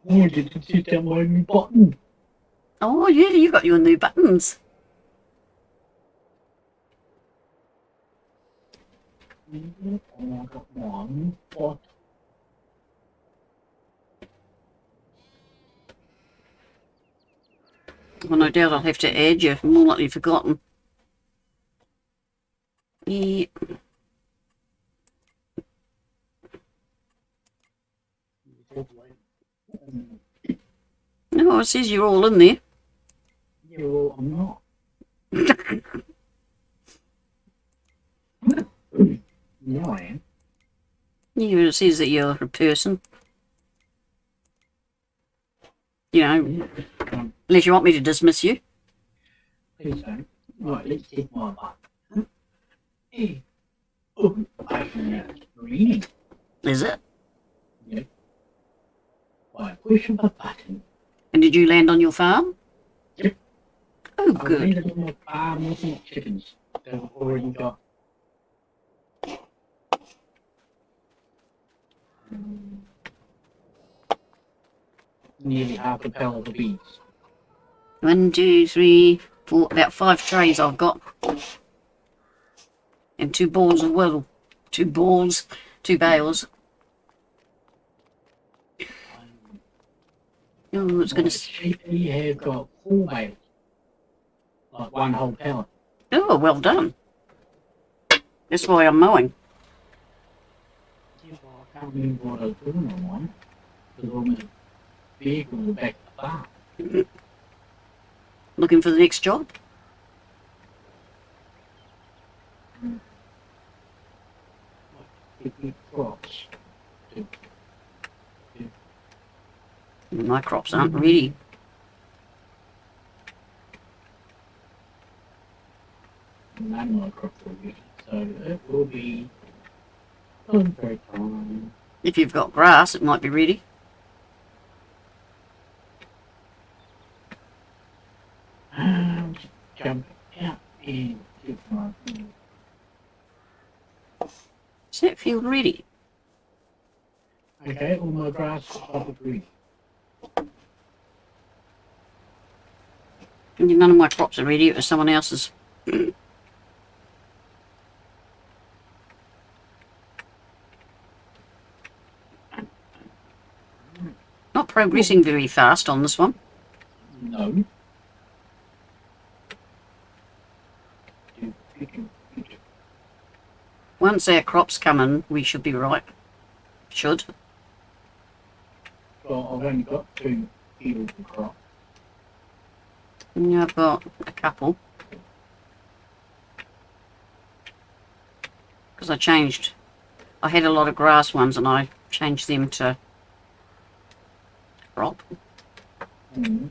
Oh, did you see that my new button? Oh, yeah, you got your new buttons. Oh, I got one. What? Well, no doubt I'll have to add you. More likely forgotten. Yeah. No, it says you're all in there. Yeah, well, I'm not. Yeah, I am. Yeah, it says that you're a person. You know, unless you want me to dismiss you. Please don't. Right, let's take my button. Hey. Oh, I can reading. Is it? Yep. By pushing the button. And did you land on your farm? Yep. Oh, I good. landed on my farm with my chickens. They've already got nearly half a pallet of beans. 1, 2, 3, 4, about 5 trays I've got. And 2 balls of wool. 2 balls, 2 bales. Oh, it's going to... Sheep here have got 4 bales. Like one whole pallet. Oh, well done. That's why I'm mowing. Yeah, well, I can't remember what I was doing on one. Because I'm in a vehicle in the back of the farm. Looking for the next job? Like, crops. My crops aren't ready. None of my crops are ready. So it will be very time. If you've got grass, it might be ready. Just jump out and get my food. Is that field ready? Okay, all my grass is ready. None of my crops are ready. It was someone else's. Not progressing very fast on this one. No. Once our crops come in, we should be right. Should. Well, I've only got 2 fields of crop. Yeah, I've got a couple. Because I changed. I had a lot of grass ones and I changed them to crop. Mm.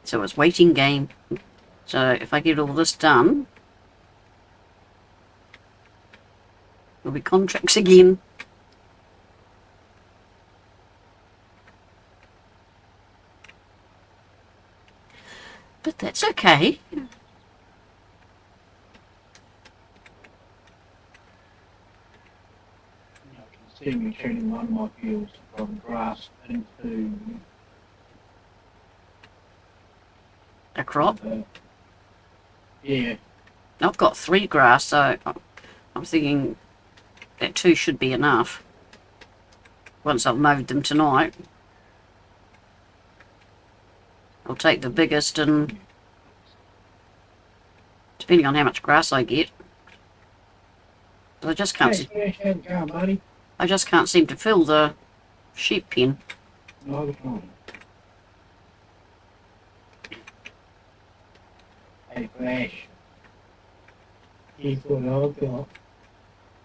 So it's waiting game. So if I get all this done, there'll be contracts again. But that's okay. I can see me turning one of my fields from grass into A crop. Yeah. I've got 3 grass, so I'm thinking that 2 should be enough. Once I've mowed them tonight. I'll take the biggest and depending on how much grass I get. I just can't. Hey, how's it going, buddy? I just can't seem to fill the sheep pen. No, it's not. Hey, Flash. Here's what I've got.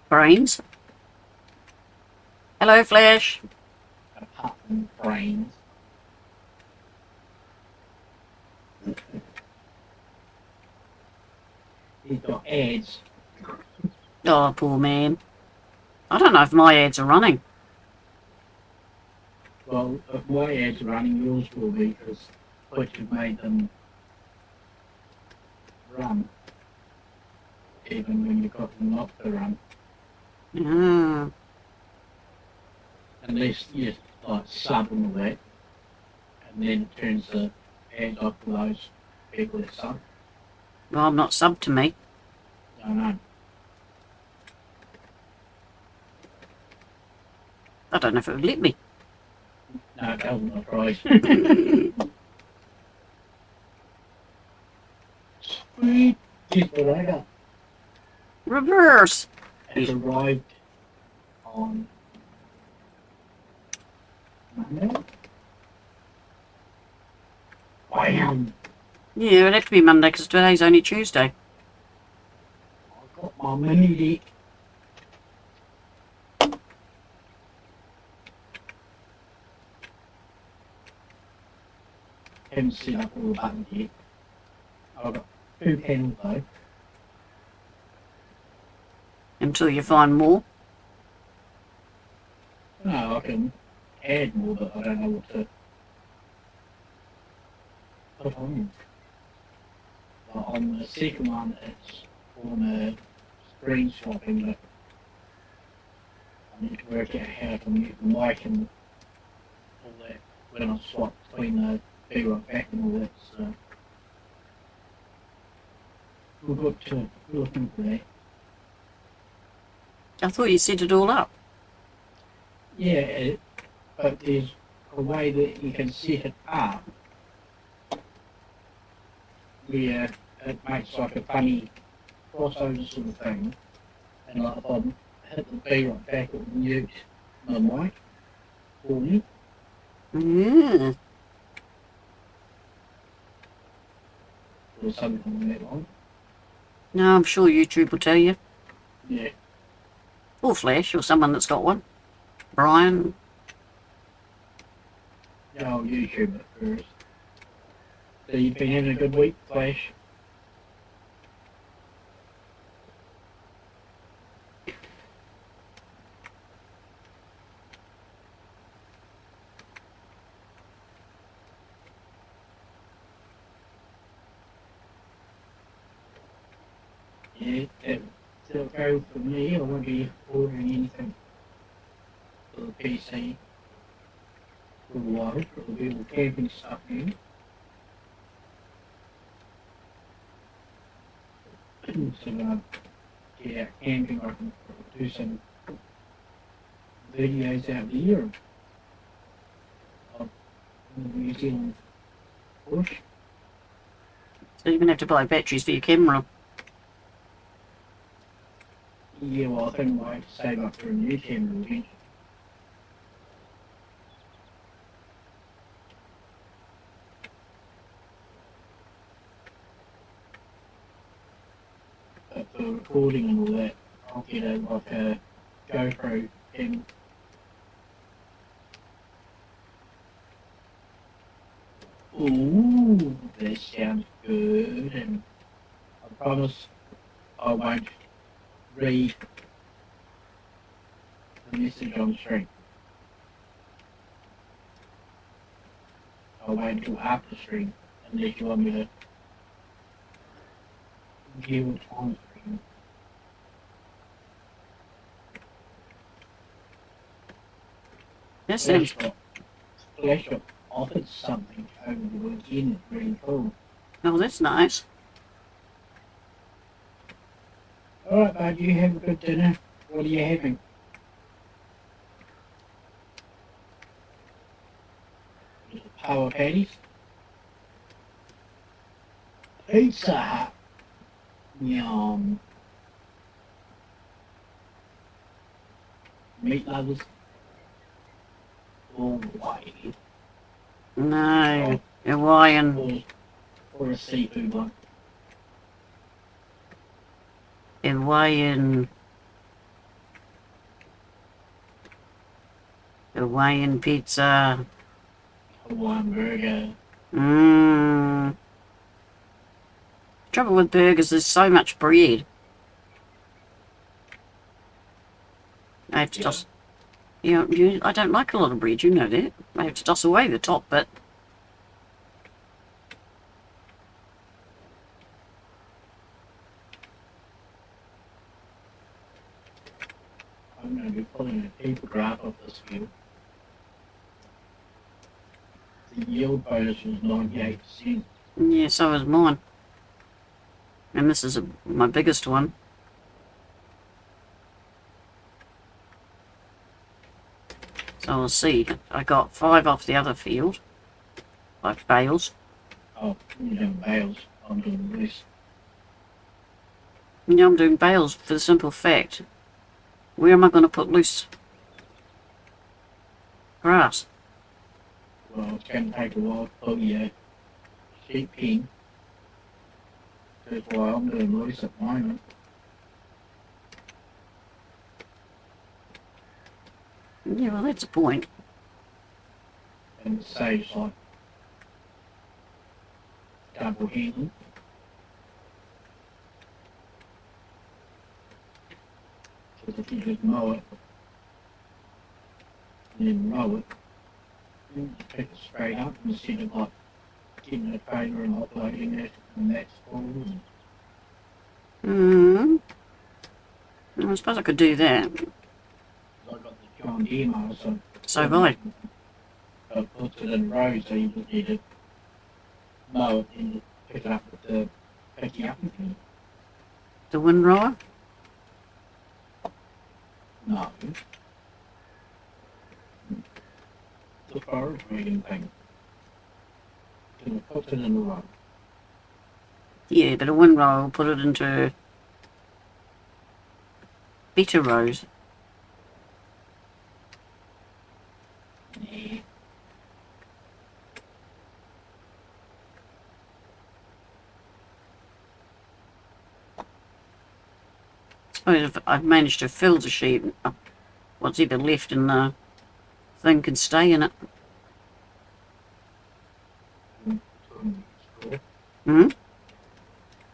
Brains. Hello, Flash. Apart from brains. He's got ads. Oh, poor man. I don't know if my ads are running. Well, if my ads are running, yours will be, because Twitch have made them run, even when you've got them not to run. Ah, Unless you like sub and all that, and then it turns the ads off for those people that sub. well, I'm not sub to me. I don't know. I don't know if it would let me. No, it doesn't, I tried. Sweet. Guess what I got? Reverse. It arrived on Monday. Bam! Yeah, it'd have to be Monday because today's only Tuesday. I got my mini deck. Haven't set up all the buttons yet. I've got 2 panels though. Until you find more. No, I can add more, but I don't know what to put on. But on the second one, it's on a screen swapping, but I need to work out how to mute the mic and all that when I swap between the B-Rock back and all that, so we've got to look into that. I thought you set it all up. Yeah, but there's a way that you can set it up where it makes like a funny crossover sort of thing, and like if I hit the B-Rock back, it will mute my mic for me. Yeah. Or something on that line. No, I'm sure YouTube will tell you. Yeah. Or Flash, or someone that's got one. Brian. Yeah, I'll YouTube it first. So you've been having a good week, Flash? Yeah, that'll go for me. I won't be ordering anything for the PC for a while. It'll be all camping stuff in. So when I get out camping, I can do some videos out there of the New Zealand bush. So you're going to have to buy batteries for your camera. Yeah, well, I think I might have to save up for a new camera eventually. But for recording and all that, I'll get a GoPro camera. Ooh, that sounds good, and I promise I won't read the message on stream. I'll wait until after stream, unless you want me to give it on stream. That sounds... Flash got offered something over the weekend, it's really cool. Oh, that's nice. Alright, bud, you have a good dinner. What are you having? Power patties? Pizza Hut. Yum. Meat lovers? All the way. No. Hawaiian. Or a seafood one. Hawaiian pizza. Hawaiian burger. Trouble with burgers, there's so much bread. I have to toss. I don't like a lot of bread, you know that. I have to toss away the top bit. I'm going to be pulling a paper graph of this field. The yield bonus was 98%. Yeah, so is mine. And this is my biggest one. So we'll see. I got 5 off the other field. 5 bales. Oh, you know, bales. I'm doing this. Yeah, I'm doing bales for the simple fact. Where am I going to put loose grass? Well, it's going to take a while to put your sheep pen. That's why I'm doing loose at the moment. Yeah, well, that's a point. And it saves like double handling. Because if you just mow it, and then roll it, you just pick it straight up instead of like getting a trailer and uploading it and that's full. I suppose I could do that. I got the John Deere mower, So have I. I put it in rows so you just need to mow it and you pick it up with the picky up thing. The windrower? No. The forest reading thing. Can you put it in a row? Yeah, but a windrower will put it into better rows. Yeah. I suppose if I've managed to fill the sheet, what's even left in the thing can stay in it. Straw. Hmm?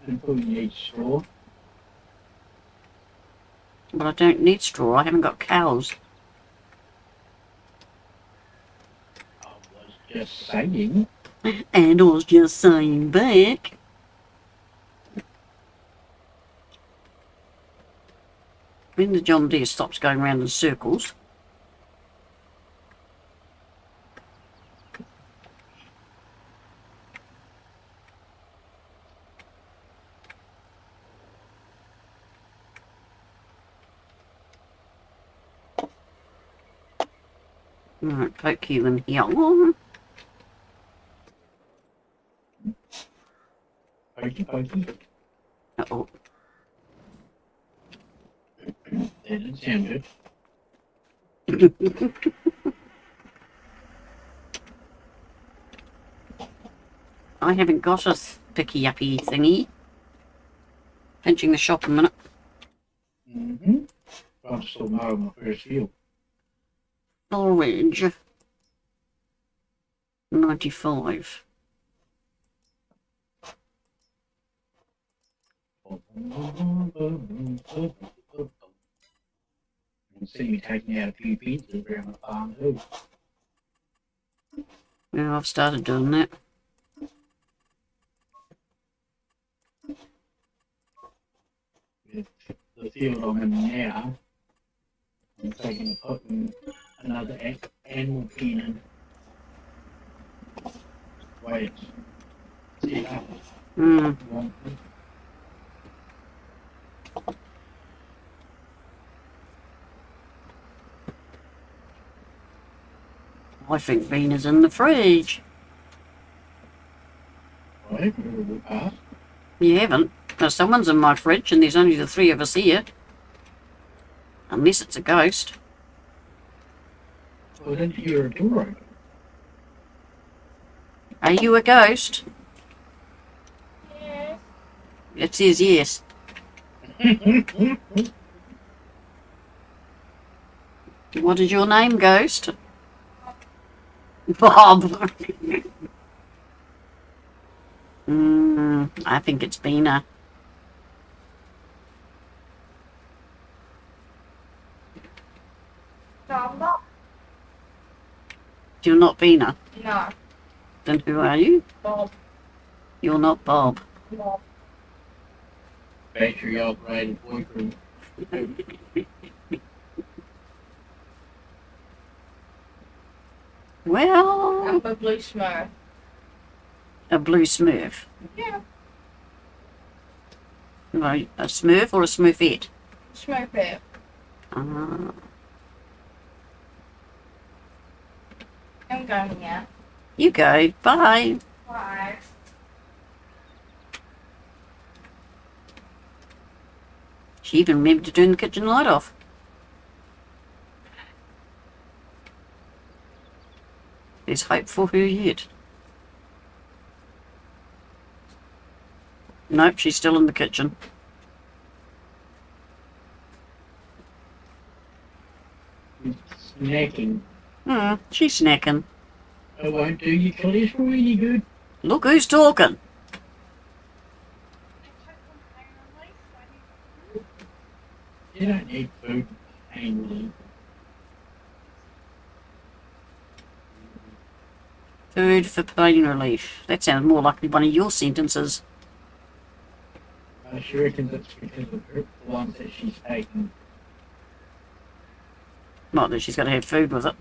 And put you need straw. But I don't need straw. I haven't got cows. I was just saying. And I was just saying back. When the John Deere stops going round in circles. I might poke you in here. Pokey pokey. Uh-oh. That didn't sound good. I haven't got a picky-uppy thingy. Pinching the shop a minute. Mm-hmm. I'm still mowing my first field. Forage. 95. You see me taking out a few pieces around the farm too. Yeah, I've started doing that. The field I'm in now, I'm taking putting another animal pen in. Wait, set up. I think Vina's in the fridge. Right, we'll pass. You haven't? No, someone's in my fridge and there's only the 3 of us here. Unless it's a ghost. I didn't hear a door open. Are you a ghost? Yes. It says yes. What is your name, ghost? Bob. I think it's Bina. No, I'm not. You're not Bina. No. Then who are you? Bob. You're not Bob. Bob. Battery operated boyfriend. Well, I'm a blue smurf. a blue smurf. Yeah, Right, a smurf or a smurfette? smurfette. Uh, I'm going now. you go. Bye. Bye. She even remembered to turn the kitchen light off. There's hope for her yet. Nope, she's still in the kitchen. Snacking. She's snacking. It won't do your cholesterol any good. Look who's talking. You don't need food annually. Food for pain relief. That sounds more like one of your sentences. She reckons it's because of the ones that she's taken. Not that she's got to have food with it.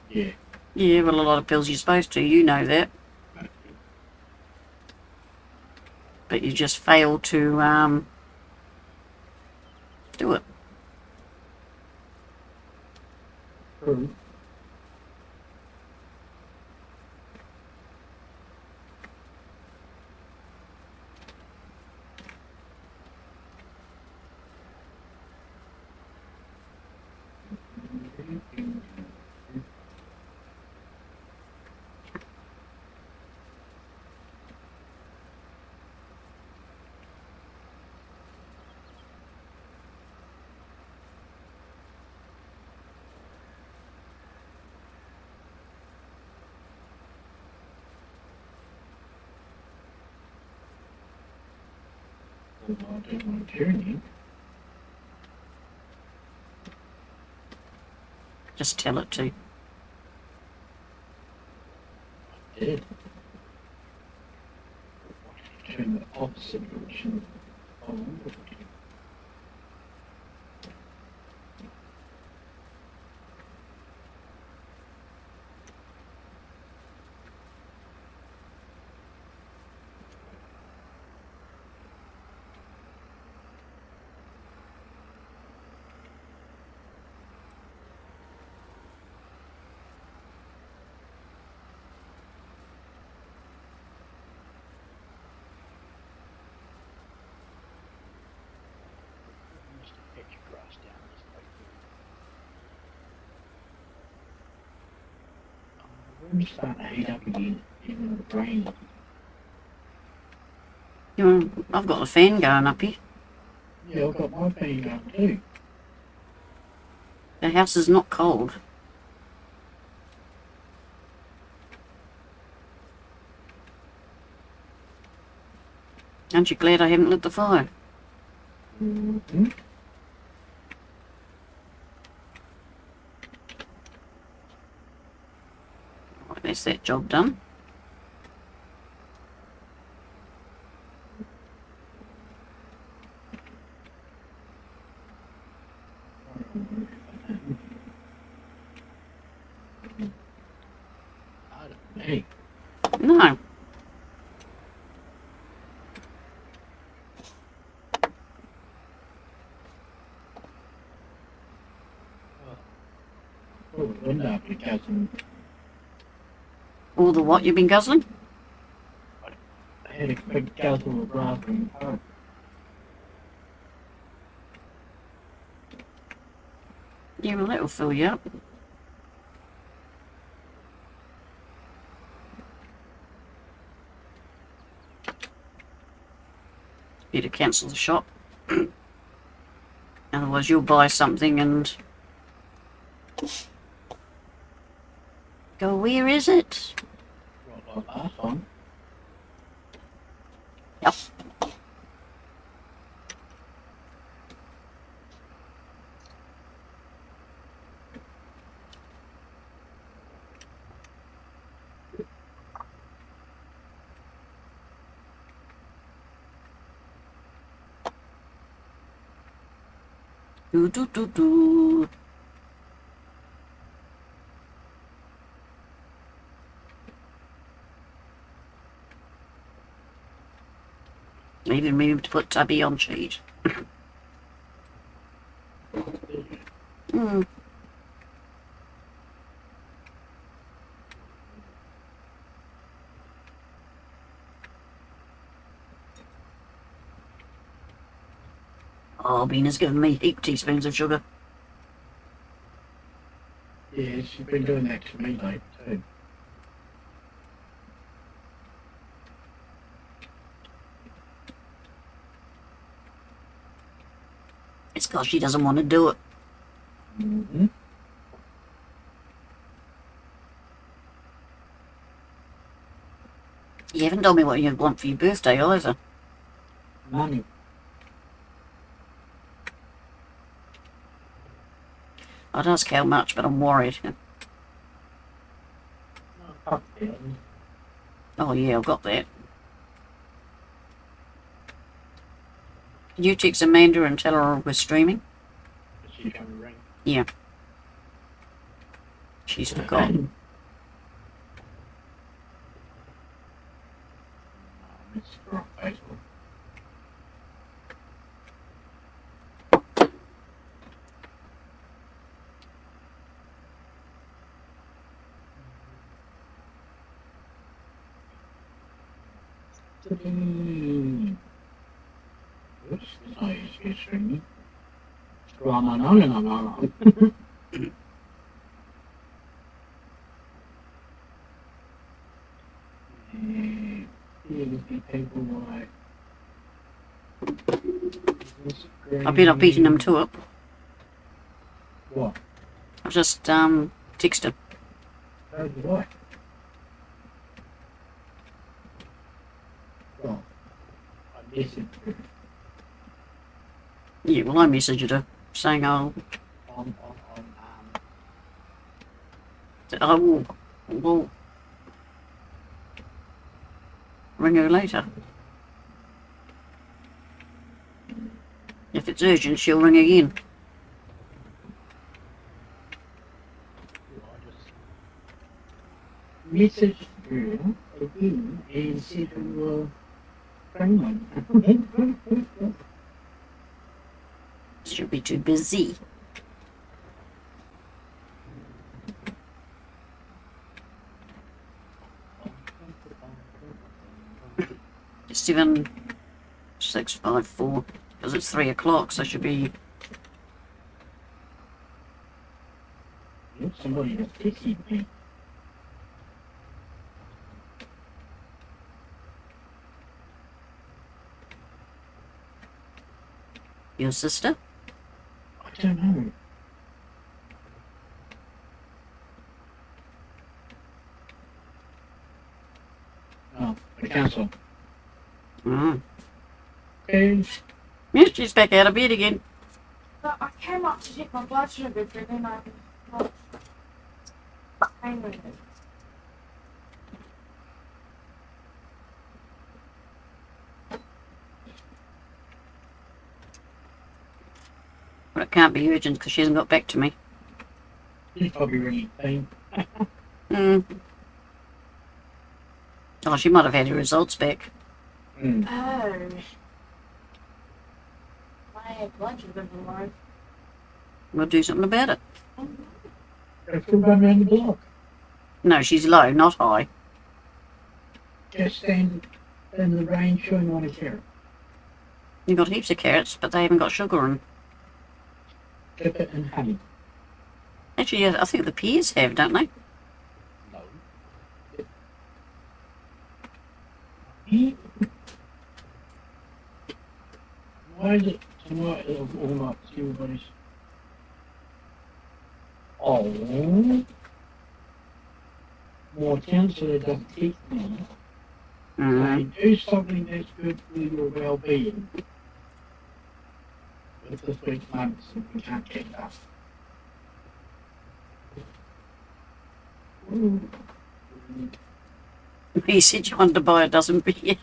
Yeah. Yeah, well, a lot of pills you're supposed to. You know that. But you just fail to do it. True. I don't want to turn you. Just tell it to. I did. Turn the opposite direction. Oh, I'm starting to heat up again, even in the brain. I've got the fan going up here. Yeah, I've got my fan going too. The house is not cold. Aren't you glad I haven't lit the fire? Mm-hmm. Right, that's that job done. Hey, No. oh, the window because All the what you've been guzzling? I had a quick guzzle of raspberry pie. Yeah, well, that'll fill you up. Better cancel the shop. Otherwise you'll buy something and go, where is it? Not like last time. Yep. Do do do do. Leaving me to put Tubby on cheese. Mm. Oh, Bina's given me heap teaspoons of sugar. Yeah, she's been doing that to me lately too. It's because she doesn't want to do it. Mm-hmm. You haven't told me what you want for your birthday either. Money. I'd ask how much, but I'm worried. Oh yeah, I've got that. Did you text Amanda and tell her we're streaming? She's going to ring. Yeah. She's forgotten. It's on Facebook. Oops, it's not used to be streaming. Drama, no. People like. I've been beating them to it. What? I've just texted. So do I. Well, I miss it. Yeah, well, I messaged her saying I will ring her later. If it's urgent, she'll ring again. Message her again and said to her friend. She'll be too busy. It's even 6:54 because it's 3 o'clock, so she'll be. Somebody was kissing me. Your sister? I don't know. Oh, the council. Mm. Okay. Yeah, she's back out of bed again. But I came up to check my blood sugar, but then I got pain with it. But it can't be urgent because she hasn't got back to me. She's probably ringing pain. Mm. Oh, she might have had her results back. Mm. Oh. My blood sugar was low. We'll do something about it. Let's go run around the block. No, she's low, not high. Just stand in the rain chewing on a carrot. You've got heaps of carrots, but they haven't got sugar in. Dip it in honey. Actually, yeah, I think the pears have, don't they? No. Why is it tonight of all night everybody's? Oh. More chance that it doesn't teach me. Mm. Say, do something that's good for your well-being. With this week's months, we can't get that. He said you wanted to buy a dozen beer.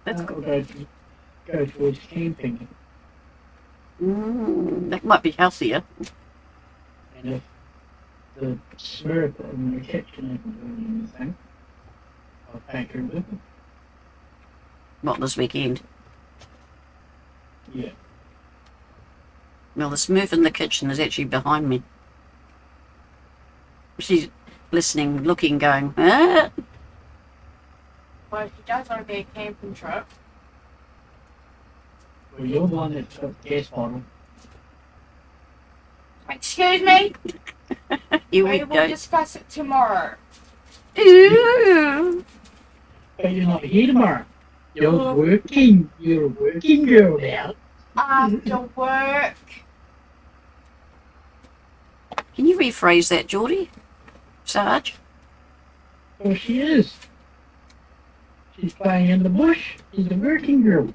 That's good. Go towards camping. That might be healthier. And if the spirit in the kitchen isn't doing anything, I'll take her with me. What, this weekend? Yeah. Well, the Smurf in the kitchen is actually behind me. She's listening, looking, going, ah! Well, if he does want to be a camping trip, Well, you're the one that took the gas bottle. excuse me, Here we we will go. discuss it tomorrow. Ooh. But you're not here tomorrow. You're working. You're a working girl now. After work. Can you rephrase that, Geordie? Sarge? Well, she is. She's playing in the bush. She's a working girl.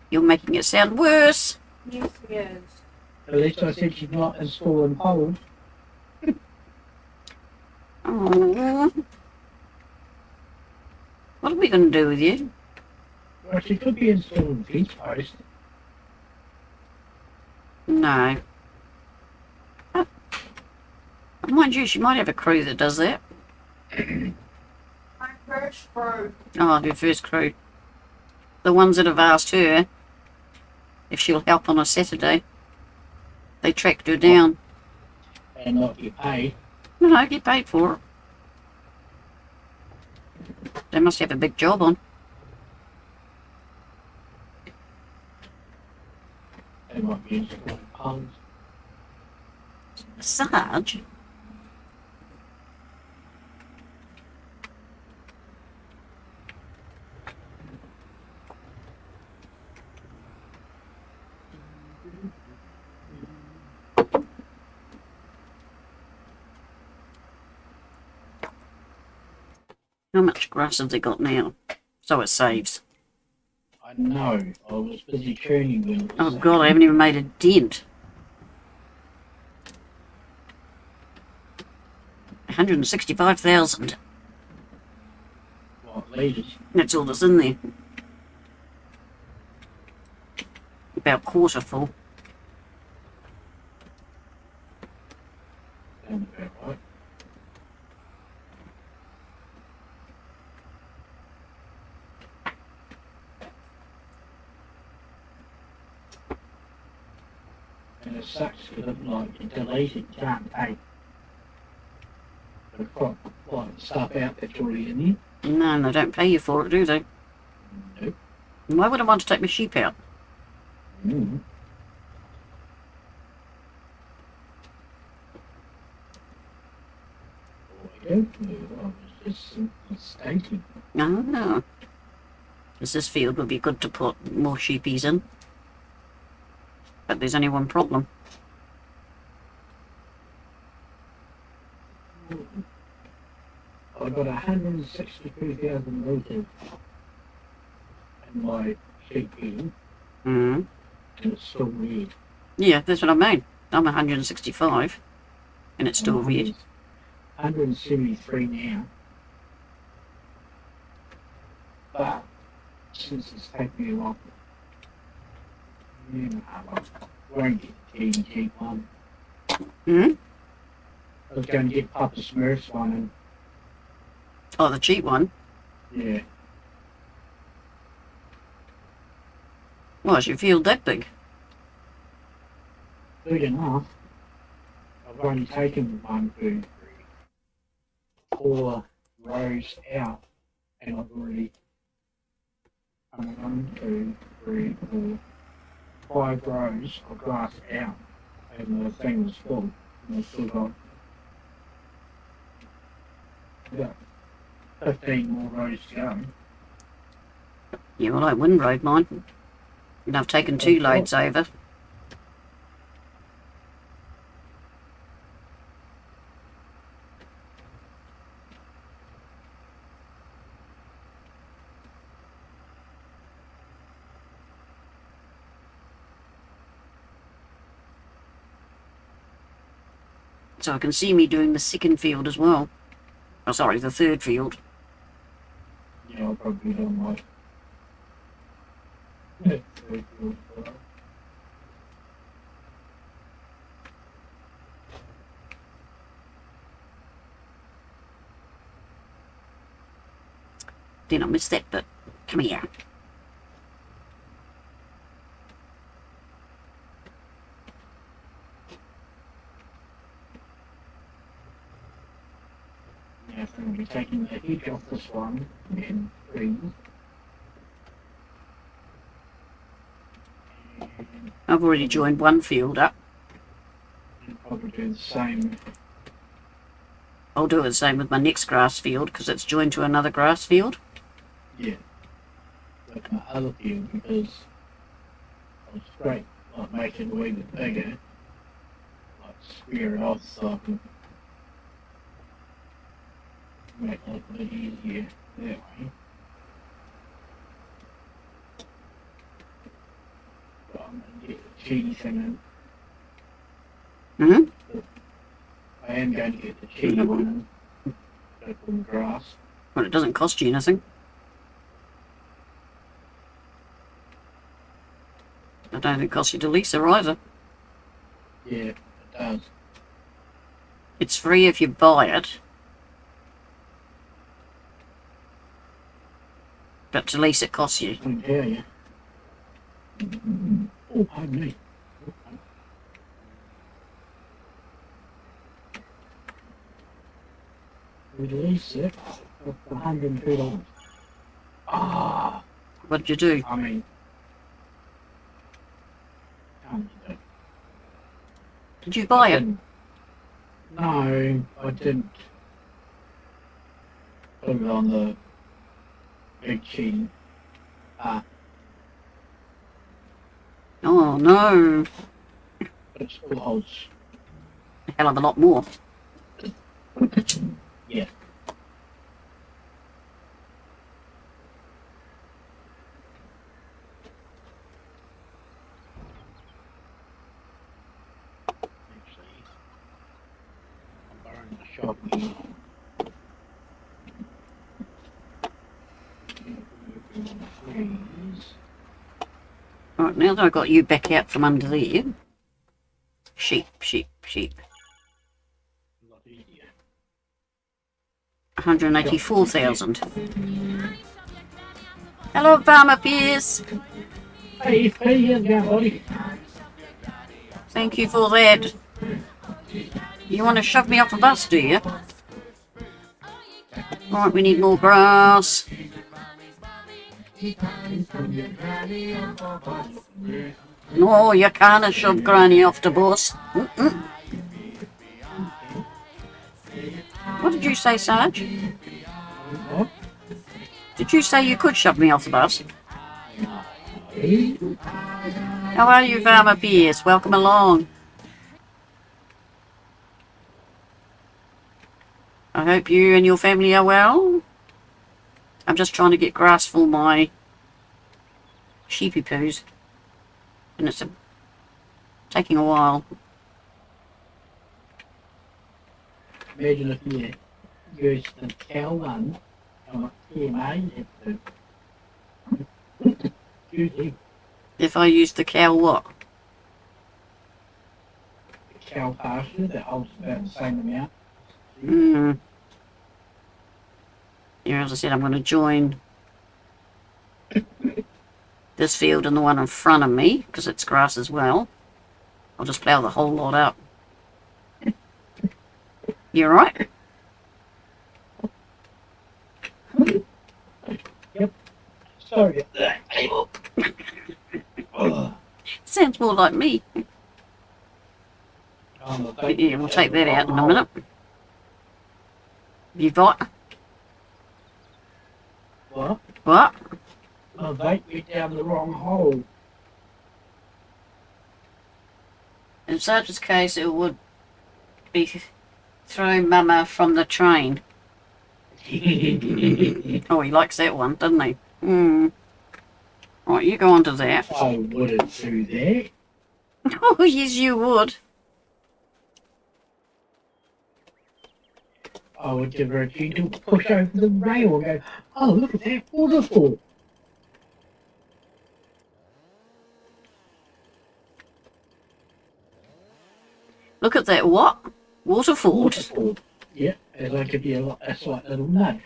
You're making it sound worse. Yes, he is. At least I said she's not installing poles. Oh. What are we going to do with you? Well, she could be installing fence posts. No. Oh. Mind you, she might have a crew that does that. My first crew. Oh, her first crew. The ones that have asked her if she'll help on a Saturday. They tracked her down. And not get paid. No, get paid for it. They must have a big job on. They might be installing poles. Sarge? How much grass have they got now? So it saves. I know. I was busy churning when it was Oh God, I haven't even made a dent. 165,000. What, leaders? That's all that's in there. About quarter full. Sounds about right. And it sucks because it's like you delete it, you can't take the crop, like stuff out that's already in No, and they don't pay you for it, do they? there. Nope. Why would I want to take my sheep out? Mm. I don't know. I was just simply stating. Oh. Because this field would be good to put more sheepies in. But there's only one problem. I got 162,000 litres in my sheep pen, Mm. and it's still red. Yeah, that's what I mean. I'm 165. And it's still red. 173 now. But since it's taken me a while, I won't get the TNT one. Hmm? I was going to get Papa Smurf's one, Oh, the cheap one. and yeah, Well, is your field that big? big enough. I've only taken 1, 2, 3, 4 rows out, and I've already 1, 2, 3, 4, 5 rows of grass out, and the thing was full, and I've still got about 15 more rows to go. Yeah, well, I wouldn't road mine. And I've taken 2 loads over. So I can see me doing the second field as well. Oh, sorry, the third field. Yeah, I'll probably do my third field as well. Then I missed that bit. Come here. Yeah, so we'll be taking the heat off this one and freeze. And I've already joined one field up. probably do the same. I'll do the same with my next grass field because it's joined to another grass field. Yeah. With my other field because I was great, like make it a wee bit bigger. Like square it off so I can make it a bit easier that way. But I'm gonna get the cheese thing in. Mm-hmm. I am going to get the cheese one in. Go for the grass. Well, it doesn't cost you anything. I don't think it costs you to lease her either. Yeah, it does. It's free if you buy it. But to lease it costs you. I can tell you. Oh, pardon me. Release it for $102. Ah, What did you do? I mean, can't do it. Did you buy it? Didn't- No, I didn't put it on the big cheese. Ah, Oh no. but it still holds. A hell of a lot more. Yeah. Actually, I'm borrowing the shop here. Please. Right, now that I've got you back out from under there. Sheep, sheep, sheep. A lot easier. 184,000. Hello, Farmer Pierce. Hey, here's your buddy. Thank you for that. You want to shove me off a bus, do you? Right, we need more grass. No, you can't shove Granny off the bus. Mm-mm. What did you say, Sarge? What? Did you say you could shove me off the bus? How are you, Farmer Pierce? Welcome along. I hope you and your family are well. I'm just trying to get grass for my sheepy poos. And it's taking a while. Imagine if you used the cow one on TMA, usually If I use the cow what? the cow pasture that holds about the same amount. Hmm. Yeah, as I said, I'm going to join this field and the one in front of me, because it's grass as well. I'll just plough the whole lot up. You alright? Sorry about that. Sounds more like me. But Yeah, we'll take that out in a minute. You what? What? What? The vape went down the wrong hole. In Sarge's case, it would be throwing Mama from the train. Oh, he likes that one, doesn't he? Hmm. Right, you go on to that. I wouldn't do that. Oh, yes, you would. I would give her a gentle push over the rail and go, oh, look at that waterfall. Look at that what? Waterfall. Waterfall. Yeah, as I give you a slight little nudge.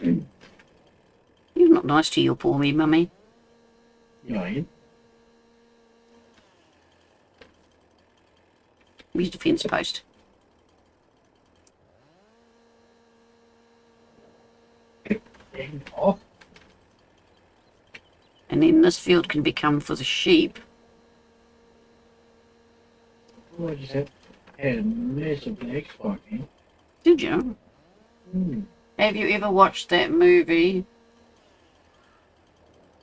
You're not nice to your poor me, mummy. Yeah, I am. Where's the fence post? And off. And then this field can become for the sheep. Oh, I just had a massive leg spike, man. Did you? Have you ever watched that movie?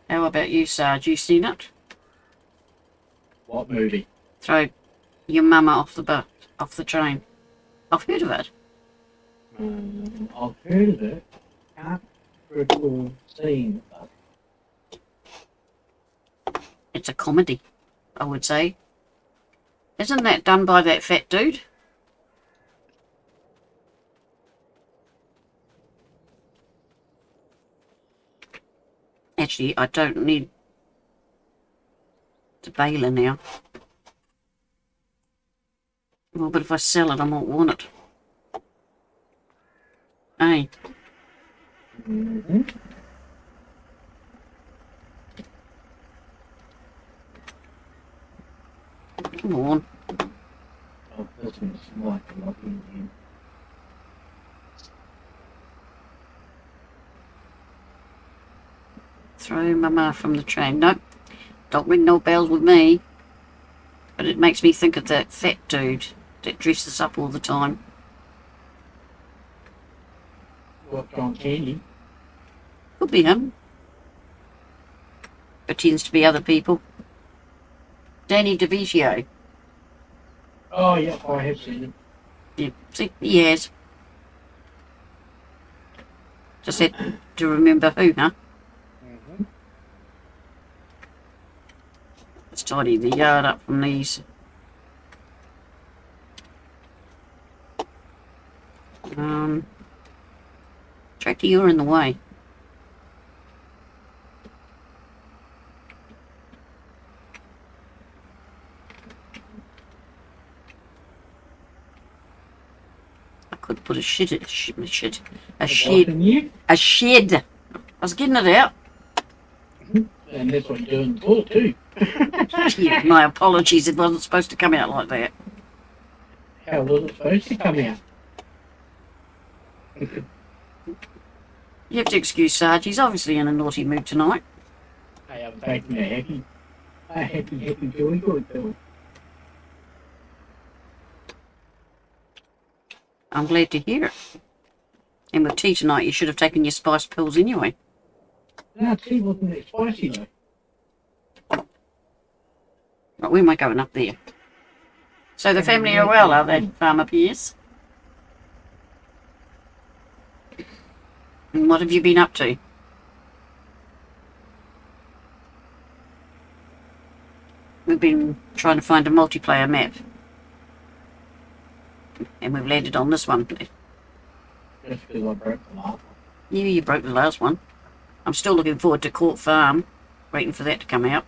How about you, Sarge? You seen it? What movie? Throw your mama off the train. I've heard of it. I've heard of it. Can't recall seeing it. It's a comedy, I would say. Isn't that done by that fat dude? Actually, I don't need the baler now. Well, but if I sell it, I might want it. Hey, Mm-hmm. come on. Oh, this one's like a lot in Throw mama from the train. Nope, don't ring no bells with me. But it makes me think of that fat dude that dresses up all the time. What, John Candy? Could be him. Pretends to be other people. Danny DeVito. Oh, yeah, I have seen it. Yeah, see, he has. Just had to remember who, huh? Mm-hmm. Let's tidy the yard up from these. Tractor, you're in the way. I could put a shed. I was getting it out. And that's what you're doing before, too. Yeah, my apologies. It wasn't supposed to come out like that. How was it supposed to come out? You have to excuse Sarge. He's obviously in a naughty mood tonight. Hey, I'm taking a happy, joy pill. I'm glad to hear it. And with tea tonight, you should have taken your spice pills anyway. No, tea wasn't that spicy, though. Right, where am I going up there? So the family are well, are they, Farmer Pierce? And what have you been up to? We've been trying to find a multiplayer map. And we've landed on this one. Just because I broke the last one. Yeah, you broke the last one. I'm still looking forward to Court Farm. Waiting for that to come out.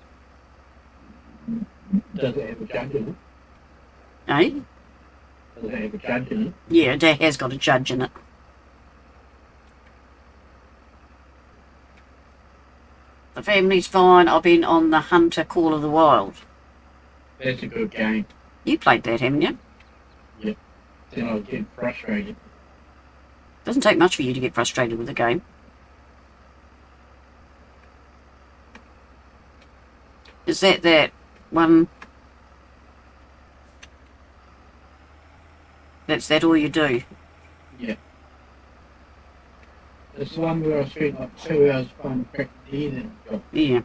Does it have a judge in it? Eh? Does it have a judge in it? Yeah, it has got a judge in it. The family's fine. I've been on the Hunter Call of the Wild. That's a good game. You played that, haven't you? Yep. Then I was getting frustrated. Doesn't take much for you to get frustrated with a game. Is that one? That's that all you do? Yeah. It's the one where I spent like 2 hours trying to crack the deer that job. Yeah.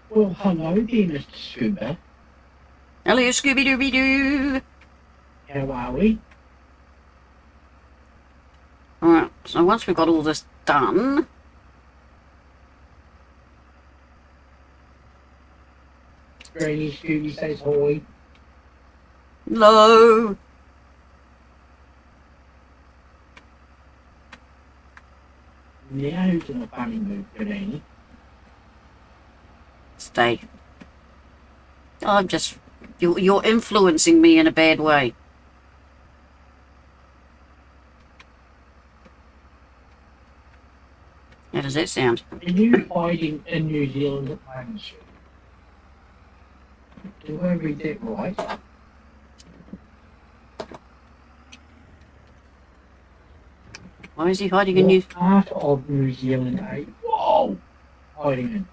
Well, hello there, Mr. Scuba. Hello, Scooby-Dooby-Doo. How are we? Alright, so once we've got all this done... Granny Scooby says hi. Hello. Now who's in a funny mood, Granny? Stay. I'm just You're influencing me in a bad way. How does that sound? Are you hiding in New Zealand at the moment, sir? Do I read that right? Why is he hiding in New... What part of New Zealand are you? Whoa! Hiding in?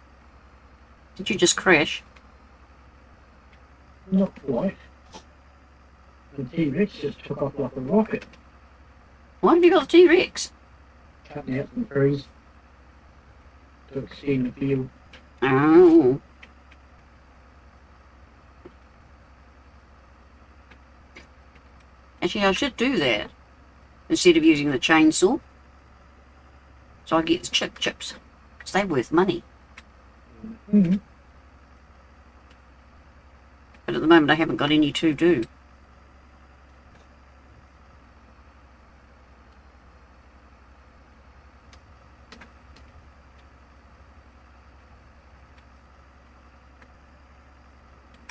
Did you just crash? Not quite. The T-Rex just took off like a rocket, Why have you got the T-Rex? cutting out some trees to extend the field. Oh. Actually, I should do that. Instead of using the chainsaw. So I get the chips. Because they're worth money. Mm-hmm. But at the moment I haven't got any to do.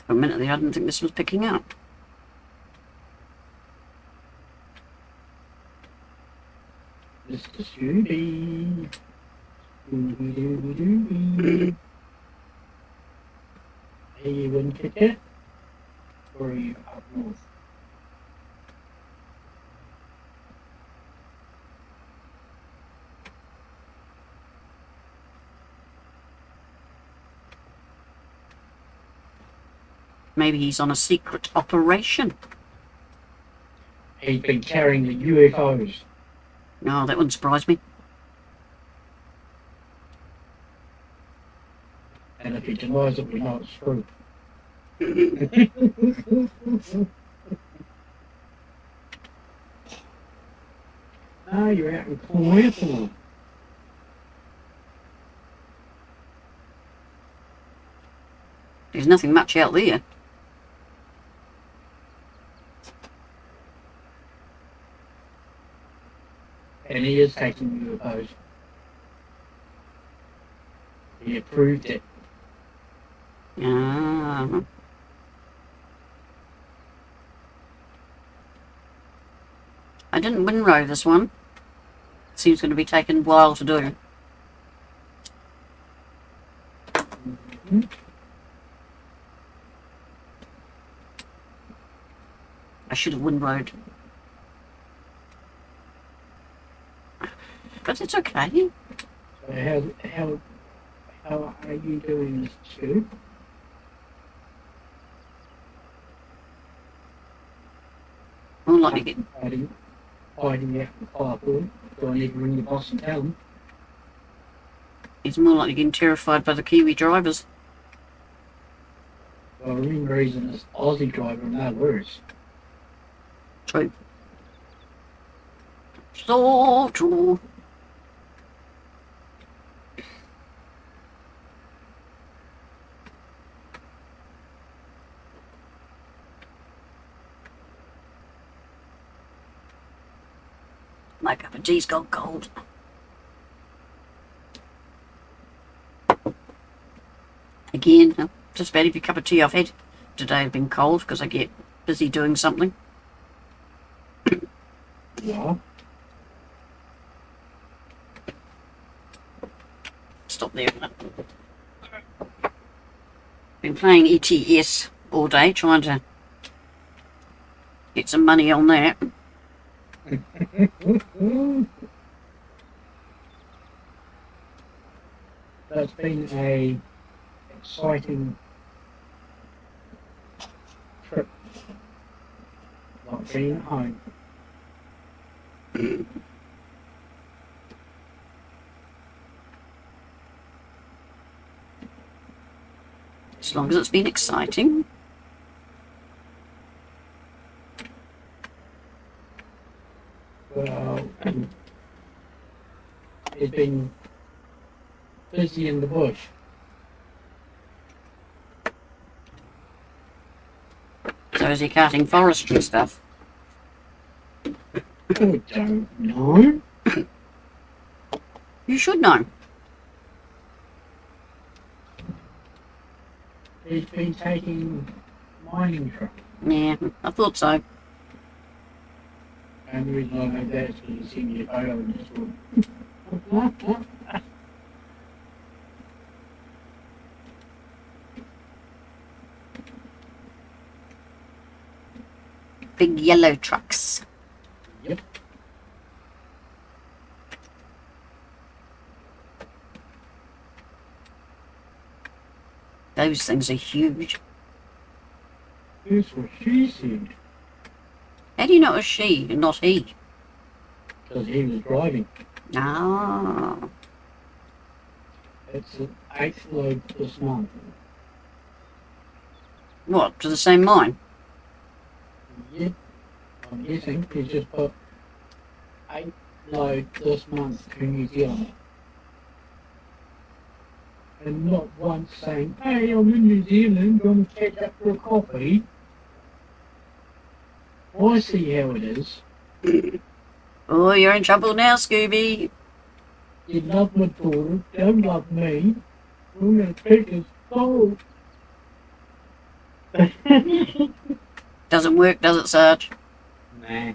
For a minute there, I didn't think this was picking up. Mr. Scooby. Scooby-Dooby-Dooby. Are you in Kitchener? Or are you up north? Maybe he's on a secret operation. He's been carrying the UFOs. No, that wouldn't surprise me. And if he denies it, we know it's true. Ah, you're out in Cornwall. There's nothing much out there. And he is taking UFOs. He approved it. Ah. I didn't windrow this one. Seems going to be taking a while to do. Mm-hmm. I should have windrowed. But it's okay. So how are you doing this, Stu? More likely get, Hiding out in the carpool. Do I need to ring the boss and tell him? he's more likely getting terrified by the Kiwi drivers. Well, the main reason is Aussie driver and that worse. True. So true. My cup of tea's gone cold. Again, just about every cup of tea I've had today have been cold because I get busy doing something. Yeah. Stop there a minute. Been playing ETS all day, trying to get some money on that. So it's been a exciting trip. Like being at home. As long as it's been exciting. Well, it's been busy in the bush. So is he cutting forestry stuff? I don't know. You should know. He's been taking mining truck. Yeah, I thought so. And the reason I know that is because you see me photo in this room. Big yellow trucks. Yep. Those things are huge. Here's what she said. How do you know it was she and not he? Because he was driving. Ah. It's the 8th load this month. What, to the same mine? Yep. I'm guessing he's just put 8 load this month to New Zealand. And not once saying, hey, I'm in New Zealand, I'm going to catch up for a coffee. I see how it is. Oh, you're in trouble now, Scooby. You love my daughter, don't love me. I'm going to take his soul. Doesn't work, does it, Sarge? Nah.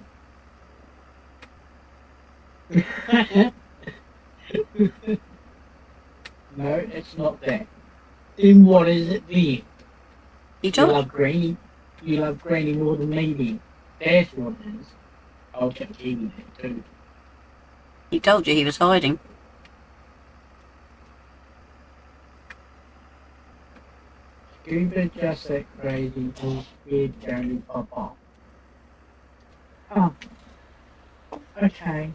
No, it's not that. Then what is it there? He You told love Granny. You love Granny more than me then. That's what it is. I'll tell Jamie that too. he told you he was hiding. Scuba just that crazy or scared Johnny Papa. Oh. Okay.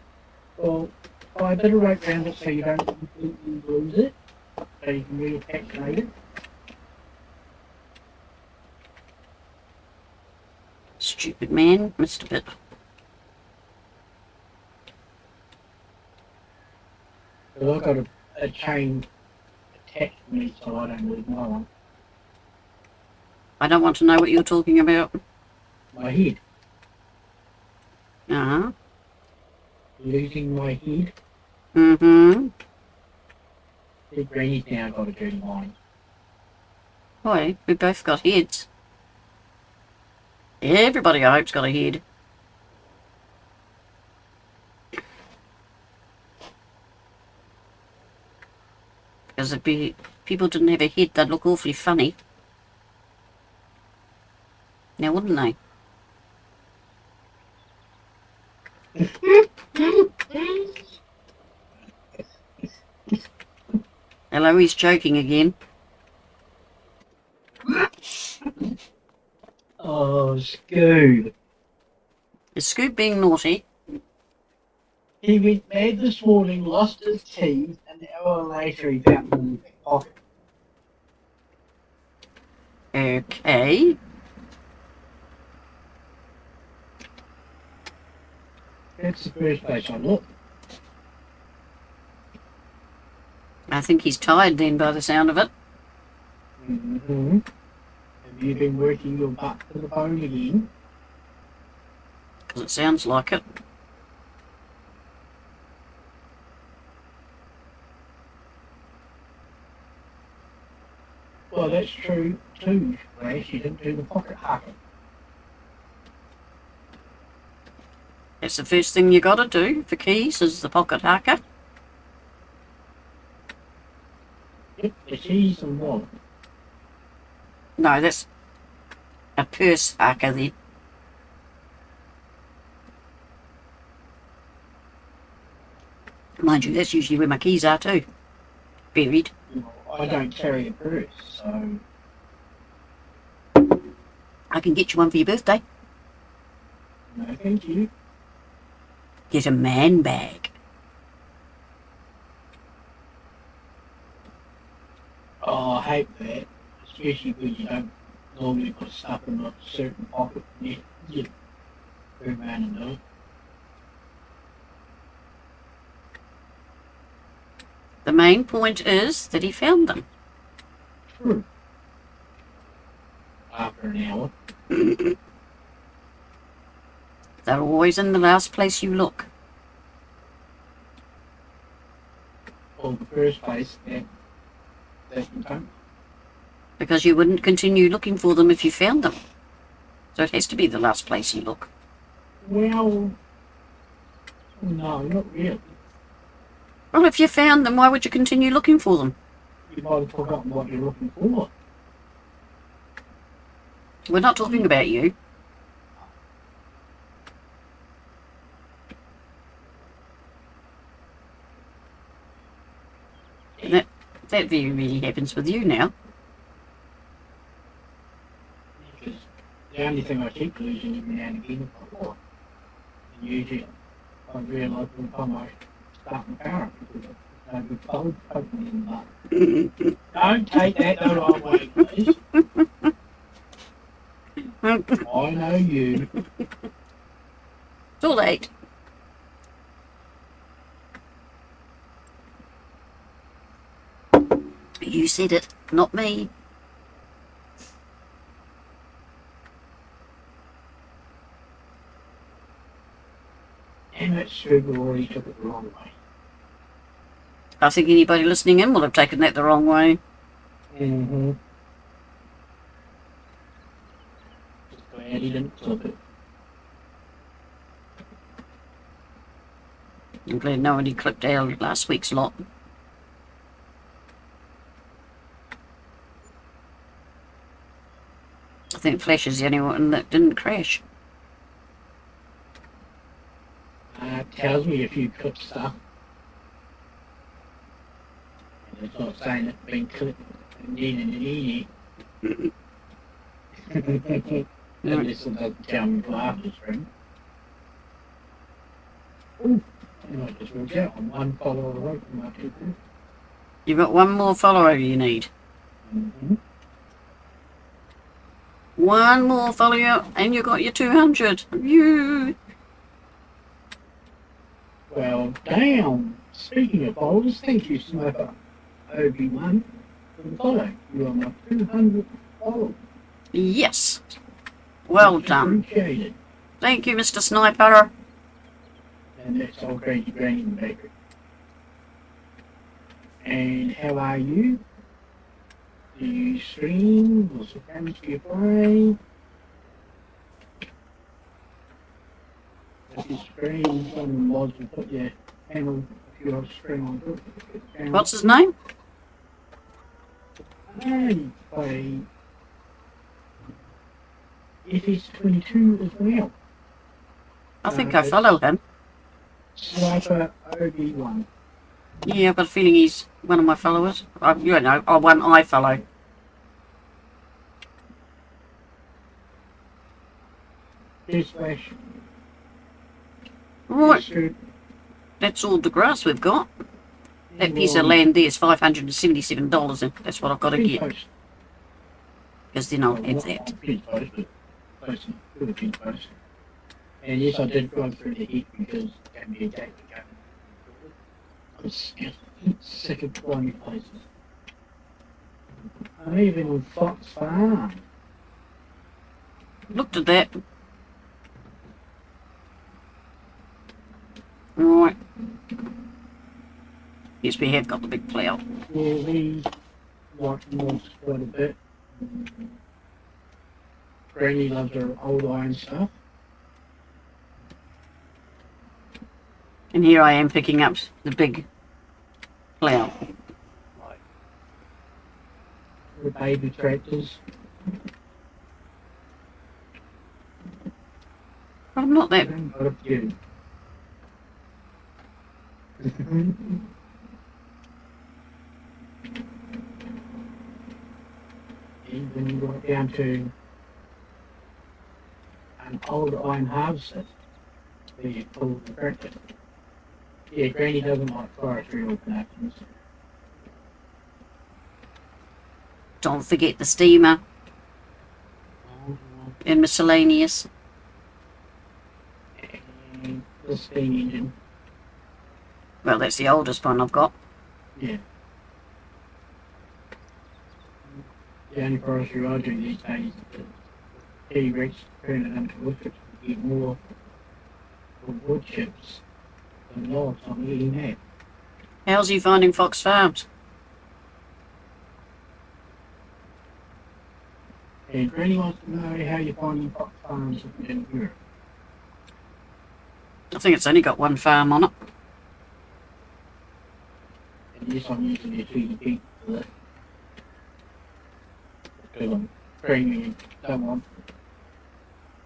Well, I better write round it so you don't completely lose it. So you can reattach later. Stupid man, missed a bit. Because I've got a chain attached to me so I don't lose my one. I don't want to know what you're talking about. My head. Uh-huh. Losing my head. Mm-hmm. The Granny's now got a dirty mind. Boy, we both got heads. Everybody, I hope's got a head. Because if people didn't have a head, they'd look awfully funny. Now, wouldn't they? Hello, he's joking again. Oh, Scoob. Is Scoop being naughty? He went mad this morning, lost his keys, and an hour later he found them in his back pocket. Okay. That's the first place I looked. I think he's tired then by the sound of it. Mm-hmm. Have you been working your butt to the bone again? Because it sounds like it. Well, that's true too, Flash. You didn't do the pocket hacking. That's the first thing you got to do for keys is the pocket hacker. Yep, the keys and wallet. No, that's a purse hacker then. Mind you, that's usually where my keys are too. Buried. I don't carry a purse, so I can get you one for your birthday. no thank you. Get a man bag. Oh, I hate that. Especially when you don't normally put stuff in a certain pocket and you go around and do it. The main point is that he found them. True. After an hour. They're always in the last place you look. Or the first place that you don't. Because you wouldn't continue looking for them if you found them. So it has to be the last place you look. Well, no, not really. Well, if you found them, why would you continue looking for them? You might have forgotten what you're looking for. We're not talking about you. That very really happens with you now. Because the only thing I keep losing every now and again is my wallet. And usually I realise when I start my car up because I've no good phone poking in the butt. Don't take that the wrong way, please. I know you. Too late. You said it, not me. And that sugar already took it the wrong way. I think anybody listening in will have taken that the wrong way. Mm-hmm. Just glad he didn't flip it. I'm glad nobody clipped out last week's lot. I think Flash is the only one that didn't crash. It tells me if you clip stuff. And it's not saying it's been clipped and needy. Unless it doesn't tell me till after the stream. Ooh, and I just walked out. I'm one follower away from my 200. You've got one more follower you need. Mm-hmm. One more follower and you got your 200. You. Well, damn. Speaking of followers, thank you, Sniper Obi-Wan, for the follow. You are my 200 followers. Yes. Well Much done. appreciated. Thank you, Mr. Sniper. And that's all crazy Granny Baker. And how are you? Do you stream? What's the premise do you play? If you stream, some of the mods will put your channel if you're stream on it. What's his name? I play FS22 as well. I think I follow him. Sniper Obi-Wan. Yeah, I've got a feeling he's one of my followers. You know, or one I follow. Here's Flash. Right, Here's that's all the grass we've got. That piece of land there is $577, and that's what I've got to get. Because then I'll have that. And yes, I did go through the heat because it can be a day to go. I'm sick of trying places. I'm even on Fox Farm. Looked at that. Right. Yes, we have got the big plough. Yeah, we watch moss quite a bit. Granny loves her old iron stuff. And here I am picking up the big plough. Like the baby tractors. But I'm not that. Got a few. Even you got down to an old iron harvester where you pull the tractor. Yeah, Granny doesn't like forestry or connections. Don't forget the steamer and miscellaneous. And the steam engine. Well, that's the oldest one I've got. Yeah. The only forestry I do these days is the T-Rex turn it into wood chips to get more wood chips than logs. I'm eating that. How's he finding Fox Farms? And Granny wants to know how you're finding Fox Farm. farms in Europe. I think it's only got one farm on it. And yes, I'm using it to eat for that. Because I'm training and don't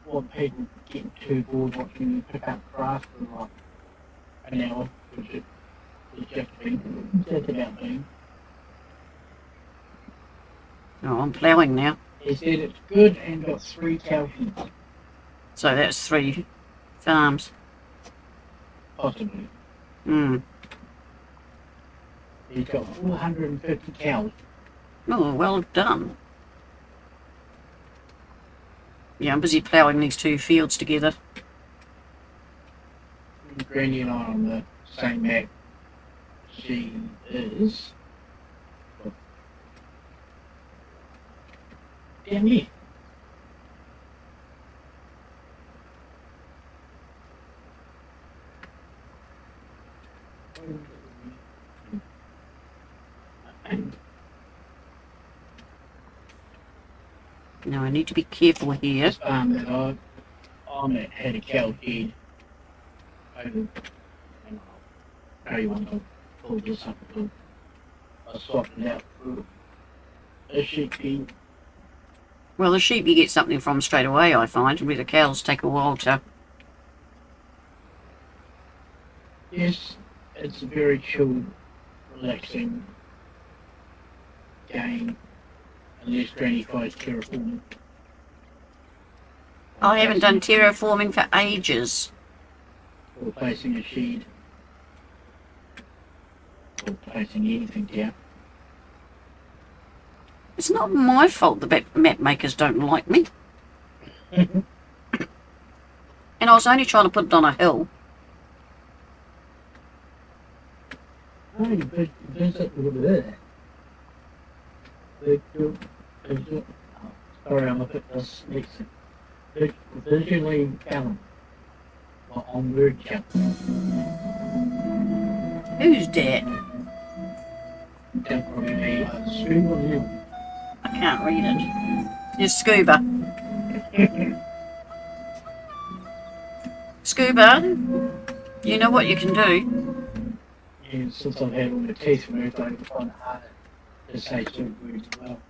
want people getting too bored watching me pick up grass for like an hour, which is just about being. Oh, I'm ploughing now. He said it's good and got 3 cow sheds, So that's 3 farms. possibly. Hmm. He's got 450 cows. Oh, well done. Yeah, I'm busy ploughing these 2 fields together. Granny and I are on the same map. She is down here. Now I need to be careful here. This farm that I'm at had a cow shed over, and I'll tell you once I pull this up, I swapped it out for a sheep pen. Well, the sheep you get something from straight away, I find, and with the cows take a while to... Yes, it's a very chill, relaxing game, unless Granny tries terraforming. I haven't done terraforming for ages. Or placing a shed. Or placing anything down. It's not my fault the map makers don't like me. And I was only trying to put it on a hill. Oh, you visit over there. Oh, sorry, I'm a bit dyslexic. Visually balanced. Well, on word count. Who's dead? That probably be a stream of you. I can't read it. You're Scuba. Scuba, you know what you can do? And since I've had all my teeth moved, I find it harder to say certain words as well.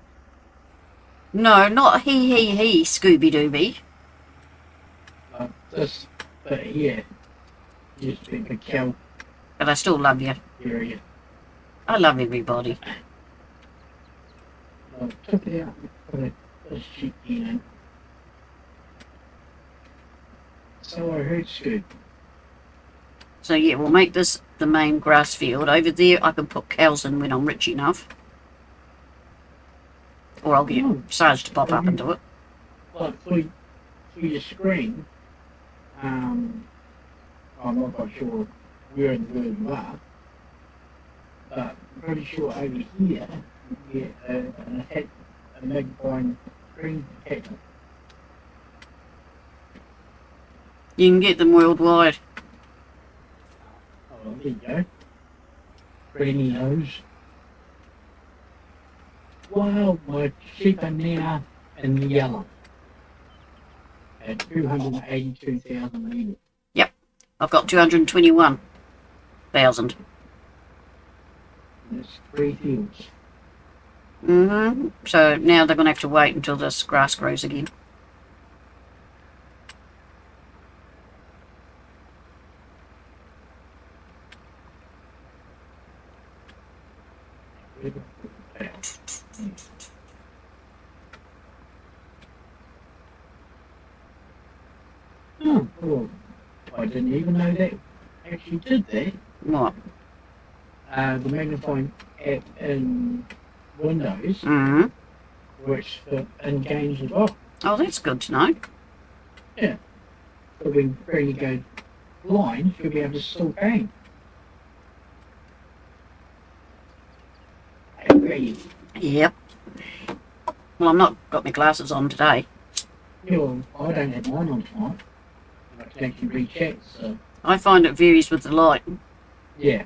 No, not he, Scooby-Dooby. But yeah, just been a cow But I still love you. area. I love everybody. I took it out and put a sheep in. So I heard Scoop. So yeah, we'll make this the main grass field. Over there I can put cows in when I'm rich enough. Or I'll get Sarge to pop up and do it. Like for your screen, I'm not quite sure where in the world you are, but I'm pretty sure over here you get a magnifying screen detector. You can get them worldwide. Oh, there you go. Granny knows. Wow, my sheep are now in the yellow at 282,000 litres. Yep, I've got 221,000. That's 3 fields. So now they're going to have to wait until this grass grows again. Oh, well, I didn't even know that actually did that. What? The magnifying app in Windows works in games as well. Oh, that's good to know. Yeah. So when Granny goes blind, she'll be able to still game. Hey, Granny. Yep. Well, I've not got my glasses on today. Yeah, well, I don't have mine on tonight. I can actually read chat, so I find it varies with the light. yeah.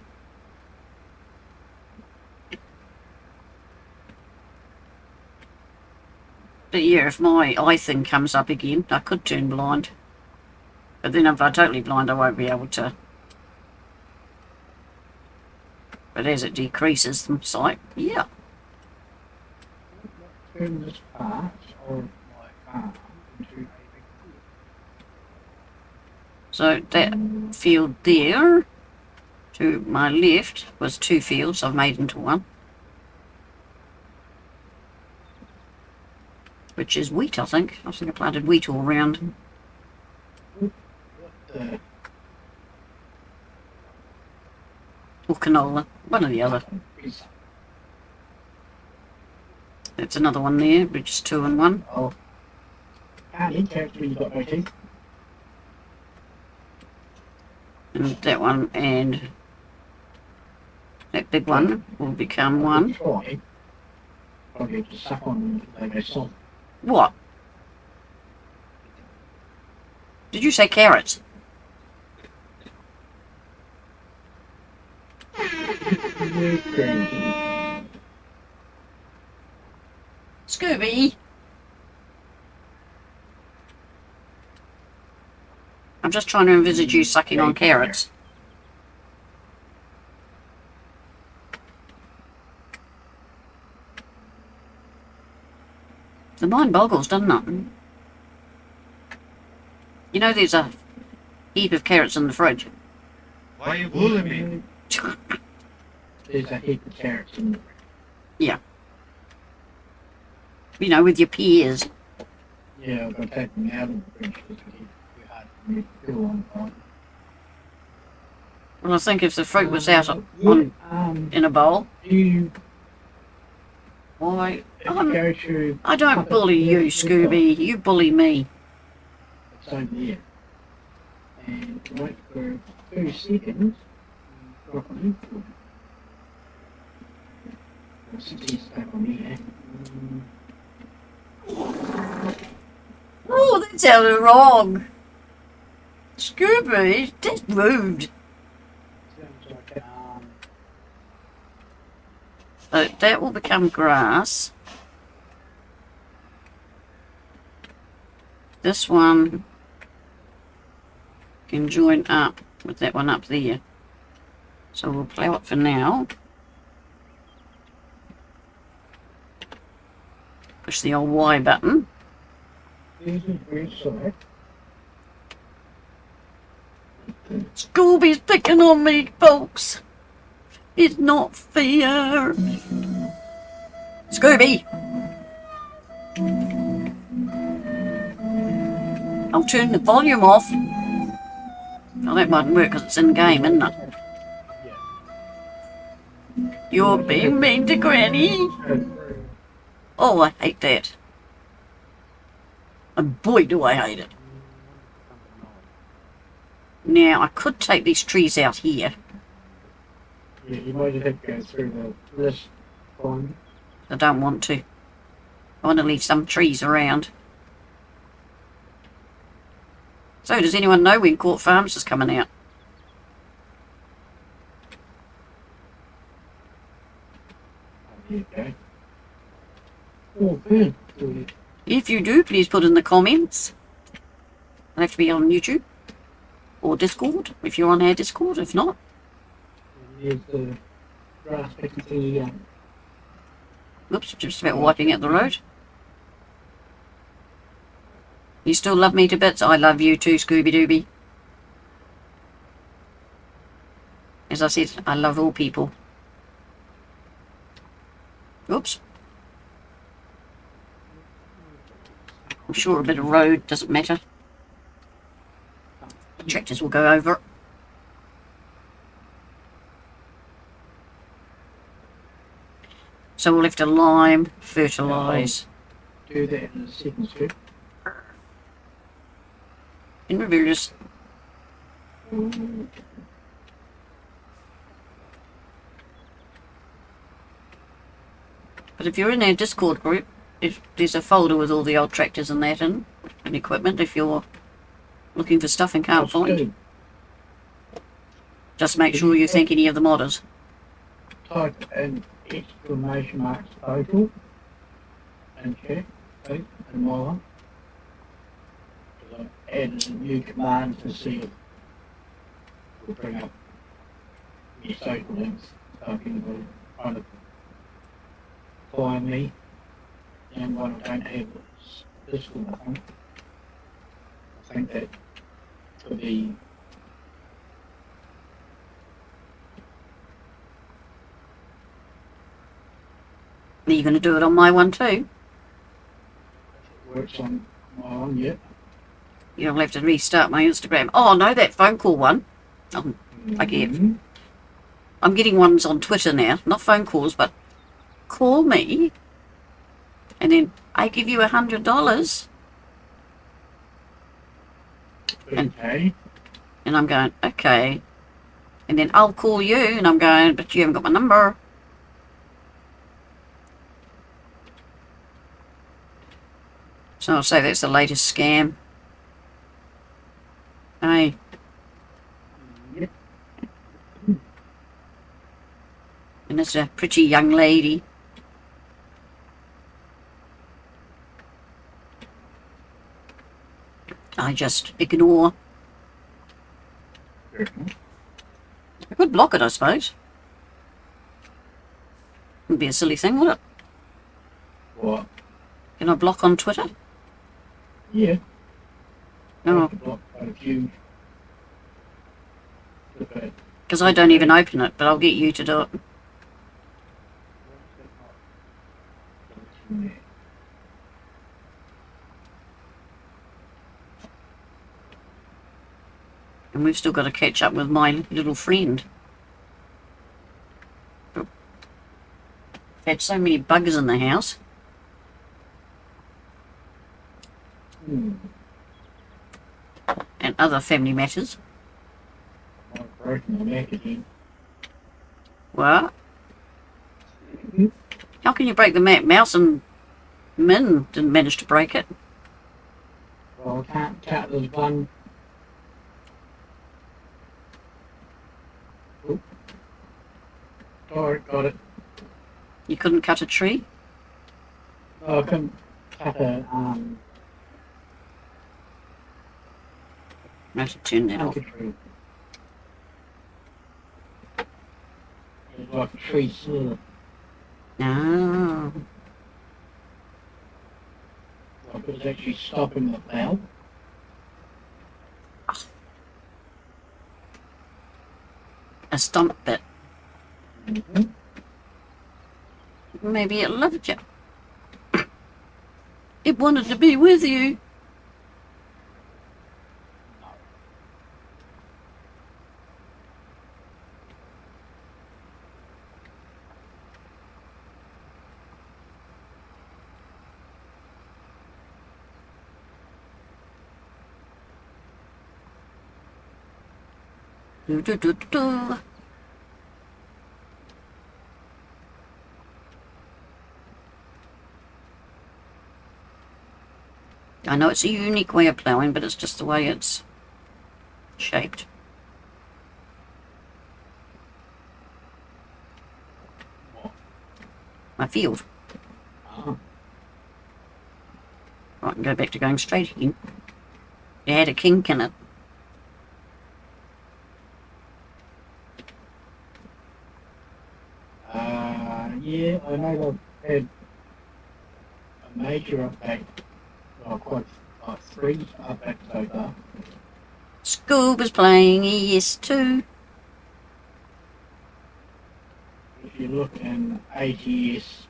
But yeah, if my eye thing comes up again, I could turn blind. But then if I'm totally blind, I won't be able to. But as it decreases the sight, yeah. Turn this part of my farm into a big field. So that field there, to my left, was 2 fields I've made into one. Which is wheat, I think. I think I planted wheat all around. What the? Or canola, one or the other. That's another one there, but just 2 in 1. Oh. Can't eat carrots when you've got no teeth. And that one and that big one will become one. Try. Probably just suck on them until they go soft. What? Did you say carrots? Scooby! I'm just trying to envisage you sucking on carrots. The mind boggles, doesn't it? You know there's a heap of carrots in the fridge. Why are you bullying me? There's a heap of carrots in there. Yeah. You know, with your pears. Yeah, I've got to take them out of the fridge because it's too hard for me to fill on time. Well, I think if the fruit was out on, in a bowl, You why? go to I don't bully you, Scooby. You bully me. it's over there. And wait for 2 seconds. Drop on in. 60 stuck on here. Oh, that sounded wrong. Scooby, that's rude. Sounds like So that will become grass. This one can join up with that one up there. So we'll plough it for now. Push the old Y button. this is very sorry. Scooby's picking on me, folks. It's not fair. Scooby! I'll turn the volume off. Oh, that mightn't work because it's in game, isn't it? You're being mean to Granny. Oh, I hate that. And boy, do I hate it. Now, I could take these trees out here. Yeah, you might just have to go through this pond. I don't want to. I want to leave some trees around. So, does anyone know when Court Farms is coming out? There you go. Oh, good. Good. If you do, please put in the comments. It'll have to be on YouTube or Discord, if you're on our Discord. If not, There's the grass picking thing again. oops, just about wiping out the road. You still love me to bits? I love you too, Scooby-Dooby. As I said, I love all people. Oops. I'm sure a bit of road doesn't matter. Tractors will go over it. So we'll have to lime, fertilise. Do that in a second, too. In reverse. But if you're in our Discord group, if there's a folder with all the old tractors and that in, and equipment, if you're looking for stuff and can't find, just make sure you thank any of the modders. Type in exclamation marks total and check. update and my one. Because I added a new command to see if we'll bring up your social links so people will kind of find me. And one I don't have is Discord, I think. I think that could be Are you going to do it on my one too? works on my own, yet. You'll have to restart my Instagram. Oh no, that phone call one. I get. I'm getting ones on Twitter now. Not phone calls, but call me. And then I give you $100. Okay. And I'm going, okay. And then I'll call you, and I'm going, but you haven't got my number. So I'll say that's the latest scam. Hey. Yep. And it's a pretty young lady. I just ignore. I could block it, I suppose. Wouldn't be a silly thing, would it? What? Can I block on Twitter? Yeah. Oh, Block quite a few. because I don't even open it, but I'll get you to do it. And we've still got to catch up with my little friend. We've had so many bugs in the house. And other family matters. I've broken the neck again. What? How can you break the mouse and Min didn't manage to break it? Well, I can't cut this one. Oop. Alright, got it. You couldn't cut a tree? Oh, I couldn't cut a, I have to turn that off. tree. It's like a tree saw. No. Like it was actually stopping the plow. A stump bit. Mm-hmm. Maybe it loved you. It wanted to be with you. Do, do, do, do, do. I know it's a unique way of ploughing, but it's just the way it's shaped. My field. Oh. Right, and go back to going straight again. It had a kink in it. Yeah, I know they've had a major update. Well, quite like 3 updates so far. Scuba's playing ES2. If you look in ATS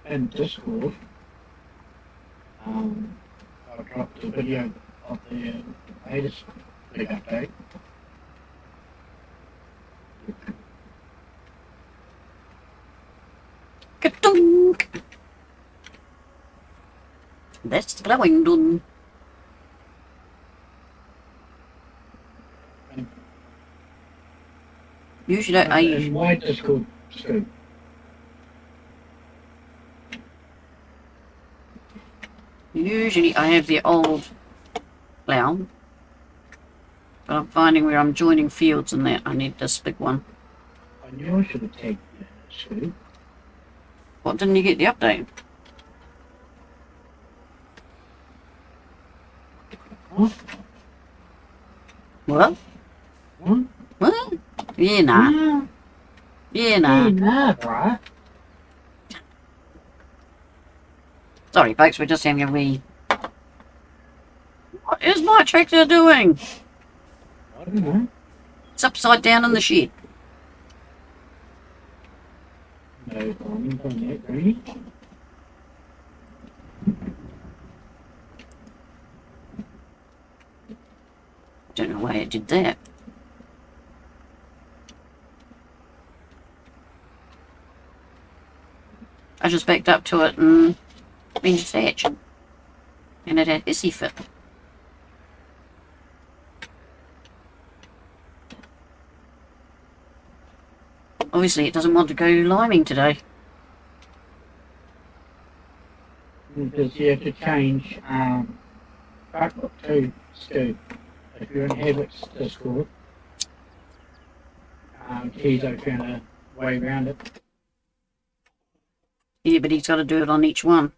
and Discord, I dropped a video of the latest big update. Ka-dunk! That's the ploughing done. Usually In my Discord stream. I have the old plough. But I'm finding where I'm joining fields and that I need this big one. I knew I should have taken that too. What, didn't you get the update? Huh? What? Huh? What? Yeah, nah. Nah. Yeah, nah. Nah, bruh. Sorry, folks, we're just having a wee... What is my tractor doing? I don't know. It's upside down in the shed. No warnings on that, Granny. Don't know why it did that. I just backed up to it and been detached. And it had hissy fit. Obviously it doesn't want to go liming today. Because you have to change backbook to scoot. If you're in habits to score, Tizo found a way around it. Yeah, but he's got to do it on each one.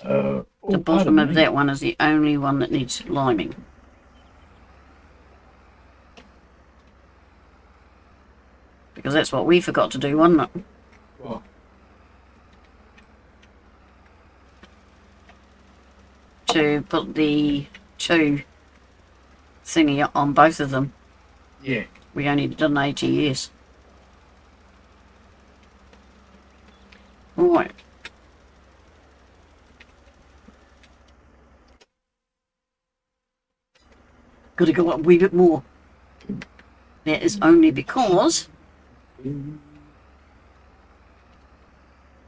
The bottom of that one is the only one that needs liming. Because that's what we forgot to do, wasn't it? What? To put the 2 thingy on both of them. Yeah. We only did an ATS. Right. Got to go up a wee bit more. That is only because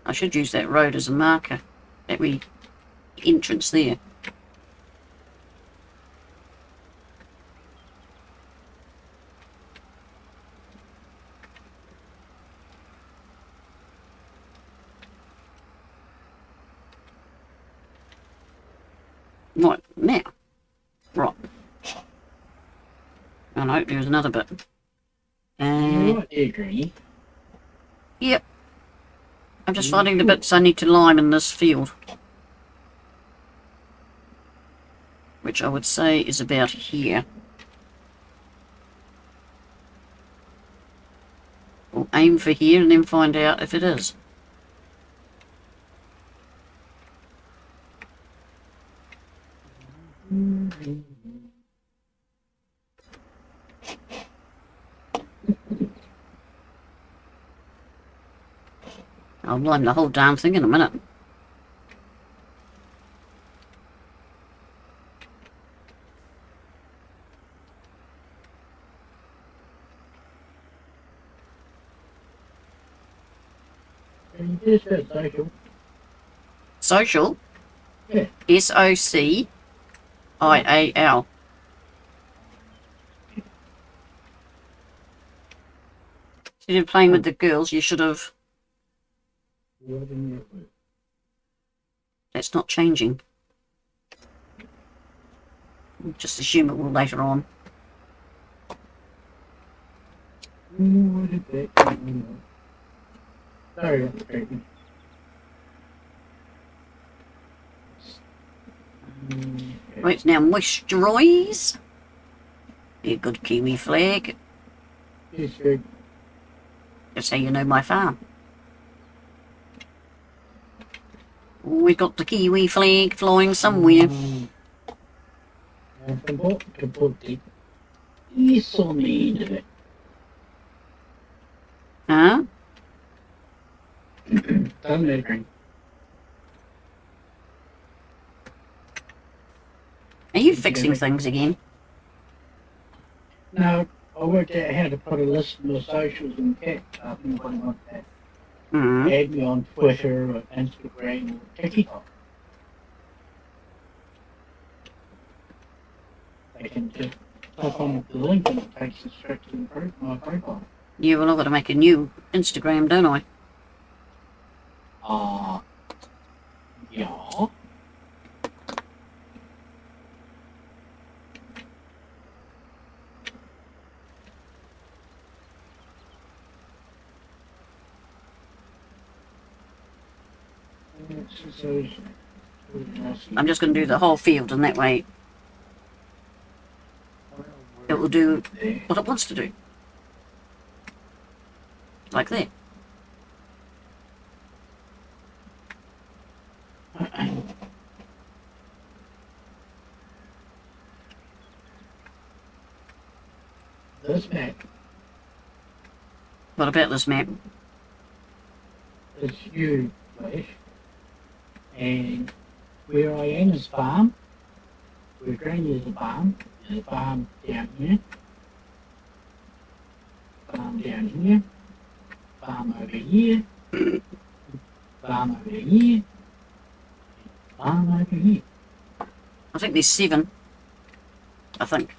I should use that road as a marker. That wee entrance there. Right, now. Right. Oh no, there's another bit. Right there, Granny. Yep. I'm just finding the bits I need to lime in this field. Which I would say is about here. We'll aim for here and then find out if it is. I'll lime the whole damn thing in a minute. And you just got social. Social? Yeah. SOCIAL. Instead of playing with the girls, you should have... That's not changing. Just assume it will later on. What is that? Sorry, that's crazy. Right, now moisturise. Be a good Kiwi flag. Yes, good. That's how you know my farm. We've got the Kiwi flag flying somewhere. I forgot to put the east on the end of it. Huh? Doesn't matter. Are you fixing things again? No, I worked out how to put a list of my socials and cat stuff and what I want that. Mm-hmm. Add me on Twitter or Instagram or TikTok. They can just click on the link and it takes us straight to my profile. Yeah, well, I've got to make a new Instagram, don't I? Yeah. I'm just going to do the whole field, and that way it will do what it wants to do. Like that. This map What about this map? is you, Flash, and where I am is farm. Where Granny is a farm. There's a farm down here. Farm down here. Farm over here. Farm over here. Farm over here. I think there's 7. I think.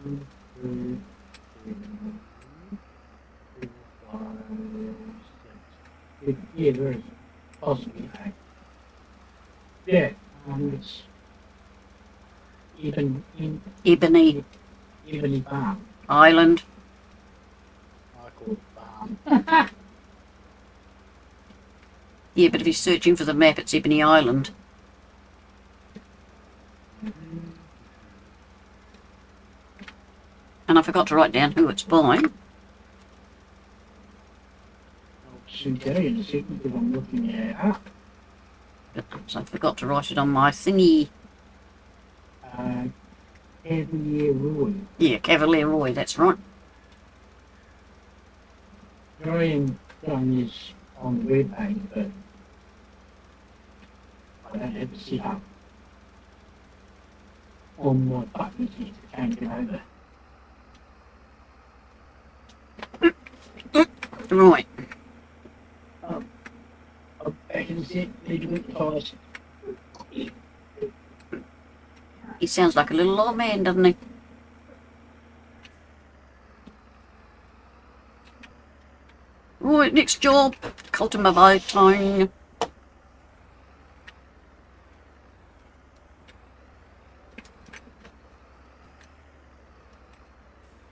1, 2, 3, 4, 5, 6. Yeah, there is possibly 8. Yeah, it's Ebony Ebony Farm. Island. I call it farm. Yeah, but if you're searching for the map, it's Ebony Island. And I forgot to write down who it's by. I'll soon tell you in a second because I'm looking at it up. But I forgot to write it on my thingy. Cavalier Roy. Yeah, Cavalier Roy, that's right. Trying this on the web page, but I don't have it set up on my buttons yet. I can't get over. Right. I'm back in the set, need to look fast. He sounds like a little old man, doesn't he? Right, next job. Cultivating.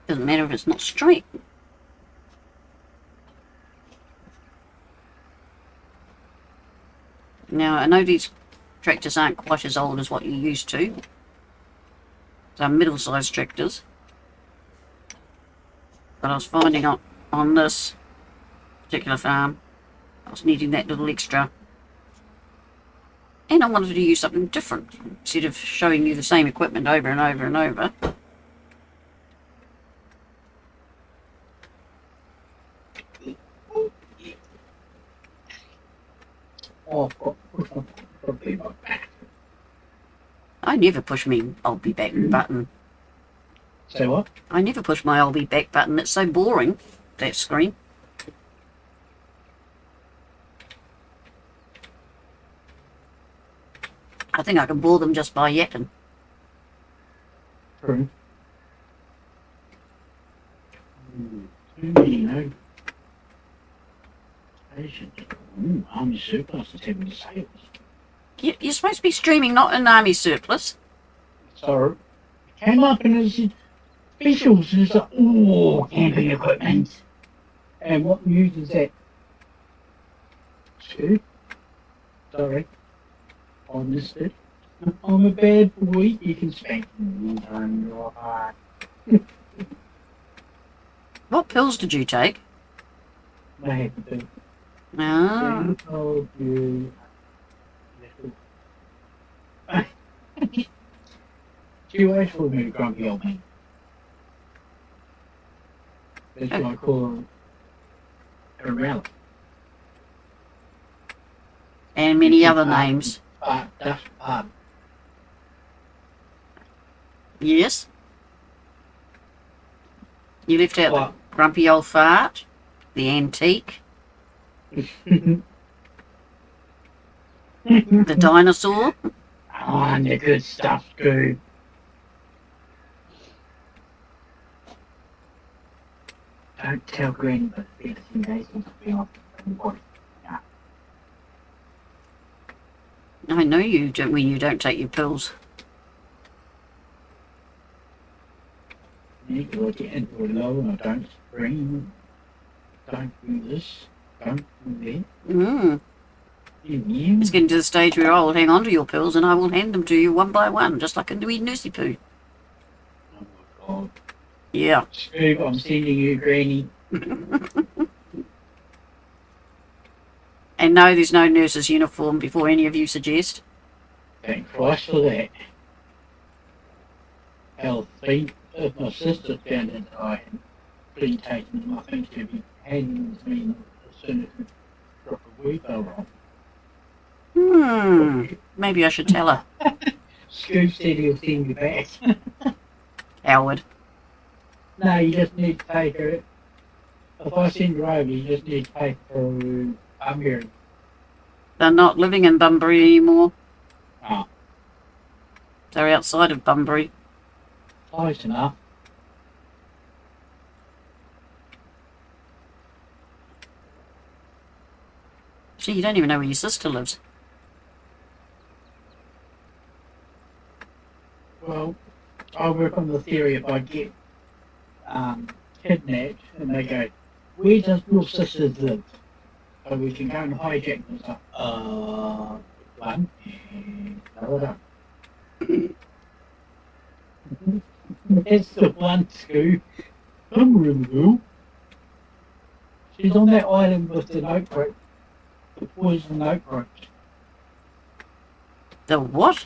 Doesn't matter if it's not straight. Now, I know these tractors aren't quite as old as what you're used to. They're middle-sized tractors. But I was finding on this particular farm, I was needing that little extra. And I wanted to use something different, instead of showing you the same equipment over and over and over. Oh, probably not back. I never push me I'll be back button. Say what? I never push my I'll be back button. It's so boring, that screen. I think I can bore them just by yapping. True. Too many notifications. Ooh, Army surplus is having sales. You're supposed to be streaming, not an army surplus. So, it came up and it said, specials, and it's like, ooh, camping equipment. And what news is that? 2? Sorry. I missed it. I'm a bad boy, you can spank me on your heart. What pills did you take? I have to. Ah, Who told you? She always called me a grumpy old man. That's why I call her a relic. and many other names. That's Yes. You left out What? the grumpy old fart, the antique, the dinosaur. Oh, and the good stuff, dude. Don't tell Granny, but the few days since I've been off the body. I know you don't when you don't take your pills. You go get into a low and don't scream. Don't do this. Don't do that. Mm. Yeah. It's getting to the stage where I will hang on to your pills and I will hand them to you one by one, just like I do with Nursey Poo. Oh my god. Yeah. Scoob, I'm sending you, Granny. And no, there's no nurse's uniform before any of you suggest. Thank Christ for that. Hell, if my sister found out that I had been taking them, I think she'd be handing them to me as soon as we drop a wee bell on. Maybe I should tell her. Scoob said he'll send you back. Howard. No, you just need to take her. If I send her over, you just need to take her Hungary. They're not living in Bunbury anymore. Oh, They're outside of Bunbury. close enough. Gee, you don't even know where your sister lives. Well, I work on the theory if I get kidnapped and they go, where does your sister live? So we can go and hijack them. So, one, and no, It's the one, Scoo. Hungary. She's on that island with the notebook. The poison notebook. The what?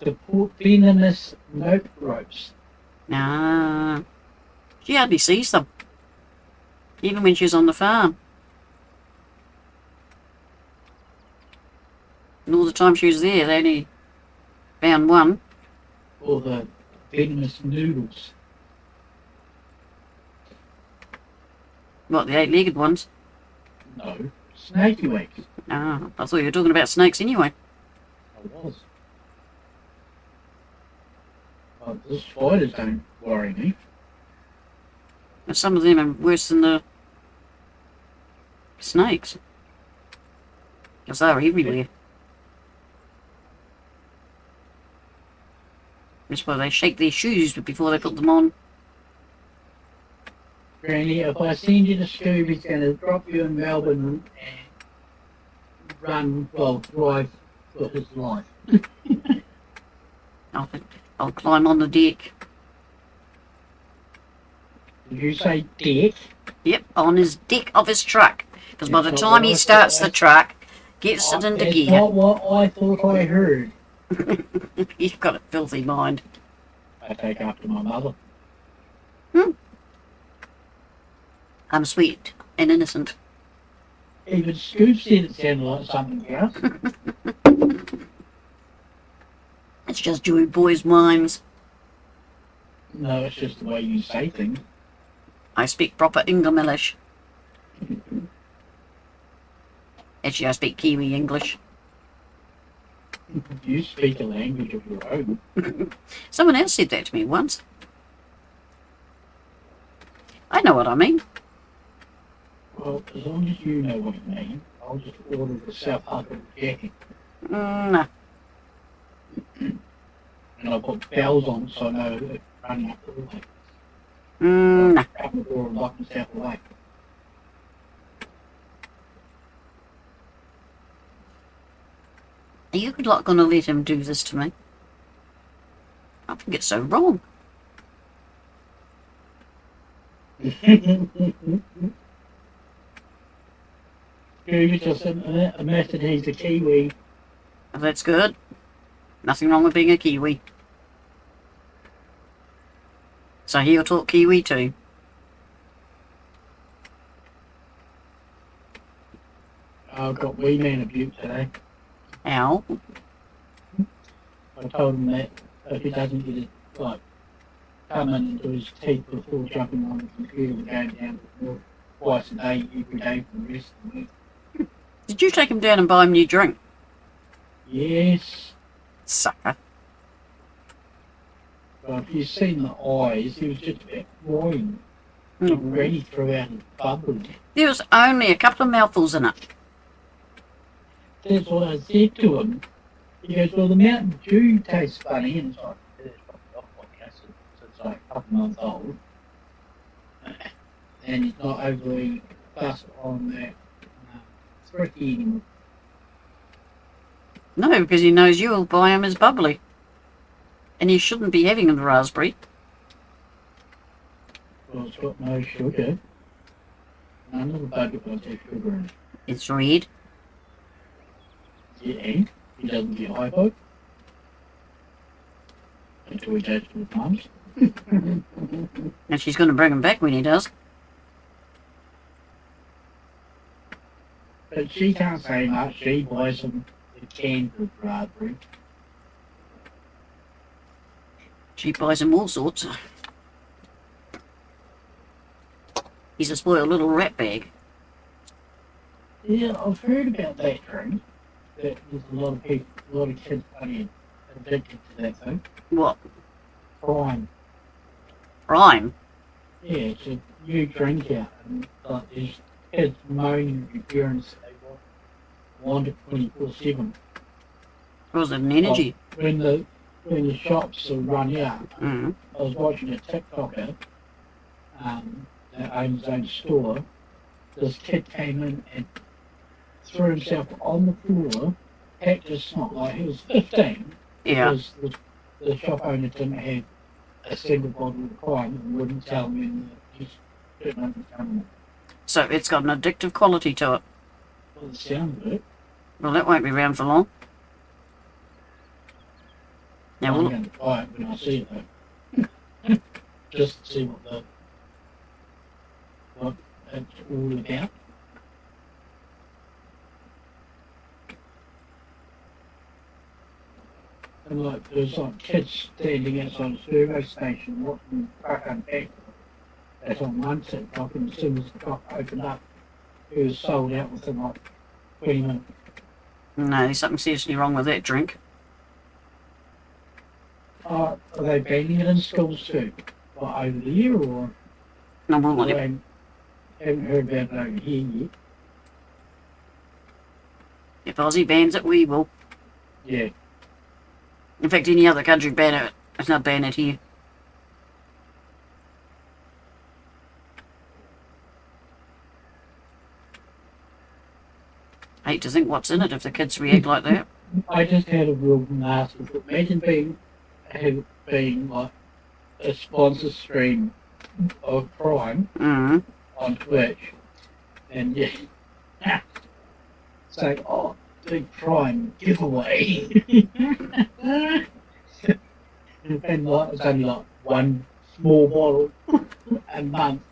The venomous note ropes. Nah. She hardly sees them. Even when she's on the farm. And all the time she was there, they only found one. Or the venomous noodles. What, the 8-legged ones? No. Snaky legs. Ah, I thought you were talking about snakes anyway. I was. Oh, the spiders don't worry me. And some of them are worse than the snakes. Because they're everywhere. That's why they shake their shoes before they put them on. Granny, if I send you to Scoob, he's going to drop you in Melbourne and drive for his life. I'll climb on the deck. Did you say deck? Yep, on his deck of his truck. Because by the time he starts the truck, gets it into That's gear. not what I thought I heard. You've got a filthy mind. I take after my mother. I'm sweet and innocent. Even Scoob said it sounded like something else. It's just you boys' minds. No, it's just the way you say things. I speak proper English. Actually, I speak Kiwi English. You speak a language of your own. Someone else said that to me once. I know what I mean. Well, as long as you know what you mean, I'll just order the South Harbour jacket. No. And I'll put bells on so I know it's running up the way. No. Out the door and lock myself away. Are you not going to let him do this to me? I think it's so wrong. Scooby just admitted he's a Kiwi. That's good. Nothing wrong with being a Kiwi. So he'll talk Kiwi too. I've got wee man abuse today. How? I told him that if he doesn't get his, come into his teeth before jumping on the computer and going down to work twice a day, every day for the rest of the week. Did you take him down and buy him a new drink? Yes. Sucker. But if you've seen the eyes, he was just about crying. Already threw out his bubble. There was only a couple of mouthfuls in it. That's what I said to him. He goes, well, the Mountain Dew tastes funny. And it's like, it's probably off like acid. So it's like a couple months old. And he's not overly fussed on that tricky anymore. No, because he knows you'll buy him as bubbly. And you shouldn't be having the raspberry. Well, it's got no sugar. None of the buttercups have sugar in it. It's red. Yeah, and he doesn't get hypo. Until he goes to the farms. And she's going to bring him back when he does. But she can't say much. She buys him the canned of raspberry. She buys him all sorts. He's a spoiled little rat bag. Yeah, I've heard about that drink. That there's a lot of people, a lot of kids funny addicted to that thing. What? Prime. Prime? Yeah, it's a new drink out, and like there's kids moaning at their parents that they want it 24/7. Was it an energy? Like, when the shops are run out, Mm. I was watching a TikToker that owns his own store. This kid came in and threw himself on the floor, packed his snot like he was 15, Yeah. because the shop owner didn't have a single bottle of Prime and wouldn't tell me, and he just didn't understand it. So it's got an addictive quality to it. Well, the sound of it. Well, that won't be around for long. Now, I'm we'll, going to try it when I see it though. Just to see what it's all about. And like there's like kids standing outside a survey station watching the truck unpack. That's on one TikTok, and as soon as the truck opened up, it was sold out within like 20 minutes. no, there's something seriously wrong with that drink. Are they banning it in schools too? Like over the year, or No, we'll let I it. haven't heard about it over here yet? If Aussie bans it, we will. Yeah. In fact, any other country ban it. It's not ban it here. I hate to think what's in it if the kids react like that. I just had a real nasty thought. Imagine being like a sponsor stream of Prime Mm. on Twitch, and yeah, say, oh, big Prime giveaway, and like it's only like one small bottle a month.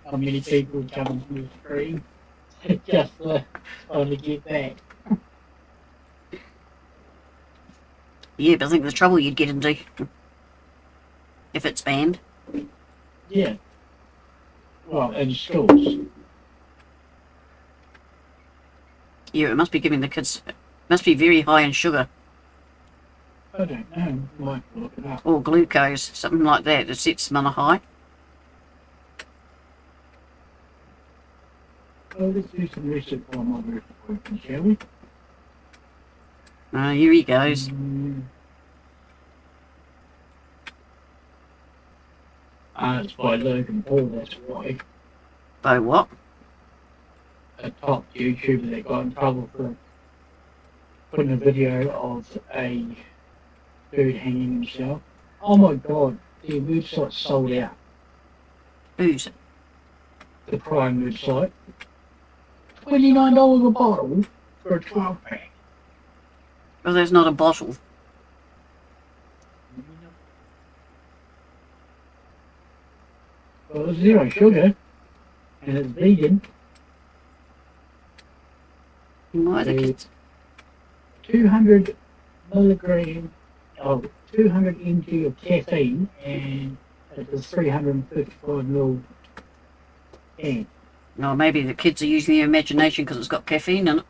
How many people come into the stream just trying to get that? Yeah, but I think the trouble you'd get into if it's banned. Yeah. Well, in schools. Yeah, it must be giving the kids. Must be very high in sugar I don't know. Might look it up. or glucose, something like that. It sets them on a high. Well, let's do some research while my verse is working, shall we? Here he goes. It's by Logan Paul, that's why. By what? A top YouTuber that got in trouble for putting a video of a dude hanging himself. Oh my god, the website sold out. Who's? The Prime website. $29 a bottle for a 12-pack. Well, there's not a bottle. Well, it's zero sugar, and it's vegan. Why the kids? 200 milligram, 200 mg of caffeine, and it's a 355 ml can. No, maybe the kids are using their imagination because it's got caffeine in it.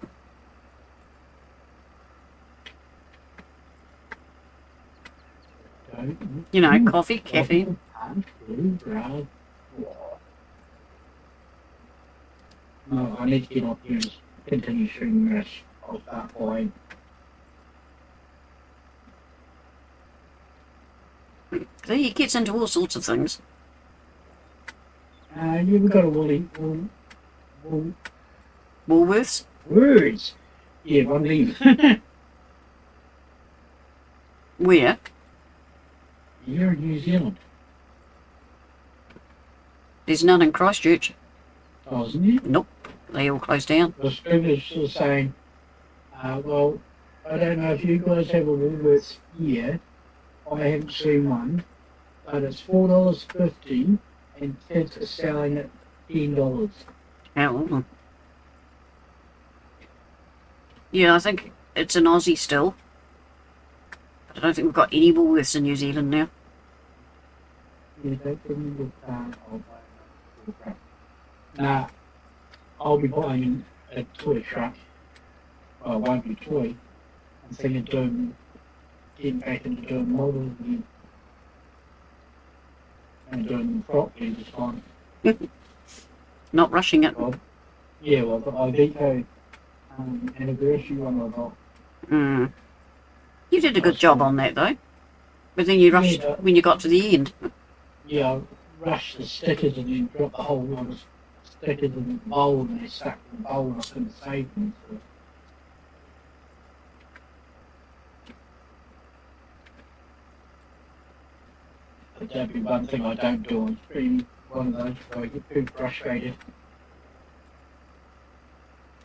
You know, coffee, caffeine. No, I need to get up here and continue shooting this. I'll start buying. See, he gets into all sorts of things. Yeah, we got a wool, Woolworths? Words. Yeah, one thing. Where? You're in New Zealand, There's none in Christchurch. wasn't you? Nope. They all closed down. The scriptures were saying, well, I don't know if you guys have a Woolworths here. I haven't seen one, but it's $4.50 and kids are selling it $10. Oh. Yeah, I think it's an Aussie still. But I don't think we've got any Woolworths in New Zealand now. Yeah, don't give me the car, I'll buy another truck. Nah, I'll be buying a toy truck. Well, it won't be toy. I'm thinking getting back into doing models again. And doing them properly this time. Not rushing it. Well, yeah, well, the Iveco anniversary one I got. Mm. You did a good job on that though. But then you rushed Yeah. when you got to the end. Yeah, I rushed the stickers and then dropped the whole lot of stickers in the bowl and they stuck in the bowl and I couldn't save them. So. But that'd be one thing I don't do. I'm pretty one of those where I get too frustrated.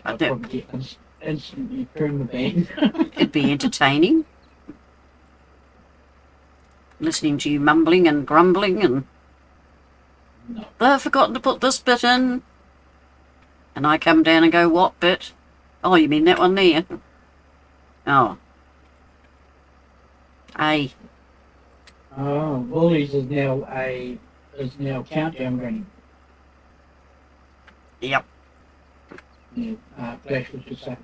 I I'll do. probably get instantly turn the band. It'd be entertaining. Listening to you mumbling and grumbling and No. I've forgotten to put this bit in. And I come down and go, what bit? Oh, you mean that one there? Oh. Hey. Oh, Woolies is now countdown running. Yep. Yeah, Flash was just saying.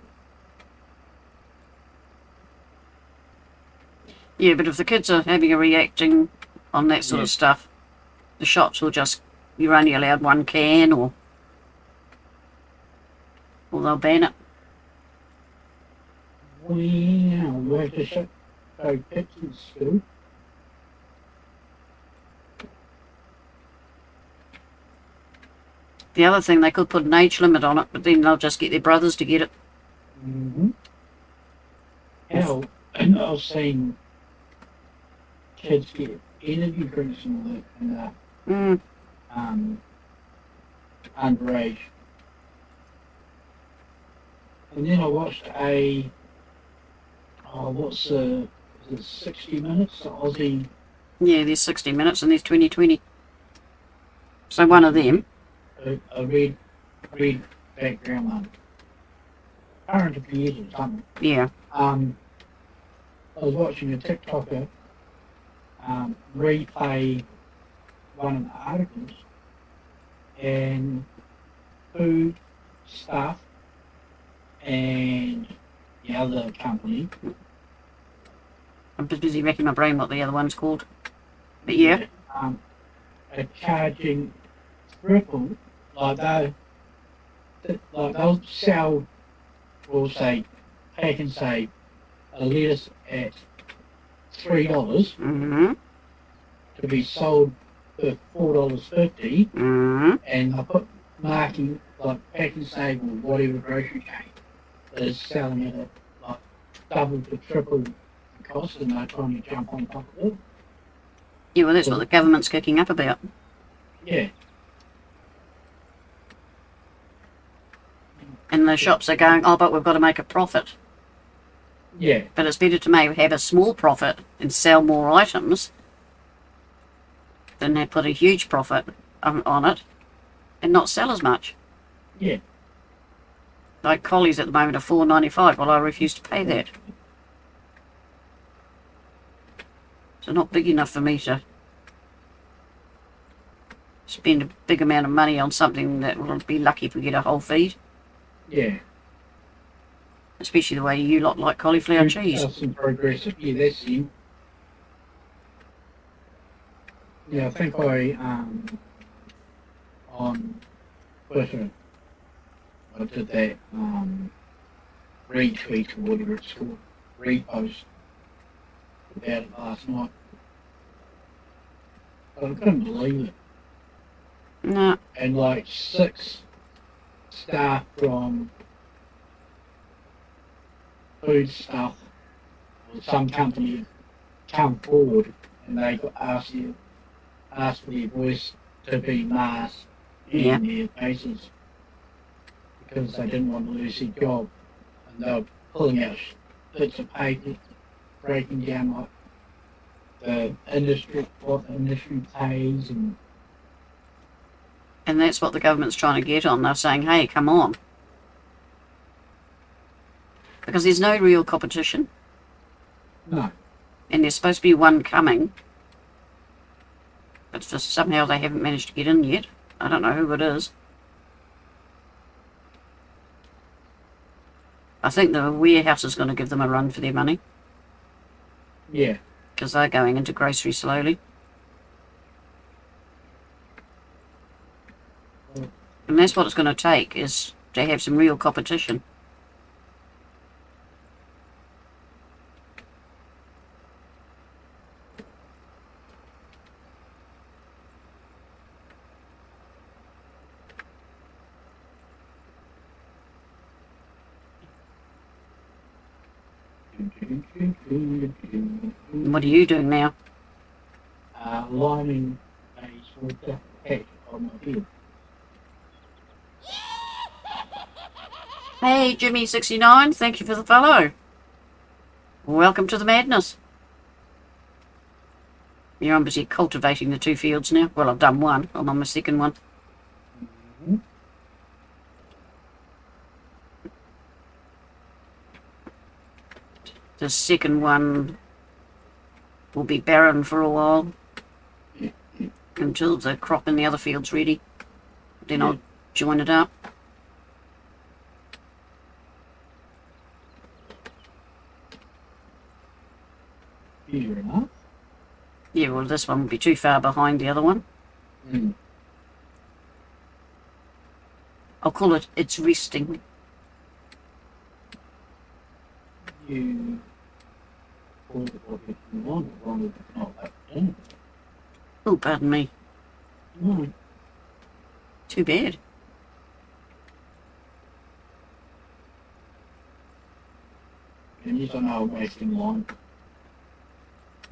Yeah, but if the kids are having a reacting on that sort of Yeah. stuff, the shops will just, you're only allowed one can or they'll ban it. Well, we have to show kids in school. The other thing, they could put an age limit on it, but then they'll just get their brothers to get it. Mm-hmm. Hell, and I was seeing kids get energy drinks and all that, Mm. underage. And then I watched is it 60 Minutes, the Aussie, Yeah, there's 60 minutes and there's 2020. So one of them. a red background one. Current affairs or something. Yeah. I was watching a TikToker replay one of the articles and food stuff and the other company. I'm just busy racking my brain what the other one's called. But yeah. Are charging triple, like they'll sell, or say, pack and say, a lettuce at $3 Mm-hmm. to be sold for $4.50, Mm-hmm. and I put marking like pack and save or whatever grocery chain that is selling it at like double to triple the cost, and they're trying to jump on top of it. Yeah, well, that's what the government's kicking up about. Yeah. And the shops are going, oh, but we've got to make a profit. Yeah. But it's better to maybe have a small profit and sell more items than they put a huge profit on it and not sell as much. Yeah. Like collies at the moment are $4.95. Well, I refuse to pay that. So not big enough for me to spend a big amount of money on something that will be lucky if we get a whole feed. Yeah. Especially the way you lot like cauliflower cheese. Some progressive. Yeah, that's him. Yeah, I think on Twitter I did that retweet or whatever it's called, repost about it last night. But I couldn't believe it. No. And like 6 staff from food stuff, or some company come forward and they got ask for their voice to be masked Yeah. in their faces because they didn't want to lose their job, and they were pulling out bits of paper, breaking down like the industry, what the industry pays, and And that's what the government's trying to get on. They're saying, hey, come on. Because there's no real competition. no, And there's supposed to be one coming. But just somehow they haven't managed to get in yet. I don't know who it is. I think the warehouse is going to give them a run for their money. yeah, Because they're going into grocery slowly. And that's what it's going to take, is to have some real competition. What are you doing now? lining a sort of hedge on my field. Hey, Jimmy69, thank you for the follow. Welcome to the madness. Yeah, I'm busy cultivating the 2 fields now. Well, I've done one. I'm on my second one. Mm-hmm. The second one will be barren for a while until the crop in the other field's ready. Then I'll join it up. Fair enough. Yeah, well, this one will be too far behind the other one. Mm. I'll call it It's Resting. You call it what you want, as long as it's not that thing. Oh, pardon me. No. Too bad. And you don't know wasting long.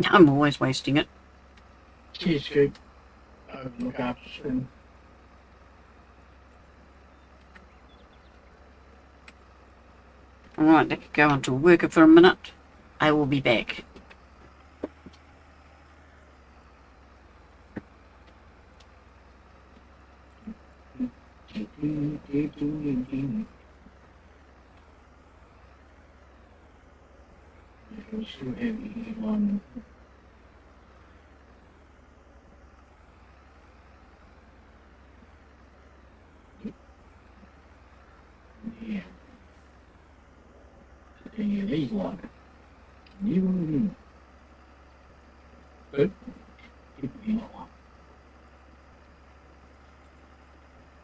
I'm always wasting it. Cheers, Scoop. Look after spring. Alright, let me go on to work it for a minute. I will be back. It was too heavy one. Yeah. Yeah, these one. You. Good. Keep me on.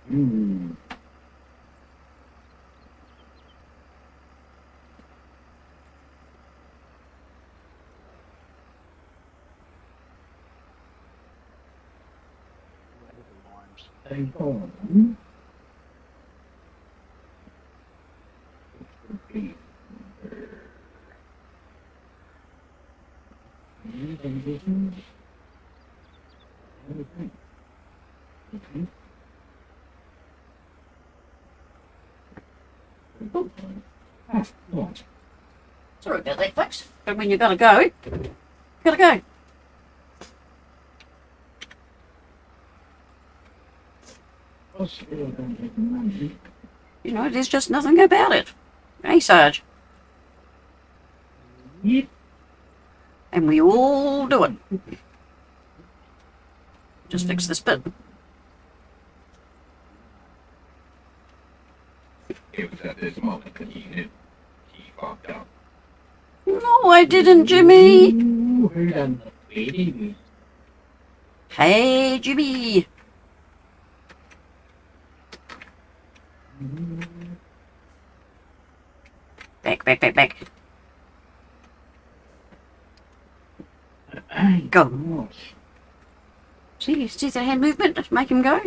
Hmm. Stay home. Sorry about that, folks. But when you gotta go, gotta go. You know, there's just nothing about it. Hey, Sarge? Yep. And we all do it. Just fix this bit. It was at this moment that he fucked up. No, I didn't, Jimmy. Who done the baby? Hey, Jimmy. Back, back, back, back. Go. See the hand movement? Make him go.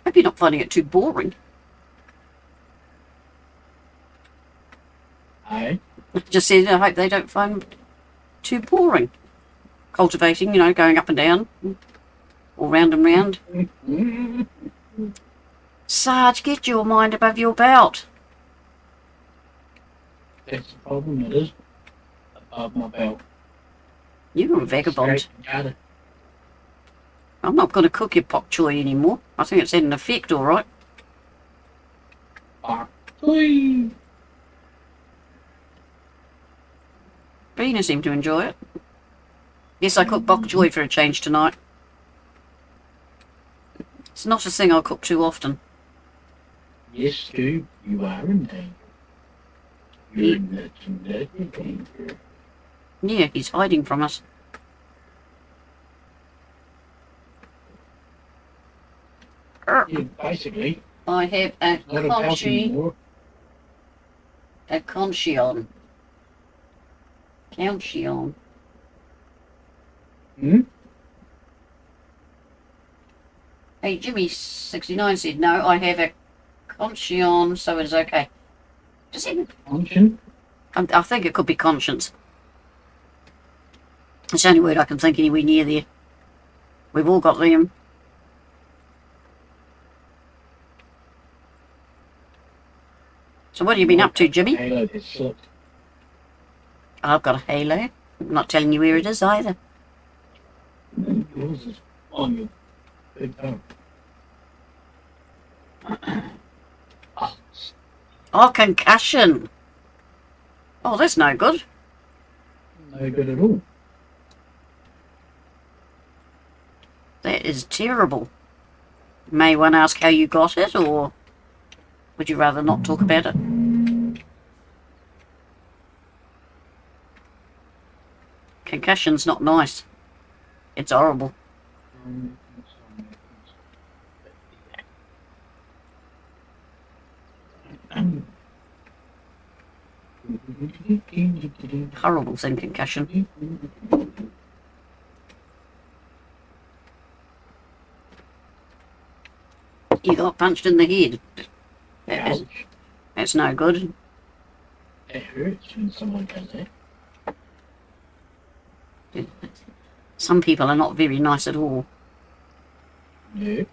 Hope you're not finding it too boring. Just said I hope they don't find too boring. Cultivating, going up and down, or round and round. Sarge, get your mind above your belt. That's the problem, it is. Above my belt. You're a vagabond. Straight and gutter. I'm not going to cook your bok choy anymore. I think it's had an effect, all right. Bok choy. Bina seemed to enjoy it. Yes, I cooked bok choy for a change tonight. It's not a thing I'll cook too often. Yes, Stu, you are in danger. You're in dirty danger. Yeah, he's hiding from us. Yeah, basically, I have a not about conchi. anymore. A conchion. Conchion. Hmm? Hey, Jimmy69 said, no, I have a conchion, so it is okay. Does it? Conscience? I think it could be conscience. It's the only word I can think anywhere near there. We've all got them. So what have you been up to, Jimmy? Halo has slipped. I've got a halo. I'm not telling you where it is either. Yours is on your big toe. Oh, concussion. Oh, that's no good. No good at all. That is terrible. May one ask how you got it, or would you rather not talk about it? Concussion's not nice. It's horrible. Horrible thing, concussion. You got punched in the head. Ouch. That's no good. It hurts when someone does that. Some people are not very nice at all. No.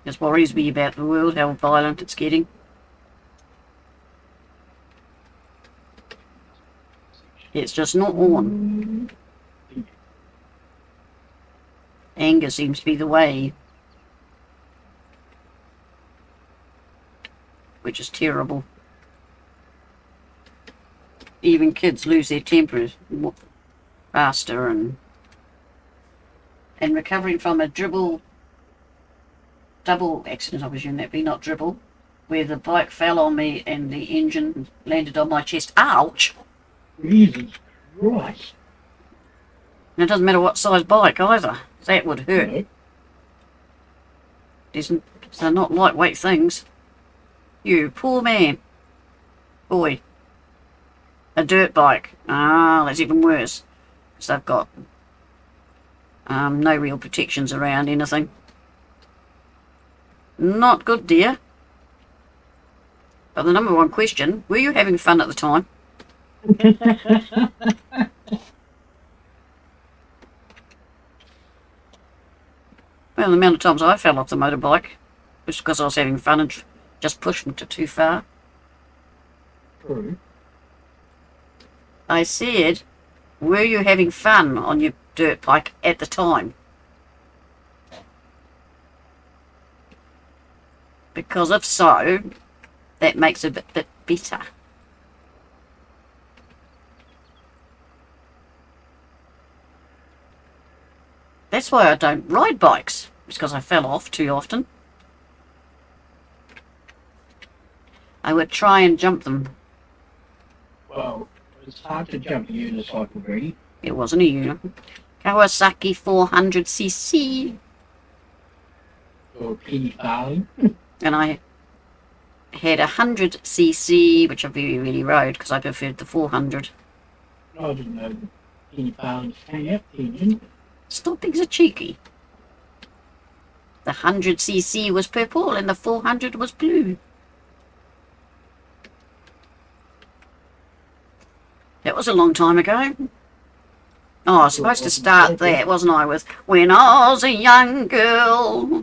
Just worries me about the world, how violent it's getting. It's just not on. Anger seems to be the way. Which is terrible. Even kids lose their temper faster, and recovering from a double accident, I presume that be, not dribble, where the bike fell on me and the engine landed on my chest. Ouch! Jesus Christ. And it doesn't matter what size bike either. That would hurt. No. They're not lightweight things. You poor man. Boy. A dirt bike. Ah, that's even worse. Because they've got no real protections around anything. Not good, dear. But the number one question, were you having fun at the time? Well, the amount of times I fell off the motorbike was because I was having fun and just pushed me too far. True. I said, were you having fun on your dirt bike at the time? Because if so, that makes it a bit better. That's why I don't ride bikes. It's because I fell off too often. I would try and jump them. Well, it's hard to jump a unicycle, really. It wasn't a unit. Kawasaki 400cc. Or a penny farthing. And I had 100cc, which I very rarely rode because I preferred the 400. I didn't know the penny farthings hang out the engine. Stop being so cheeky. The 100cc was purple and the 400 was blue. That was a long time ago. Oh, I was supposed to start that, wasn't I, with When I Was a Young Girl.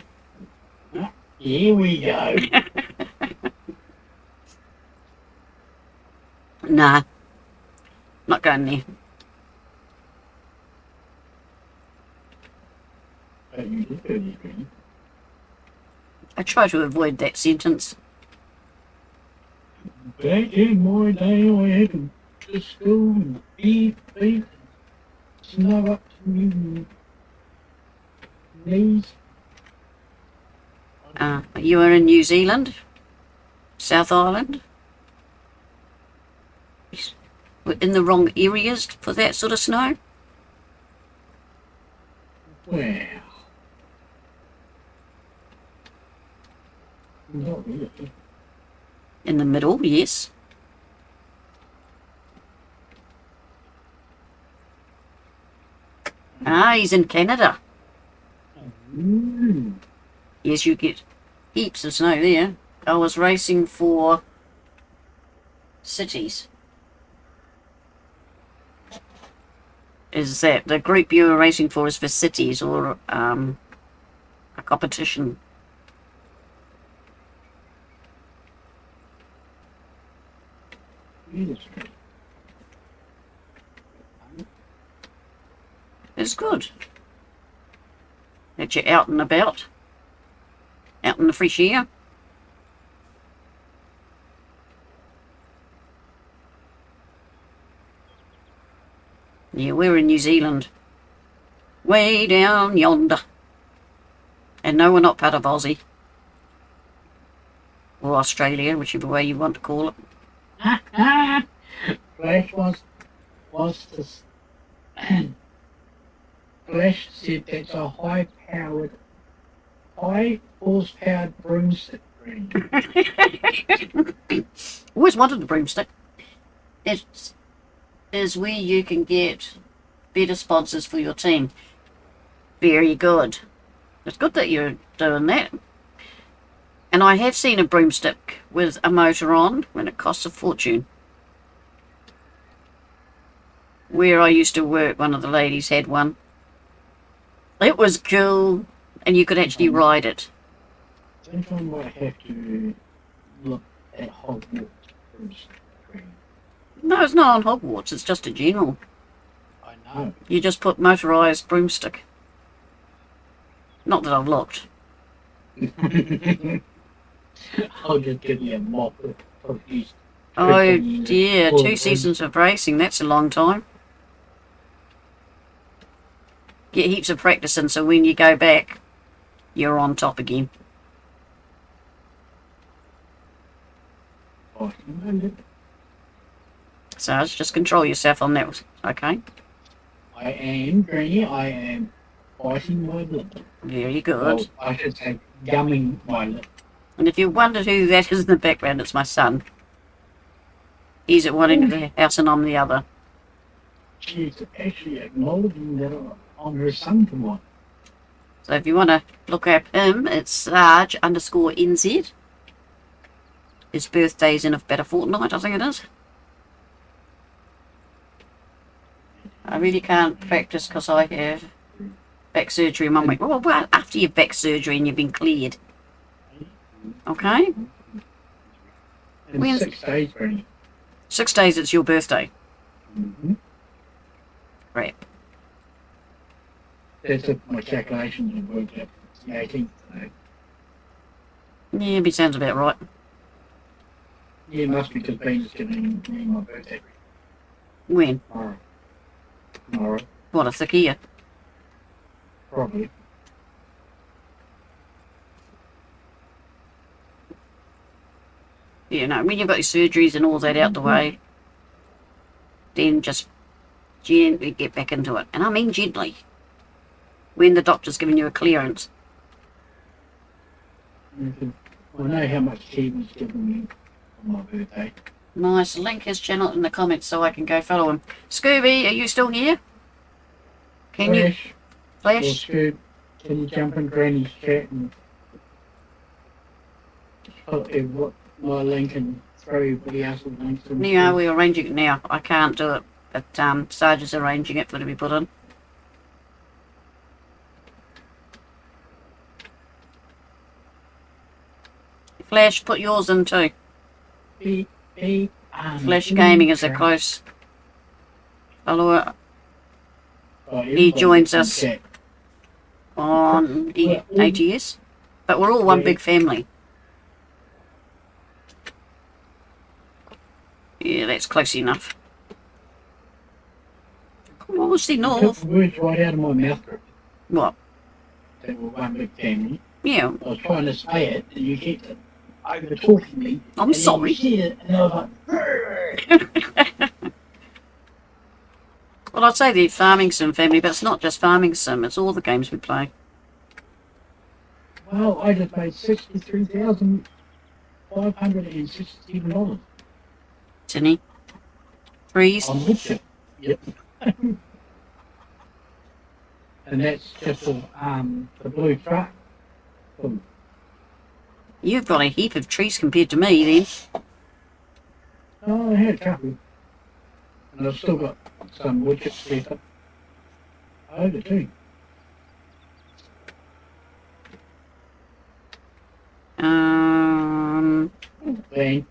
Here we go. Nah, not going there. But you did early green. I try to avoid that sentence. Back in my day, I had to go to school and beat, snow up to me knees. You were in New Zealand, South Island. We're in the wrong areas for that sort of snow. Well, not really. In the middle, yes. He's in Canada. Mm. Yes, you get heaps of snow there. I was racing for cities. Is that the group you were racing for is for cities or a competition? It's good that you're out and about, out in the fresh air. Yeah, we're in New Zealand, way down yonder, and no, we're not part of Aussie or Australia, whichever way you want to call it. Flash was this. Flash said that's a high horsepowered broomstick. Always wanted a broomstick. It is where you can get better sponsors for your team. Very good. It's good that you're doing that. And I have seen a broomstick with a motor on when it costs a fortune. Where I used to work, one of the ladies had one. It was cool, and you could actually ride it. I think I might have to look at Hogwarts first. No, it's not on Hogwarts, it's just a general. I know. You just put motorised broomstick. Not that I've looked. I'll just give you a mop of these. Oh dear, 2 seasons of racing, that's a long time. Get heaps of practice in, so when you go back, you're on top again. So just control yourself on that, okay? I am, Granny, I am biting my lip. Very good. Well, I should say gumming my lip. And if you wondered who that is in the background, it's my son. He's at one end of the house and I'm the other. She's actually acknowledging that I'm her son for one. So if you want to look up him, it's Sarge_NZ. His birthday's in about a fortnight, I think it is. I really can't practice because I have back surgery. Mum went, well, after your back surgery and you've been cleared. Okay? In When's- 6 days, Granny. 6 days, it's your birthday. Mm-hmm. Crap. That's if my calculations have worked out. It's the 18th today. Yeah, it sounds about right. Yeah, it must be because Bean's giving me my birthday When? tomorrow. Tomorrow, What, a thick ear? probably. You know, when you've got your surgeries and all that out the way, then just gently get back into it. And I mean gently. When the doctor's giving you a clearance. I know how much Kevin's giving me on my birthday. Nice. Link his channel in the comments so I can go follow him. Scooby, are you still here? Can you? Flash, or Flash? Scoop, Can you jump in Granny's chat and put my link and throw everybody else's links in? Yeah, we're arranging it now. I can't do it, but Sarge is arranging it for it to be put in. Flash, put yours in too. Flash Gaming is a close follower. He joins us on ATS, but we're all one big family. Yeah, that's close enough. Oh, see You took north. the words right out of my mouth. What? That we're one big family. Yeah. I was trying to say it, and you kept over talking me. I'm and then sorry. You said it, and I was like, Well, I'd say the Farming Sim family, but it's not just Farming Sim, it's all the games we play. well, I just made $63,567 Tinny. Trees. on Witcher. Yep. And that's just for the blue truck. Boom. You've got a heap of trees compared to me then. Oh, I had a couple. And I've still got some wood chips left over too. Bang.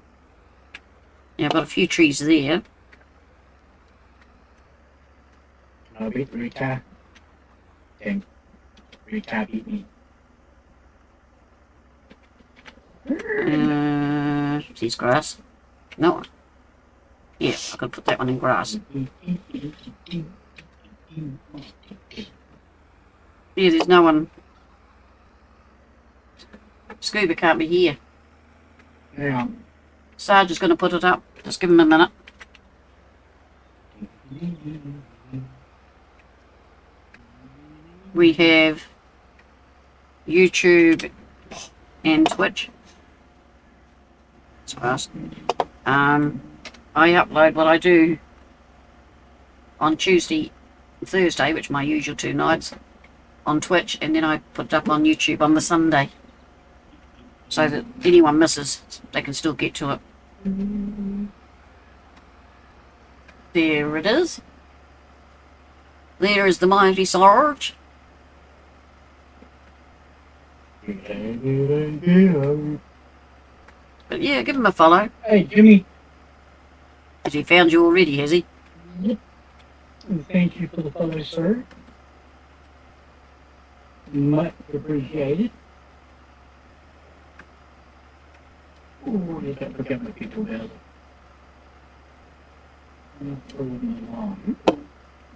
Yeah, I've got a few trees there. I beat the red car. Dang. Red car beat me. Sees grass. No. Yeah, I could put that one in grass. Yeah, there's no one. Scuba can't be here. Now, Sarge is going to put it up. Just give him a minute. We have YouTube and Twitch. It's fast. I upload what I do on Tuesday and Thursday, which are my usual 2 nights, on Twitch, and then I put it up on YouTube on the Sunday, so that anyone misses, they can still get to it. There it is. There is the mighty Sarge. But yeah, give him a follow. hey, Jimmy. Has he found you already, has he? Yep. Thank you for the follow, sir. Much appreciated. Oh, I don't forget my people about it. Not throwing me along.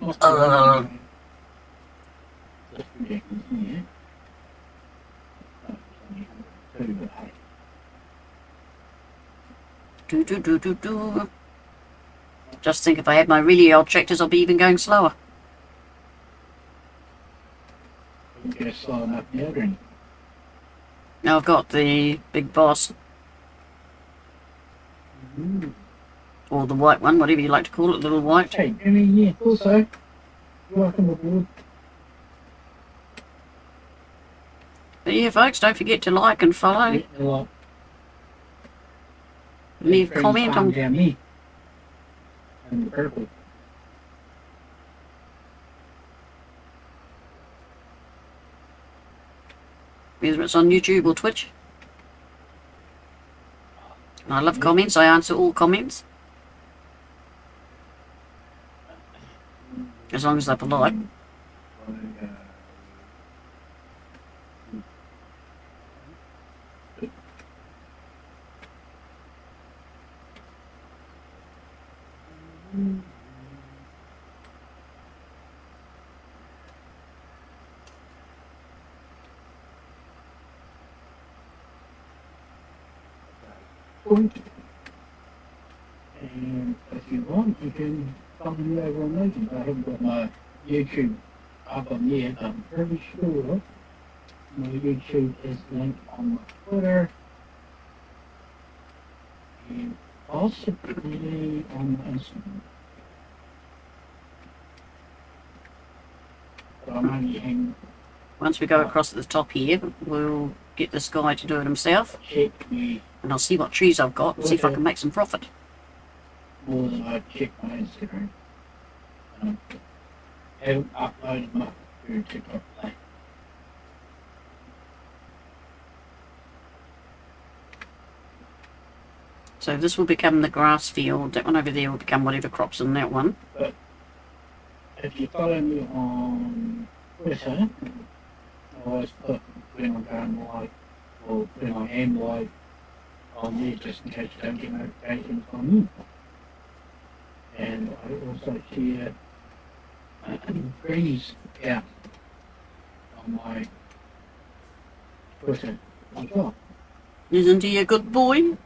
Not throwing me along. Just projecting here. Oh, it's only 102, but hey. Do. Just think if I had my really old tractors, I'll be even going slower. Wouldn't go slow enough now, Granny. Now I've got the big boss, or the white one, whatever you like to call it, little white. Hey, Jimmy, yeah, also, welcome aboard. But yeah, folks, don't forget to like and follow. Yeah, a lot. Leave Friends comment farm on. down here. And the purple. Whether it's on YouTube or Twitch. And I love comments. I answer all comments. As long as they're polite. And if you want, you can follow me over on YouTube. I haven't got my YouTube up on yet. I'm pretty sure my YouTube is linked on my Twitter and possibly on my Instagram. But I'm only hanging Once we go across at the top here, we'll get this guy to do it himself, check me and I'll see what trees I've got and see if I can make some profit. more than I check my Instagram. Haven't uploaded much to TikTok today. So this will become the grass field. That one over there will become whatever crops in that one. If you follow me on Twitter, I always put when I'm going live or when I am live on there just in case you don't get notifications from me. And I also share greenies out on my Twitter as well. Isn't he a good boy?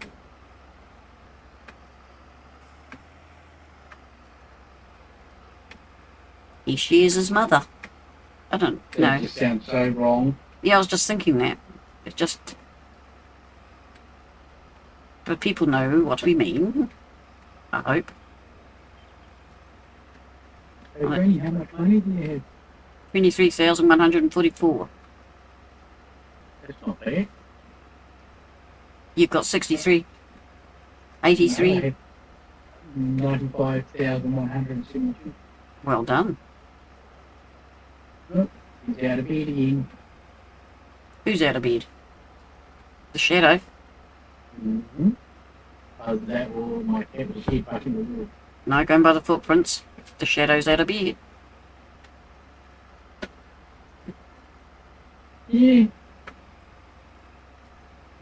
He shares his mother. I don't know. It just sounds so wrong. Yeah, I was just thinking that. It's just... But people know what we mean. I hope. Hey, Granny, how much money do you have? 23,144. That's not bad. You've got 63. 83. No, I have 95,172. Well done. He's out of bed again. Who's out of bed? The shadow. Mm-hmm. Either that or my cat was headbutting the wall. No, going by the footprints. The shadow's out of bed. Yeah.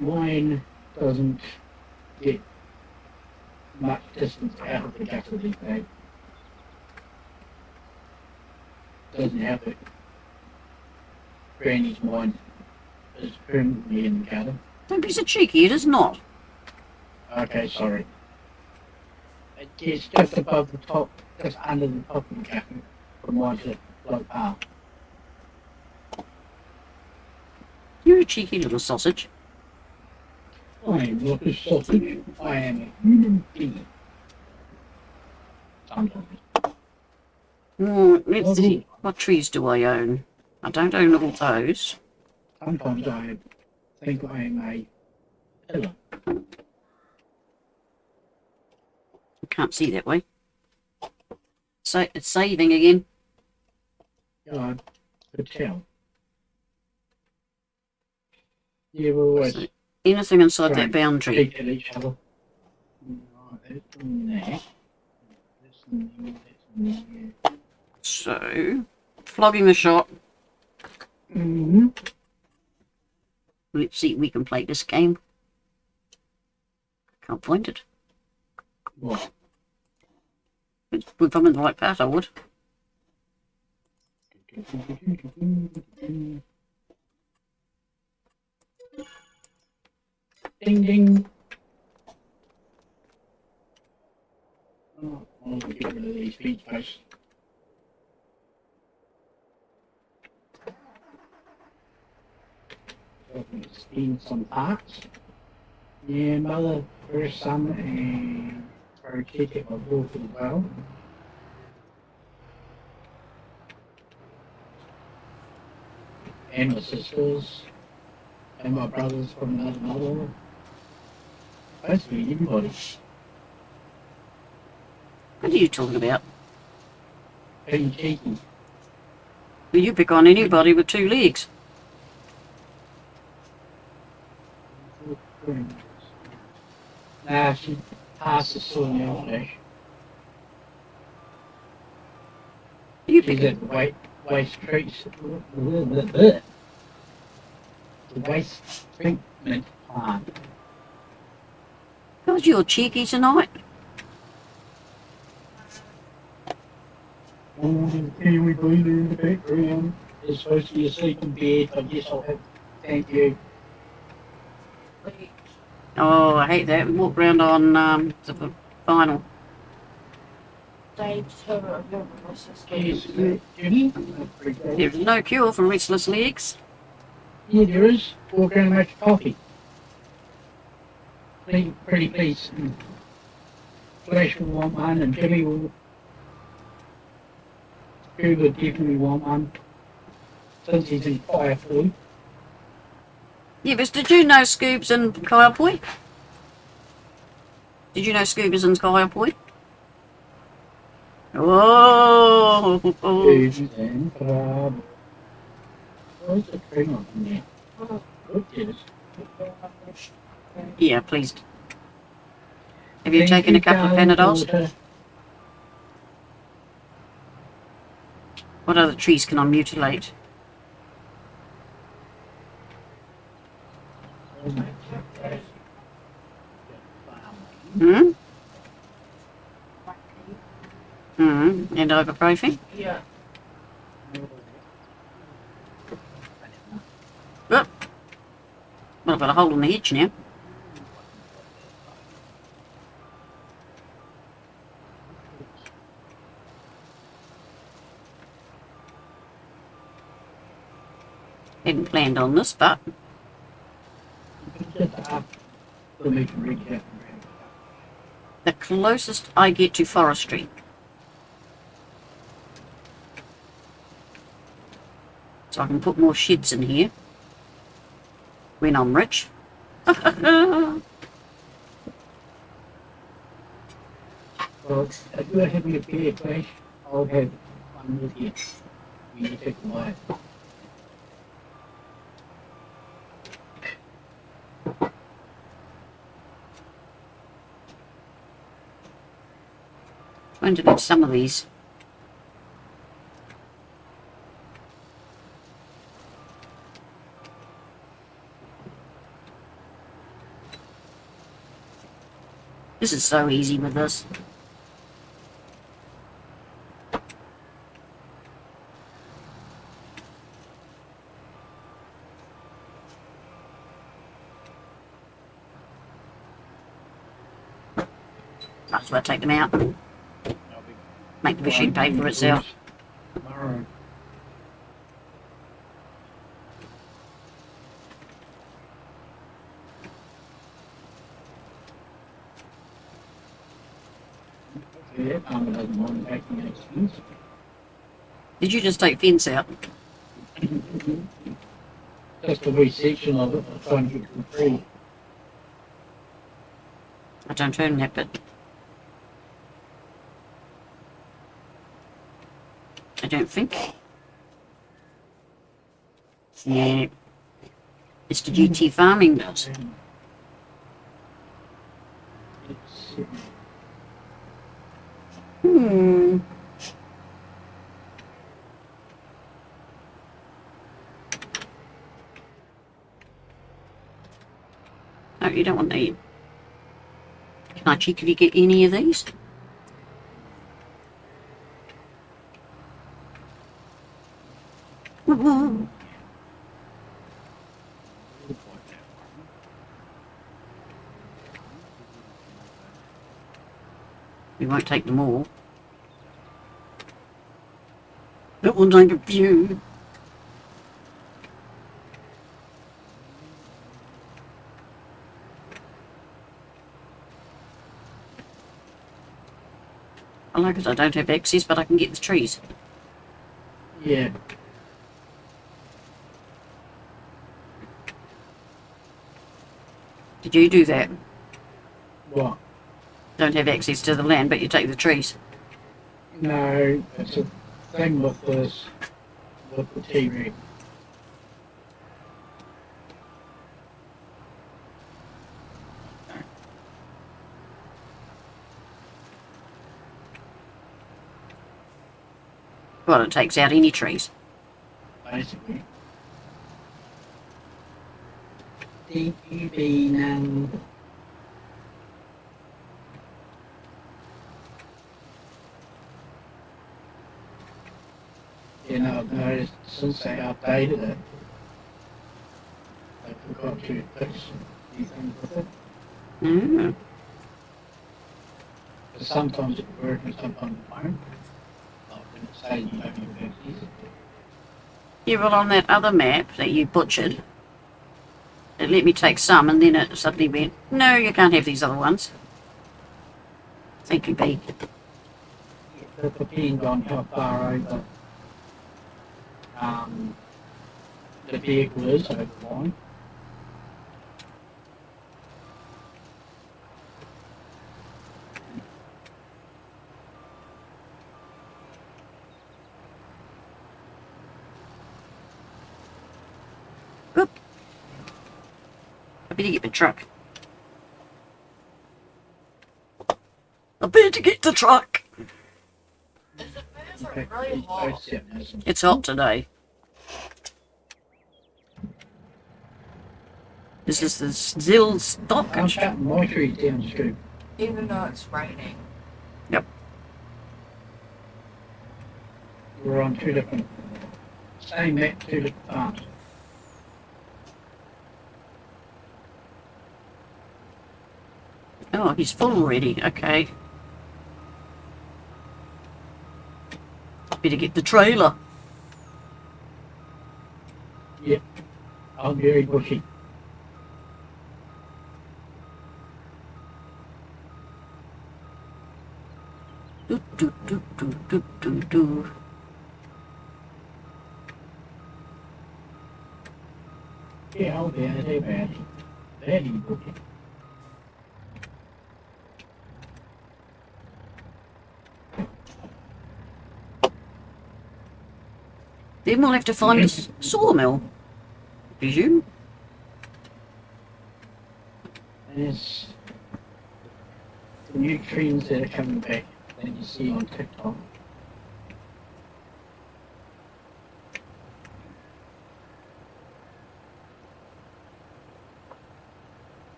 Mine doesn't get much distance out of the gutter these days. Doesn't have it. Granny's mine is permanently in the gutter. Don't be so cheeky, it is not. Okay, sorry. It gets just above the top, just under the top of the gutter from mine to like ah. You're a cheeky little sausage. I am not a sausage. I am a human being. Sometimes. Let's see. What trees do I own? I don't own all those. Sometimes I think I am a pillar. I can't see that way. So it's saving again. I could tell. Yeah, we're always So anything inside Right. that boundary. peek at each other. Right, that's in there. That's in there. That's in there. So, flogging the shot. Mm-hmm. Let's see if we can play this game. Can't find it. What? If I'm in the right part, I would. Ding ding. Oh, I'll get rid of these speech posts. So we can steam some parts. Yeah, mother, first son, and her kid at my both as well. And my sisters, and my brothers from another mother. Basically everybody. What are you talking about? Being cheeky. Well, you pick on anybody with two legs. Nah, she passes sorting out fish. You She's pick at the waste treats. The waste treatment plant. Because you're cheeky tonight. Oh, the Kiwi breeder in the background is supposed to be asleep in bed, but yes, I'll have thank you. Oh, I hate that. We walk around on the vinyl. Dave's her Yes, Jimmy. I appreciate it. There's no cure for restless legs. Yeah, there is. Walk around and make coffee. Pretty please. Flash will want one, and Jimmy will. Google definitely want one. since he's in Firefly. Yeah, but did you know Scoob's in Kaiapoi? Did you know Scoob's in Kaiapoi? Oh! Who's in where's the tree on there? Oh, look at it. Yeah, please. Have you taken a couple of Panadols? What other trees can I mutilate? Hmm? Hmm? And ibuprofen? Yeah. Oh. Well, I've got a hole in the hedge now. Hadn't planned on this, but the closest I get to forestry. So I can put more sheds in here when I'm rich. Well, if you have me a beer, please, I'll have one with you. You take the wine. Trying to do some of these. This is so easy with this. Might as well take them out. Make the machine pay for itself. Tomorrow. Yeah, I'm doesn't mind making an excuse. Did you just take fence out? Just a wee section of it, I'm trying to get them free. I don't own that bit. I don't think. Yeah. It's the GT farming does. Hmm. No, you don't want to eat. Can I cheekily get any of these? Woohoo. We won't take them all. But we'll take a few. I like it, I don't have access, but I can get the trees. Yeah. Did you do that? What? Don't have access to the land, but you take the trees. No, it's a thing with this, with the T-Rex. Well, it takes out any trees. Basically. DQB now. You know, I've noticed since they updated it, they forgot to fix these things with it. Mm. Because sometimes it works and sometimes it won't. Like when it says you don't have access. Yeah, well, on that other map that you butchered, it let me take some, and then it suddenly went, no, you can't have these other ones. Thank you, B. It depends on how far over the vehicle is over the line. Oop. I better get the truck. I better get the truck. Is it In bears fact, are really it's hot? both sitting as It's hot today. This is the Zill stock. I'm cutting my trees down, Scoop. Even though it's raining. We're on two different, same map, two different farms. Oh, he's full already. Okay. Better get the trailer. I'm very bushy. Do, do, do, do, do, do, do. Yeah, I'll be out there, badly. Badly bushy. Then we'll have to find a sawmill, I presume. There's the new trends that are coming back that you see on TikTok.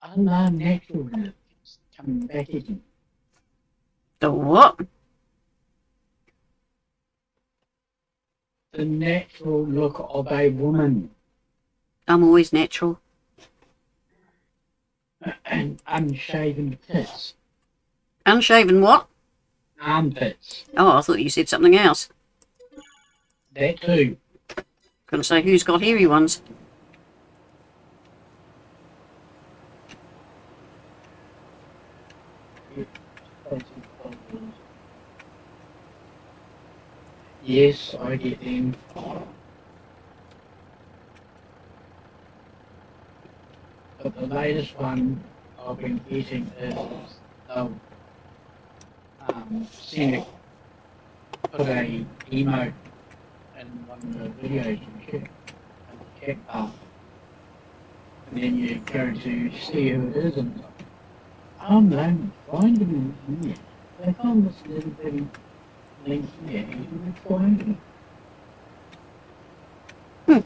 Unknown natural is coming back again. The what? The natural look of a woman I'm always natural. and unshaven tits, Unshaven what? armpits, Oh, I thought you said something else. that too. Gonna say, who's got hairy ones? Yes, I get them. But the latest one I've been getting is they'll send a, put a emote in one of the videos you share in the chat bar. And then you go to see who it is and oh no, find them here. They found this little bitty link here and you find them.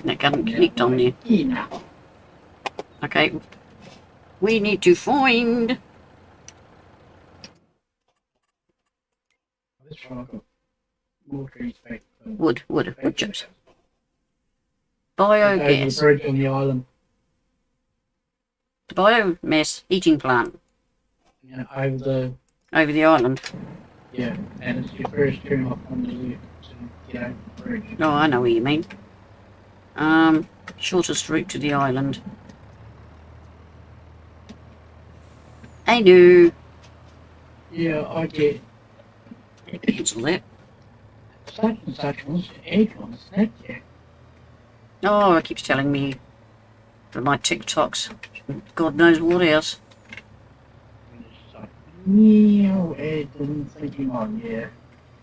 That doesn't connect on there. Yeah, no. Okay. We need to find... Let's try and more trees back. Wood chips. Over the Biogas. bridge on the island. The biomass heating plant You know, over over the island. yeah, and it's your first turn off on the left to get over the bridge. Oh, I know what you mean. Shortest route to the island. I knew. Yeah, I get Cancel that. such and such wants to egg on Snapchat. Oh, it keeps telling me for my TikToks. God knows what else. And it's like, meow, Ed, and thinking, oh yeah,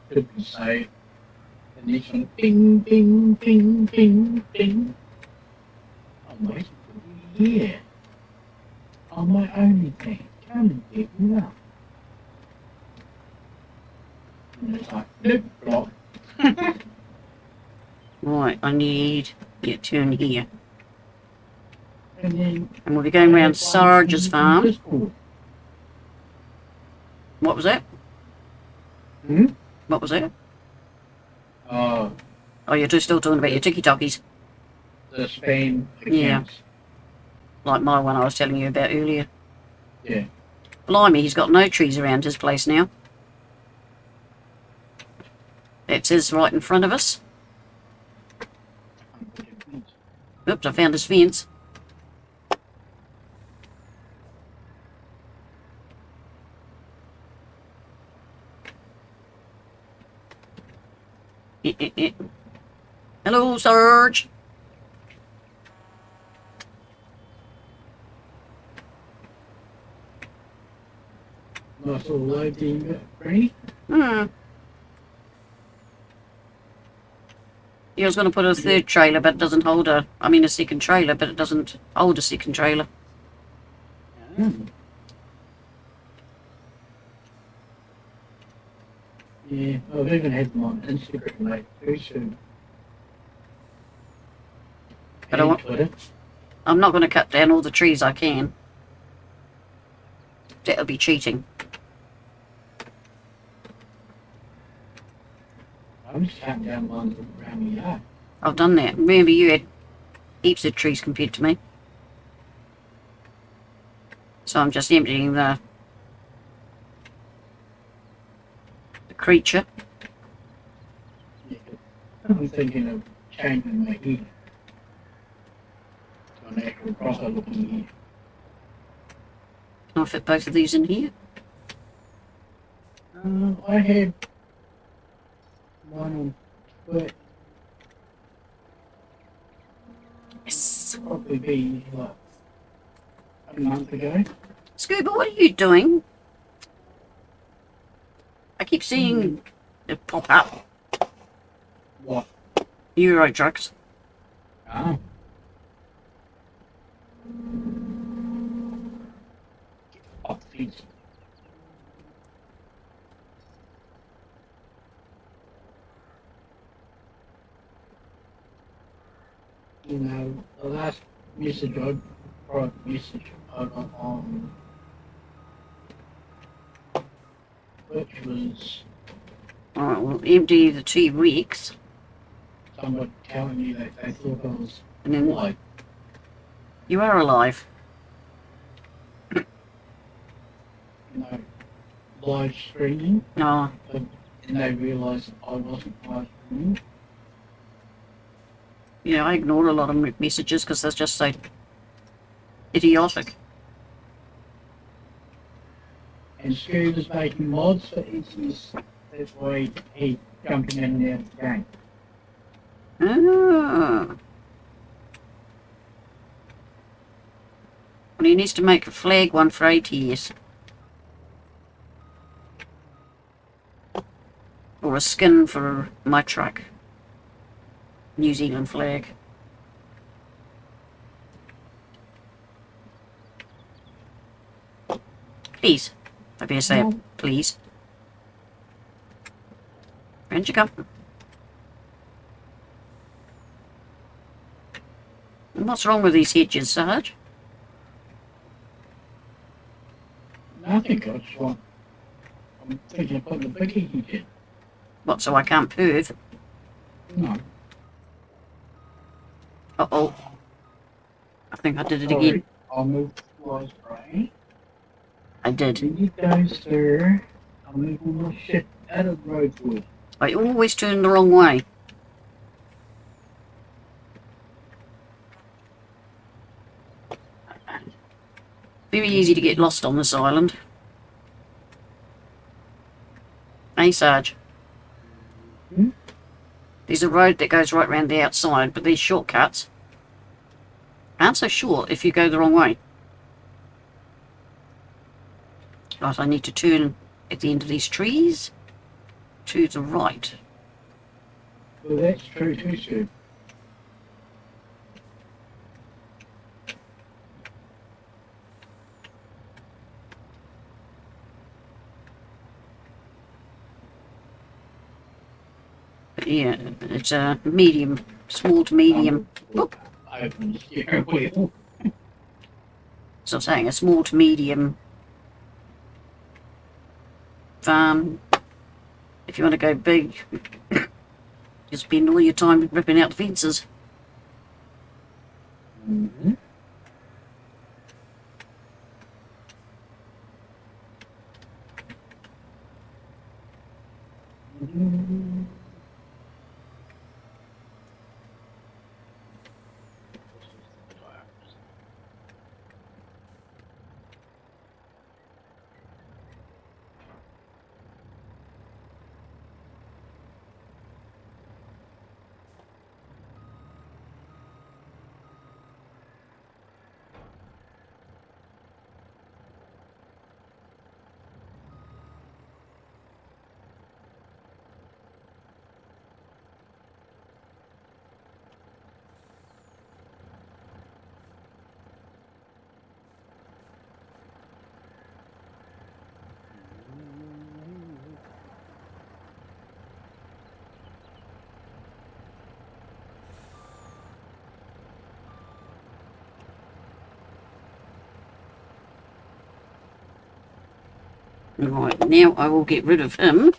could be safe. And next one, bing, bing, bing, bing, bing. I'm waiting for you here. On my only thing. Come and get me up. And it's like, nope, block. Right, I need to turn here. And then And we'll be going round Sarge's farm. What was that? Hmm? What was that? Oh, Oh, you're still talking about your tiki-talkies. the spam Yeah. accounts. Like my one I was telling you about earlier. Yeah. Blimey, he's got no trees around his place now. That's his right in front of us. I found his fence. Hello, Serge. Nice little load there, Granny. Yeah, I was going to put a third trailer, but it doesn't hold a... I mean, a second trailer, but it doesn't hold a second trailer. Yeah, I've even had them on Instagram, mate. Very soon. But I And want- Twitter. I'm not going to cut down all the trees I can. That'll be cheating. I'm just cutting down ones around the yard. I've done that. Remember, you had heaps of trees compared to me. So I'm just emptying the creature. Yeah. I'm thinking of changing my heat to an actual proper looking heat. I'll fit both of these in here. I had one on foot. Yes. Probably be like a month ago. Scuba, what are you doing? I keep seeing it pop up. What? Euro trucks. Oh. Off the fence. You know, the last message I got on which was Alright, we'll empty the 2 weeks. somebody telling me that they thought I was And then like, you are alive. you know, live streaming, Oh, and they realised I wasn't live streaming. yeah, I ignore a lot of messages because they're just so idiotic. And Scuba's making mods for ECS. That's why he jumping in and out of the game. Ah. Well, he needs to make a flag one for ATS. Or a skin for my truck. New Zealand flag. Please. I better say it, please. Where'd you come? What's wrong with these hedges, Sarge? Nothing, I just want. I'm thinking of putting the big heat in. What, so I can't perv? No. Uh-oh. I think I did it Sorry, again. I'll move the flies right. I did. There you go, sir. I'll move all my shit out of the road for you. I always turn the wrong way. Very easy to get lost on this island. Hey, Sarge. Hmm? There's a road that goes right round the outside, but these shortcuts aren't so short if you go the wrong way. Right, I need to turn at the end of these trees to the right. Well, that's true too, sir. But yeah, it's a medium, small to medium. Oop. Open the steering wheel. So I'm saying a small to medium farm. If you want to go big, you spend all your time ripping out fences. Mm-hmm. Right, now I will get rid of him.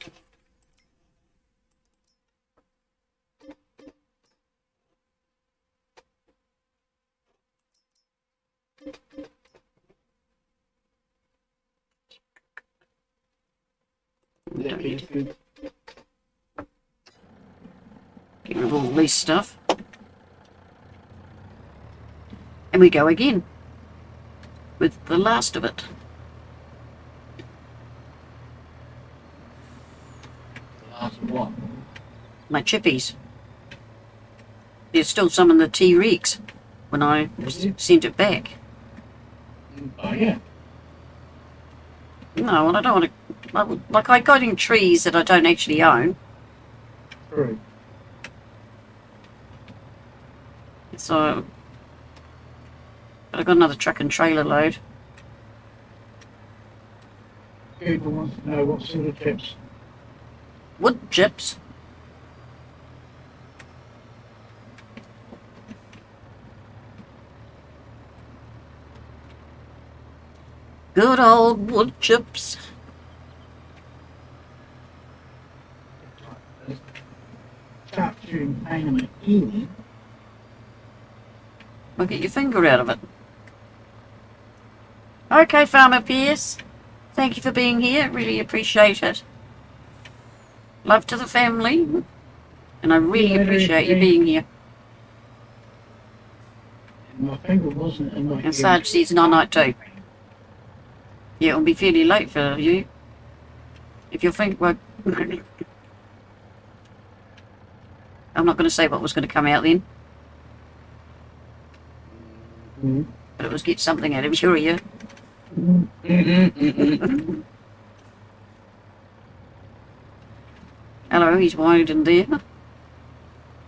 That Don't need tastes to good. get rid of all this stuff. And we go again with the last of it. The last one. My chippies. There's still some in the T-Rex when I sent it back. Oh yeah. No, well, I don't want to. Like, I got in trees that I don't actually own. True. So, but I've got another truck and trailer load. People want to know what sort of chips. Wood chips. Good old wood chips. Start shooting pain on my ear. Well, get your finger out of it. Okay, Farmer Pierce. Thank you for being here. Really appreciate it. Love to the family. And I really Yeah, appreciate you okay. being here. And my finger wasn't in my ear. And Sarge says night too. Yeah, it'll be fairly late for you. If your finger... Well, I'm not going to say what was going to come out then. Mm-hmm. But it was get something out of your ear. Hello, he's wide in there.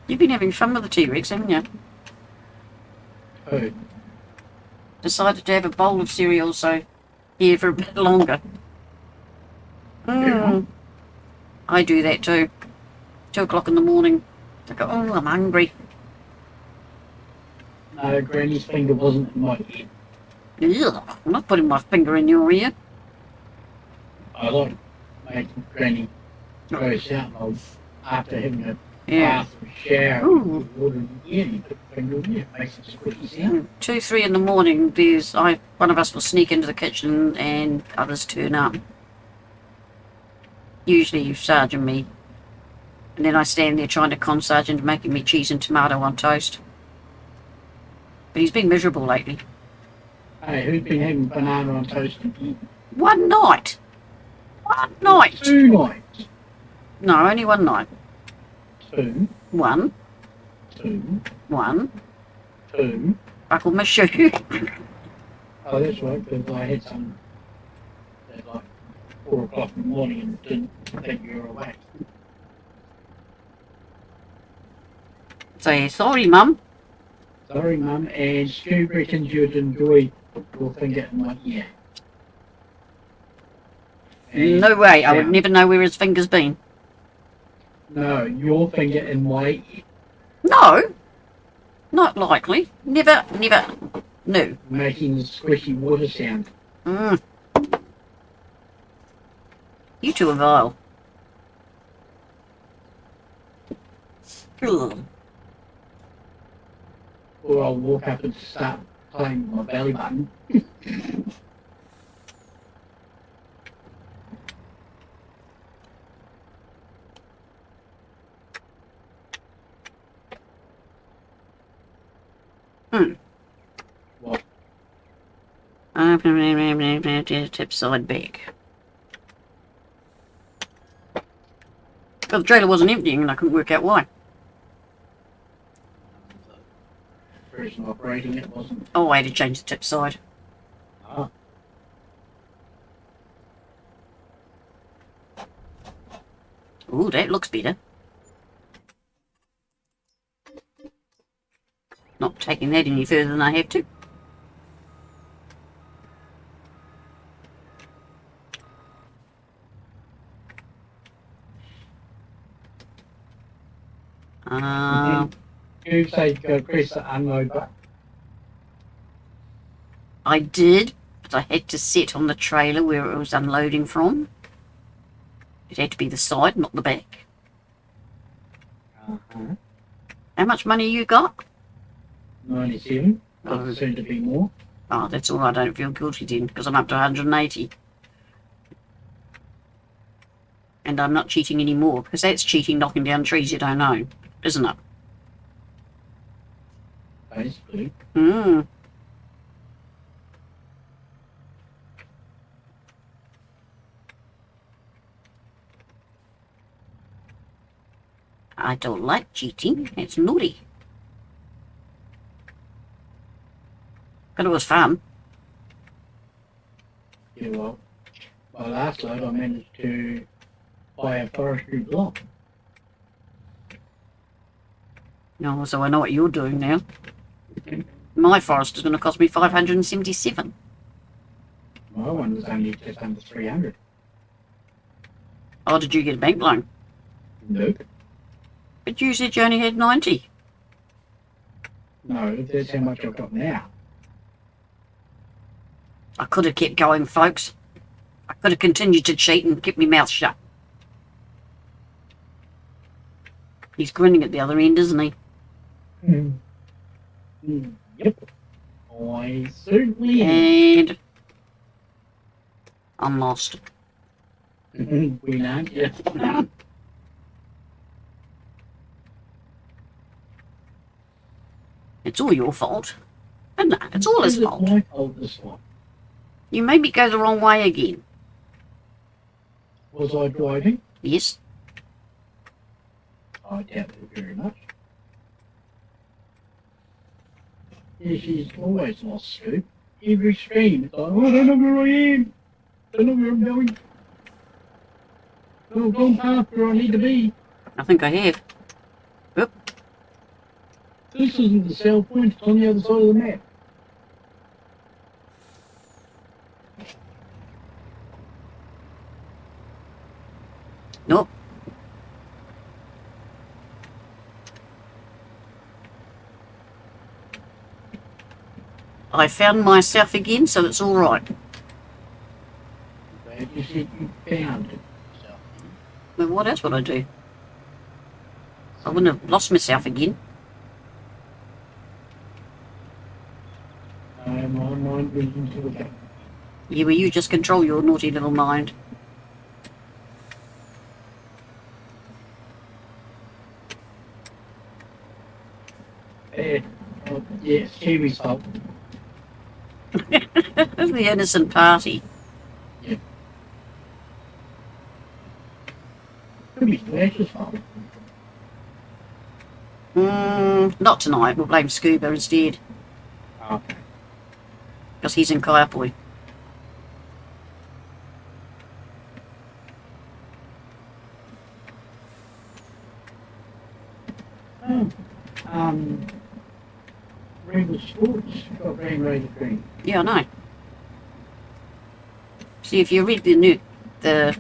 You've been having fun with the T-Rex, haven't you? Oh, Decided to have a bowl of cereal, so here for a bit longer. Yeah. I do that too. 2 o'clock in the morning. I go, oh, I'm hungry. no, Granny's finger wasn't in my ear. Ugh, I'm not putting my finger in your ear. I like making Granny gross out of after having a Yeah. bath or shower. Ooh. With water in the ear, you put the finger in there, it makes a squeaky sound. 2, 3 in the morning, one of us will sneak into the kitchen and others turn up. Usually Sarge and me. And then I stand there trying to con Sarge into making me cheese and tomato on toast. But he's been miserable lately. Hey, who's been having banana on toast and eating? One night! One night! 2 nights. No, only one night. 2, One. 2, One. 2. Buckled my shoe. Oh, that's right, because I had some at like 4 o'clock in the morning and didn't think you were awake. Say, sorry, Mum. Sorry, Mum, and Stu reckons you'd enjoy your finger in my ear. And No way, I would sound. never know where his finger's been. No, your finger in my ear. No! Not likely. Never, no. Making the squishy water sound. Mm. You two are vile. Ugh. Or I'll walk up and start playing with my belly button. What? Tip side back. Well, the trailer wasn't emptying and I couldn't work out why. The person operating it wasn't. Oh, I had to change the tip side. Ah. Ooh, that looks better. Not taking that any further than I have to. You say go press the unload button. I did. But I had to sit on the trailer where it was unloading from. It had to be the side, not the back. Uh-huh. How much money you got? 97. Oh. But soon to be more. Oh, that's all right. I don't feel guilty then, because I'm up to 180. And I'm not cheating anymore, because that's cheating knocking down trees you don't own, isn't it? Basically. Hmm. I don't like cheating. It's naughty. But it was fun. Yeah, well, my last load I managed to buy a forestry block. No, so I know what you're doing now. My forest is going to cost me 577. My one was only just under 300. Oh, did you get a bank loan? Nope. But you said you only had 90. No, that's how much I've got now. I could have kept going, folks. I could have continued to cheat and kept my mouth shut. He's grinning at the other end, isn't he? Yep. I certainly am. And I'm lost. We know, yeah. It's all your fault. And no, it's all his Is it fault. my fault this one? You made me go the wrong way again. Was I driving? Yes. I doubt it very much. Yeah, she's always lost scoop. Every stream, it's like, oh, I don't know where I am. I don't know where I'm going. Oh, gone past where I need to be. I think I have. Oop. This isn't the sell point, it's on the other side of the map. Nope. I found myself again, so it's all right. Glad you said you found it. So, Well, what else would I do? I wouldn't have lost myself again. my mind reasons to look at. Yeah, well, you just control your naughty little mind. Yeah, it's Kiwi's fault. The innocent party. Could be Flash's fault. Not tonight. We'll blame Scuba instead, Okay. because he's in Kaiapoi. Rebel Sports got Rain Raider Green. Yeah, I know. See, if you read the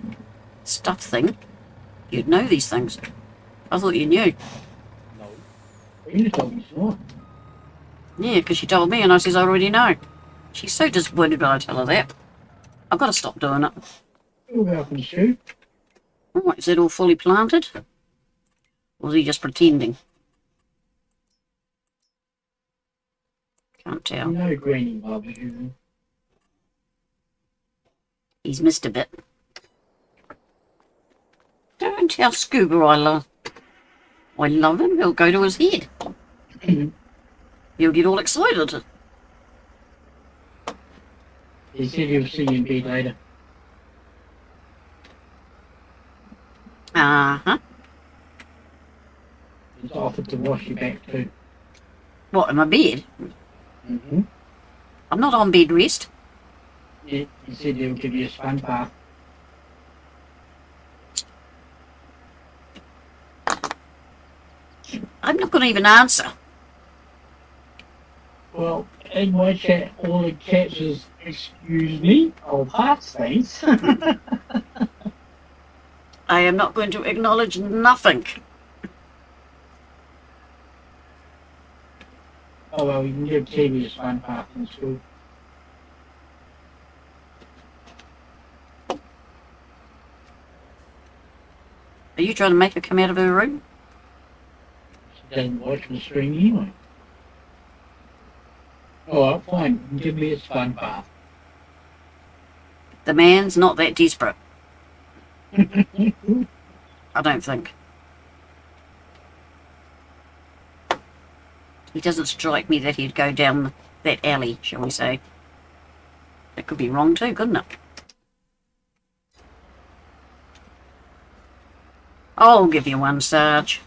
stuff thing, you'd know these things. I thought you knew. No. You told me it's not. Yeah, because she told me, and I says I already know. She's so disappointed when I tell her that. I've got to stop doing it. You're welcome, Stu. Oh, is it all fully planted? Or is he just pretending? Can't You tell. know Granny loves you. He's missed a bit. Don't tell Scuba I love him. He'll go to his head. He'll get all excited. He said he'll see you in bed later. Uh-huh. He's offered to wash you back too. What, in my bed? Mm-hmm. I'm not on bed rest. Yeah, he said he'll give you a sponge bath. I'm not going to even answer. Well, in my chat, all it catches, excuse me, I'll pass things. I am not going to acknowledge nothing. Oh well, you can give Kiwi a sponge bath in school. Are you trying to make her come out of her room? She doesn't watch the stream anyway. Alright, fine. Give me his fun path. The man's not that desperate. I don't think. He doesn't strike me that he'd go down that alley, shall we say. That could be wrong too, couldn't it? I'll give you one, Sarge.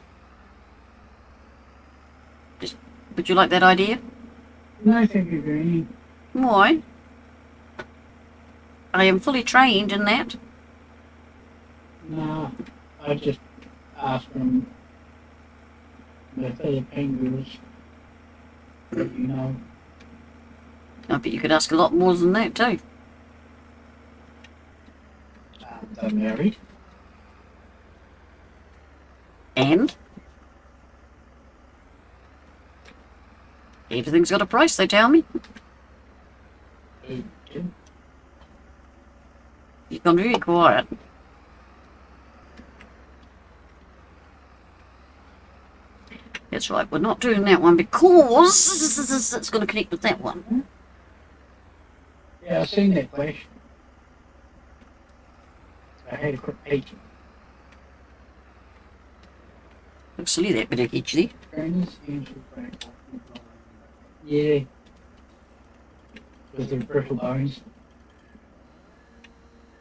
Would you like that idea? No, thank you, Granny. Why? I am fully trained in that. No, I just asked them the Philippine girls. You know, I bet you could ask a lot more than that too. they're married. And? Everything's got a price, they tell me. Who did? You've gone very quiet. That's right, we're not doing that one because it's going to connect with that one. Yeah, I seen that question. I had a quick peek. Looks silly that bit of hitch there. Granny's answer crack. Yeah. With their brittle bones.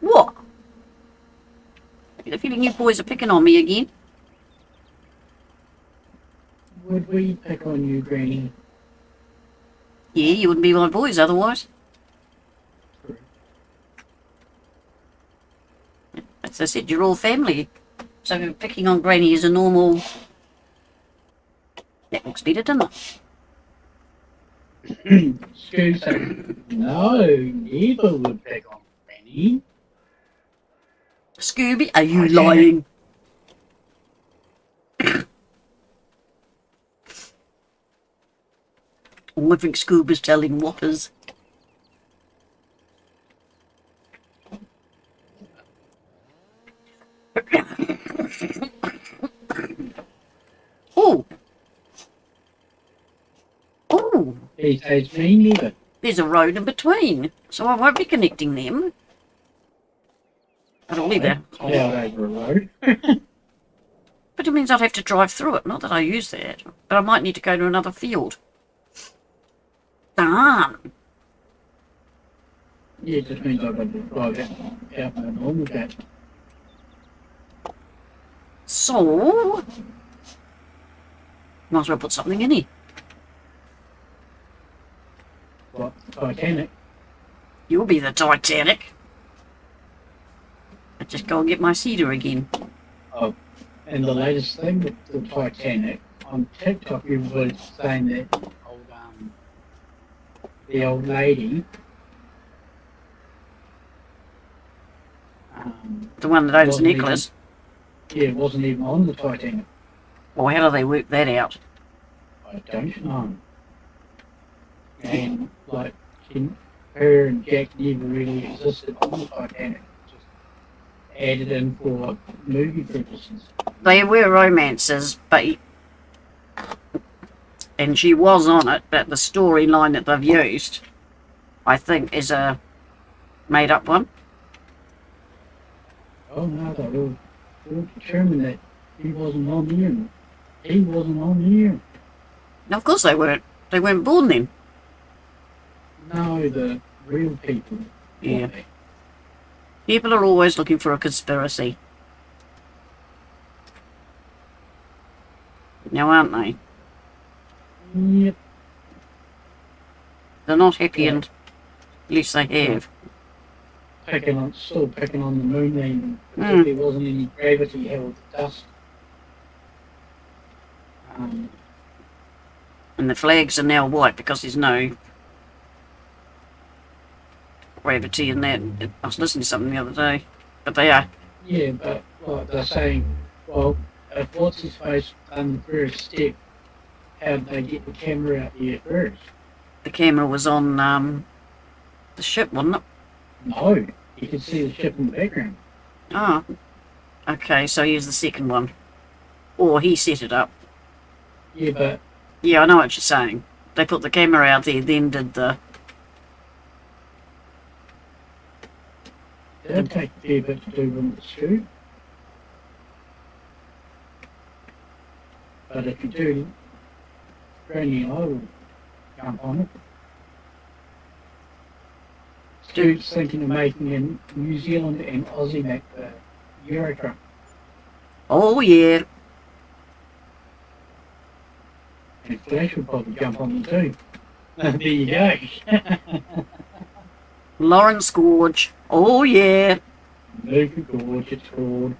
What? I get the feeling you boys are picking on me again. Would we pick on you, Granny? Yeah, you wouldn't be my boys otherwise. As I said, you're all family. So picking on Granny is a normal... That looks better, doesn't it? Scoob said, no, neither would pick on Granny. Scooby, are you I lying? Oh, I think Scooby's telling Waters. Oh! Oh! He says me neither. There's a road in between, so I won't be connecting them. But I'll leave that. Yeah, over a road. But it means I'd have to drive through it. Not that I use that. But I might need to go to another field. Darn. Yeah, it just means I've got to drive out my normal gate. So... Might as well put something in here. What? Titanic. You'll be the Titanic. I just go and get my cedar again. Oh, and the latest thing with the Titanic, on TikTok everybody's saying that the old lady, The one that owns wasn't Nicholas. wasn't even on the Titanic. Well, how do they work that out? I don't know. And like, her and Jack never really existed on the Titanic. Just added in for movie purposes. They were romances, but... And she was on it, but the storyline that they've used, I think, is a made-up one. Oh no, they're all determined that he wasn't on here. He wasn't on here. Now, of course they weren't. They weren't born then. No, the real people. Yeah. People are always looking for a conspiracy. Now, aren't they? Yep. They're not happy, Yeah. and at least they have. Still picking on the moon then. Mm. If there wasn't any gravity held the dust. And the flags are now white because there's no gravity in that. I was listening to something the other day. But they are. Yeah, but like they're saying, well, if what's his face done the first step, how did they get the camera out there first? The camera was on the ship, wasn't it? No, you could see the ship in the background. Ah. Okay, so here's the second one. Or he set it up. Yeah, but Yeah, I know what you're saying. They put the camera out there, then did the... it'll take a fair bit to do with the shoot. But if you do, Granny and I will jump on it. Stu's thinking of making a New Zealand and Aussie map for Eurotruck. Oh, yeah. And Flash would probably jump on them too. There you go. Lawrence Gorge. Oh, yeah. Luca Gorge, it's called.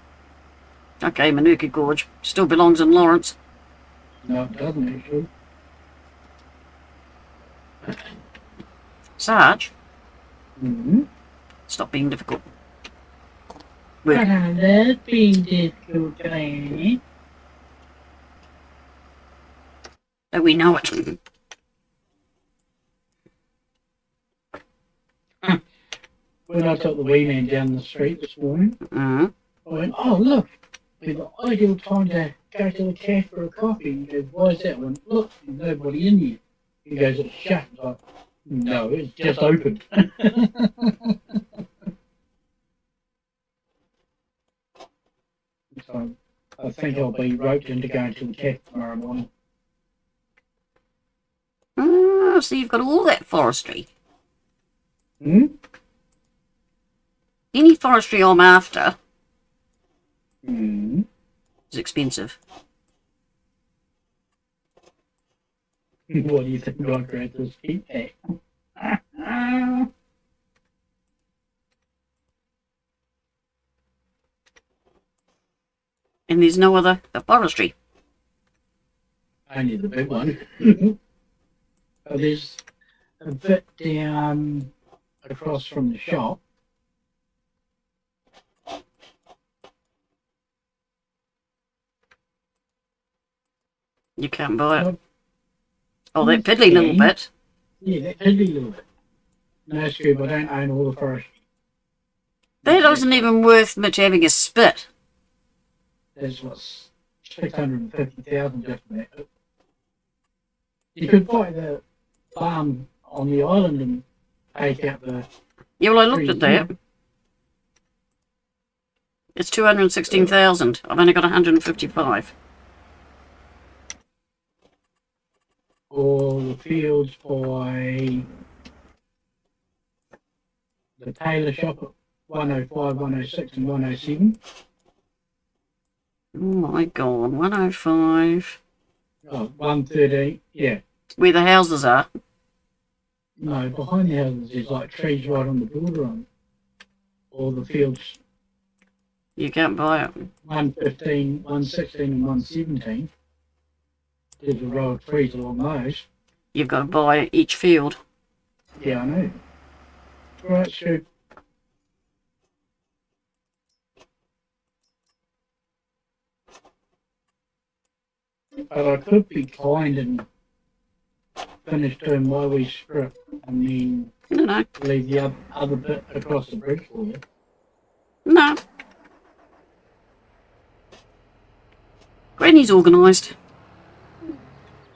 Okay, Manuka Gorge. Still belongs in Lawrence. No, it doesn't actually. Sarge, Mm-hmm. stop being difficult. But I love being difficult, Granny. Don't we know it? When I took the wee man down the street this morning, Mm-hmm. I went, oh look, it's the ideal time to go to the cafe for a coffee. He goes, why is that? I went, look, there's nobody in here. He goes, it's shut. I was like, no, it's just opened. So I think I'll be roped into going to the cafe tomorrow morning. Oh, so you've got all that forestry. Hmm? Any forestry I'm after Hmm. is expensive. What do you think I grabbed this heat pack? And there's no other forestry. Only the big one. Oh, there's a bit down across from the shop. You can't buy it. Oh, Oh, that piddly little bit. yeah, that piddly little bit. No, Scoob, I don't own all the forest. That isn't even worth much having a spit. There's what's 650,000 just for that. You could buy the farm on the island and take out the. Yeah, well, I looked at that. It's 216,000. I've only got 155. Or the fields by the tailor shop at 105, 106 and 107. Oh my god, 105. Oh, 113, yeah. Where the houses are. No, behind the houses there's like trees right on the border on. Or the fields You can't buy it. 115, 116 and 117. There's a row of trees along those. You've got to buy each field. Yeah, I know. Right, Stu. But I could be kind and finish doing my wee strip and then No. leave the other bit across the bridge for you. No. Granny's organised.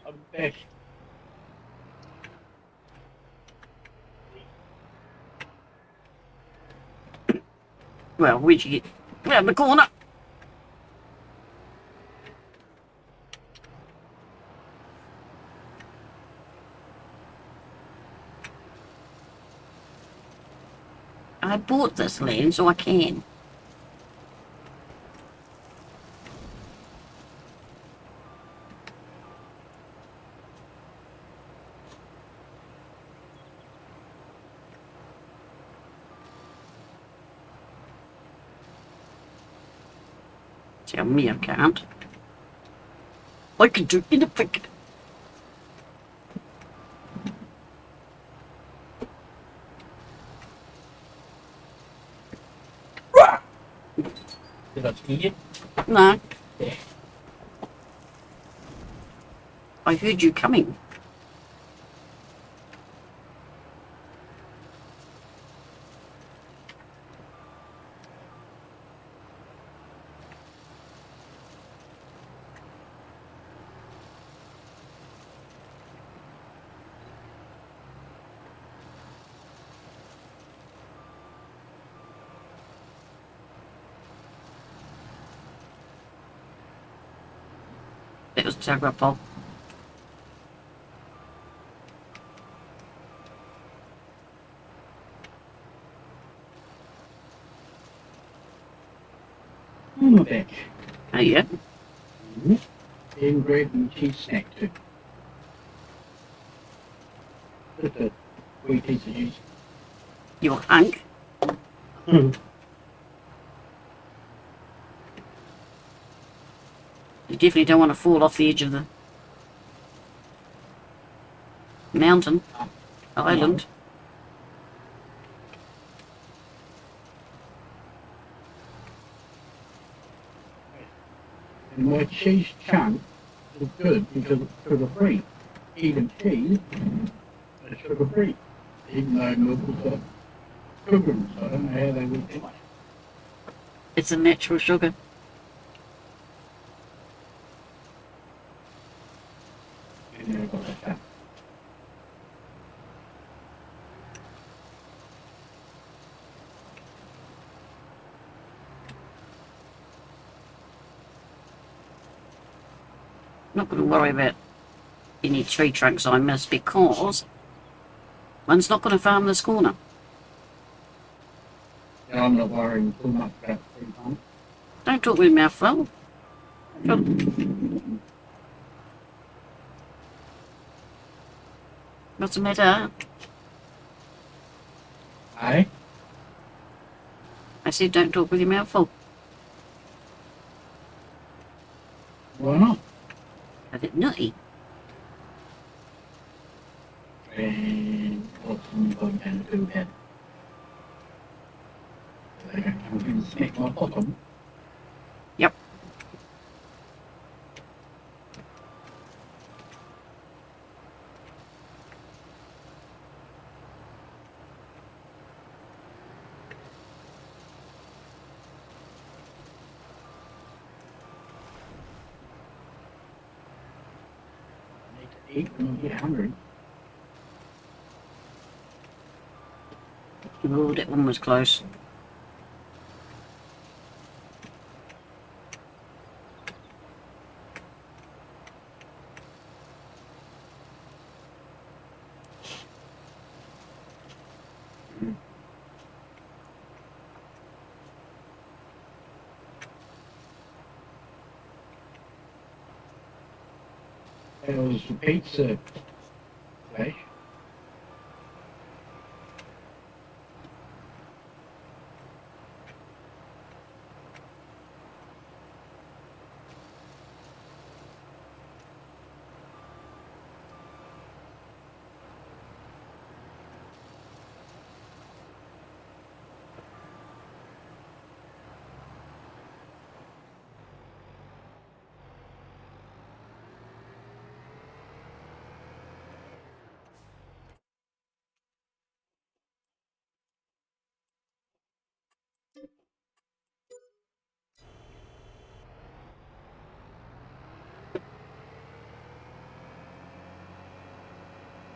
I'm back. Well, where'd you get? Round the corner. I bought this land so I can. Tell me I can't. I can do anything. Did I see you? No. Yeah. I heard you coming. So I've got Paul. On the bench. Oh yeah. In bread and cheese snack too. Just a wee piece of cheese. Your hunk. You definitely don't want to fall off the edge of the mountain island. And my cheese chunk is good because it's sugar free. Even cheese is sugar free. Even though milk has got sugar in it, so I don't know how they would do it. It's a natural sugar. And then I've got that chunk. Not going to worry about any tree trunks I miss because one's not going to farm this corner. And I'm not worrying too much about the time. Don't talk with your mouth full. What's the matter? Hey? I said don't talk with your mouth full. Why not? A bit nutty. And what's going down to do that? They don't come in and smack my bottom. Yep. I need to eat when I get hungry. Oh, that one was close. It was pizza flash.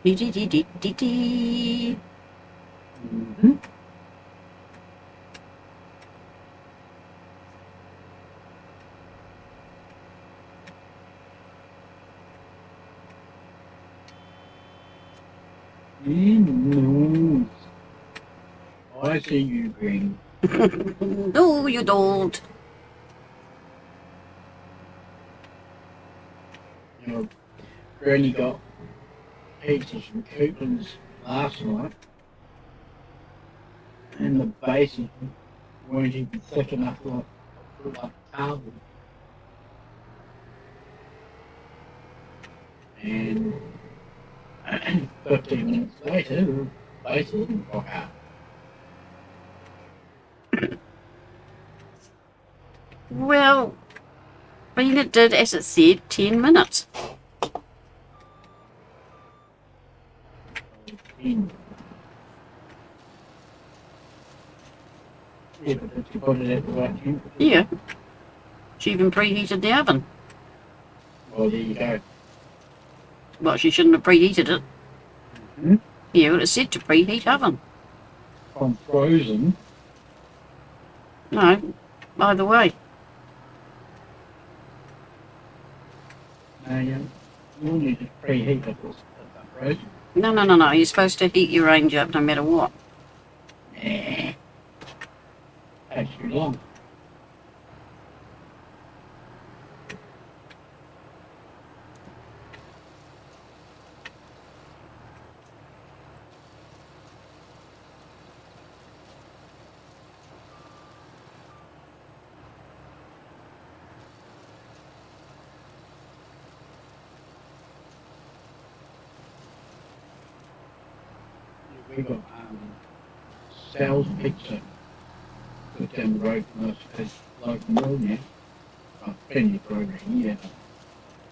Dee dee dee dee dee dee. Mm-hmm. No. I see you, Green. No, you don't. You know, Granny got pizzas from Coupland's last night, and the bases weren't even thick enough to put like a towel. And 15 minutes later, the bases didn't rock out. Well, I mean, it did, as it said, 10 minutes. And, yeah, but did you put it at the right temperature? Yeah. She even preheated the oven. Well, there you go. Well, she shouldn't have preheated it. Hmm? Yeah, well, it said to preheat oven. From frozen, No, either way. You need to preheat it or something, No. You're supposed to heat your range up no matter what. Nah. Takes too long. We got Sal's Pizza put down the road from us as local mill now. Plenty of program, yeah.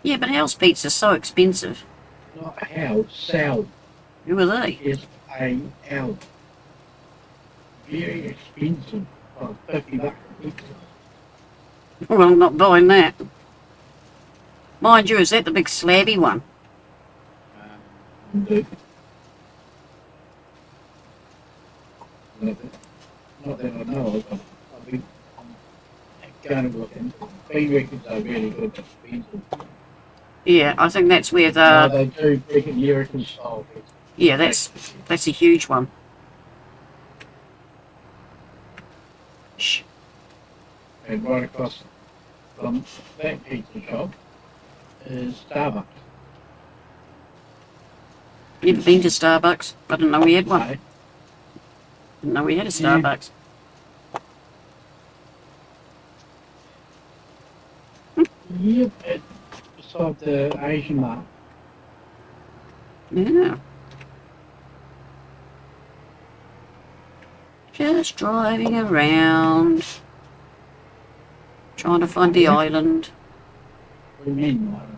Yeah, but house pizza's so expensive. Not how, Sal, Who are they? S-A-L. Very expensive. Oh, $50 a pizza. Well, I'm not buying that. Mind you, is that the big slabby one? But not that I know of, but I've been going to look into it. They reckon they're really good, but expensive. Yeah, I think that's where No, the... they do freaking American style pizza. Yeah, that's a huge one. Shh. And right across from that pizza shop is Starbucks. Never been to Starbucks. I didn't know we had one. No. Didn't know we had a Yeah. Starbucks. Yep, it's beside the Asian market. Yeah. Just driving around. Trying to find the island. What do you mean, the island?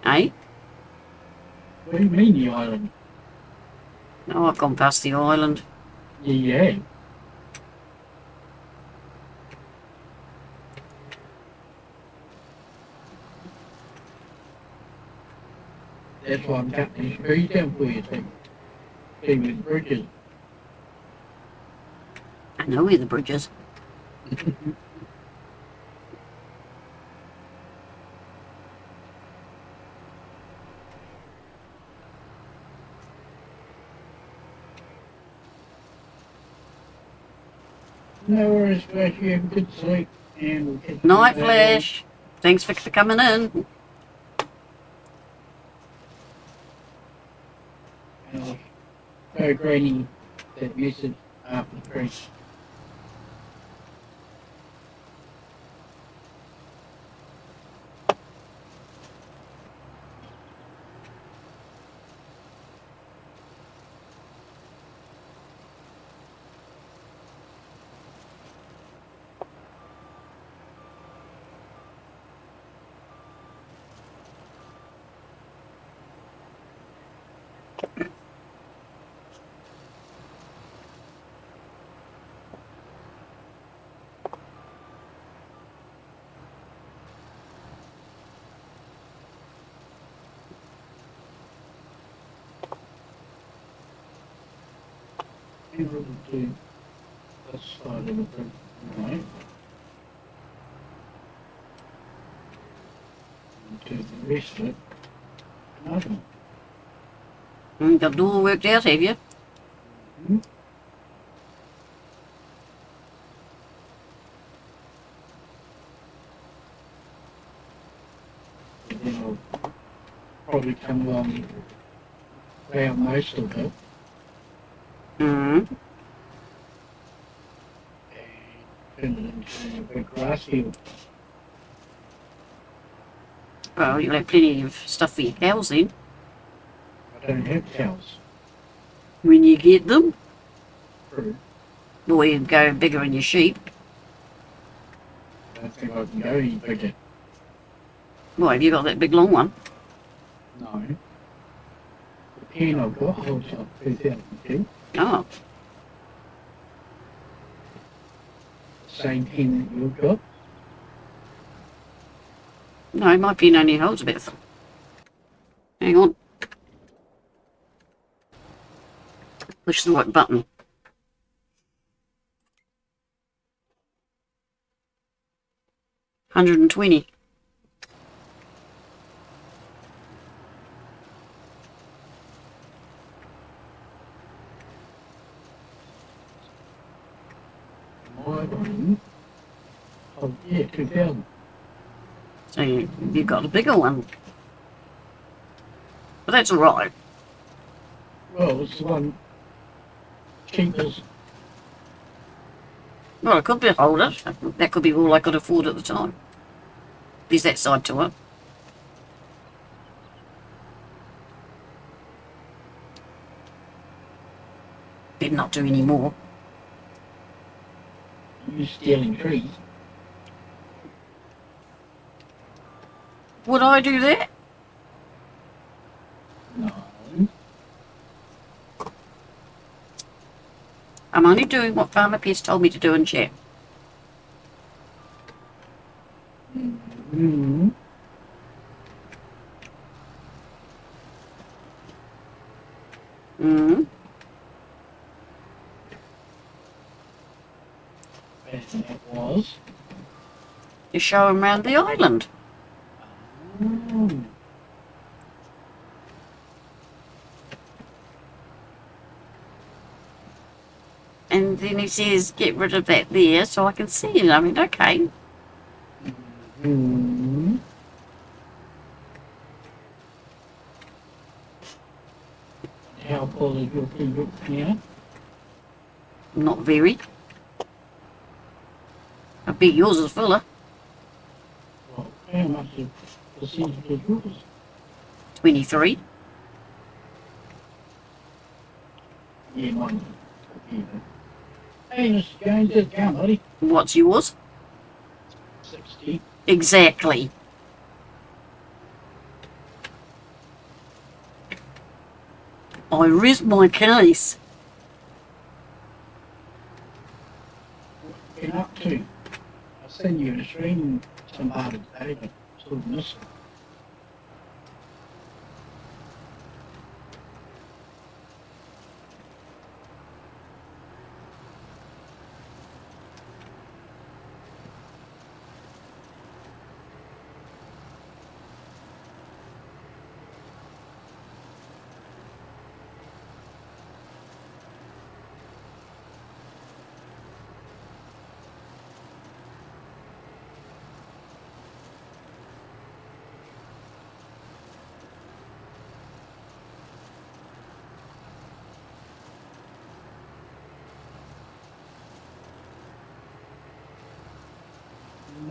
Eh? What do you mean, the island? Oh, I've gone past the island. Yeah. That's why I'm cutting these trees down for you, to see where the bridge is. I know where the bridge is. No worries, Flash, you have a good sleep, and we'll catch you Night, later. Flash. Thanks for coming in. And I'll show Granny that message after the tree. And we'll do this side of the bridge, right? And do the rest of it. Another one. Got it all worked out, have you? Hmm? And then I'll probably come along round most of it Mm. and turn it into a big grass field. Well, you'll have plenty of stuff for your cows then. I don't have cows. When you get them. True. Or you go bigger in your sheep. I don't think I can go any bigger. Well, have you got that big long one? No. The pen I've got holds up 2,000 Oh. Same pen that you've got. No, my pen only holds a bit. Hang on. Push the right button. $120. 500. Oh, yeah, 2,000. So you've got a bigger one. But that's all right. Well, it's the one cheapest. Well, I could be hold it. That could be all I could afford at the time. There's that side to it. Better not do any more. You stealing trees. Would I do that? No. I'm only doing what Farmer Pierce told me to do in chat. Mm-hmm. Mm. And that was. You show him around the island. Mm. And then he says, get rid of that there so I can see it. I mean, okay. Mm-hmm. How full is your finger now? Not very. I bet yours is fuller. Well, how much of percentage is yours? 23. Yeah, mine. Even. Hey, Mr. Jones, there's the count, buddy. What's yours? 60. Exactly. I rest my case. Been up to. I sent you a stream some part of the day, but still missing.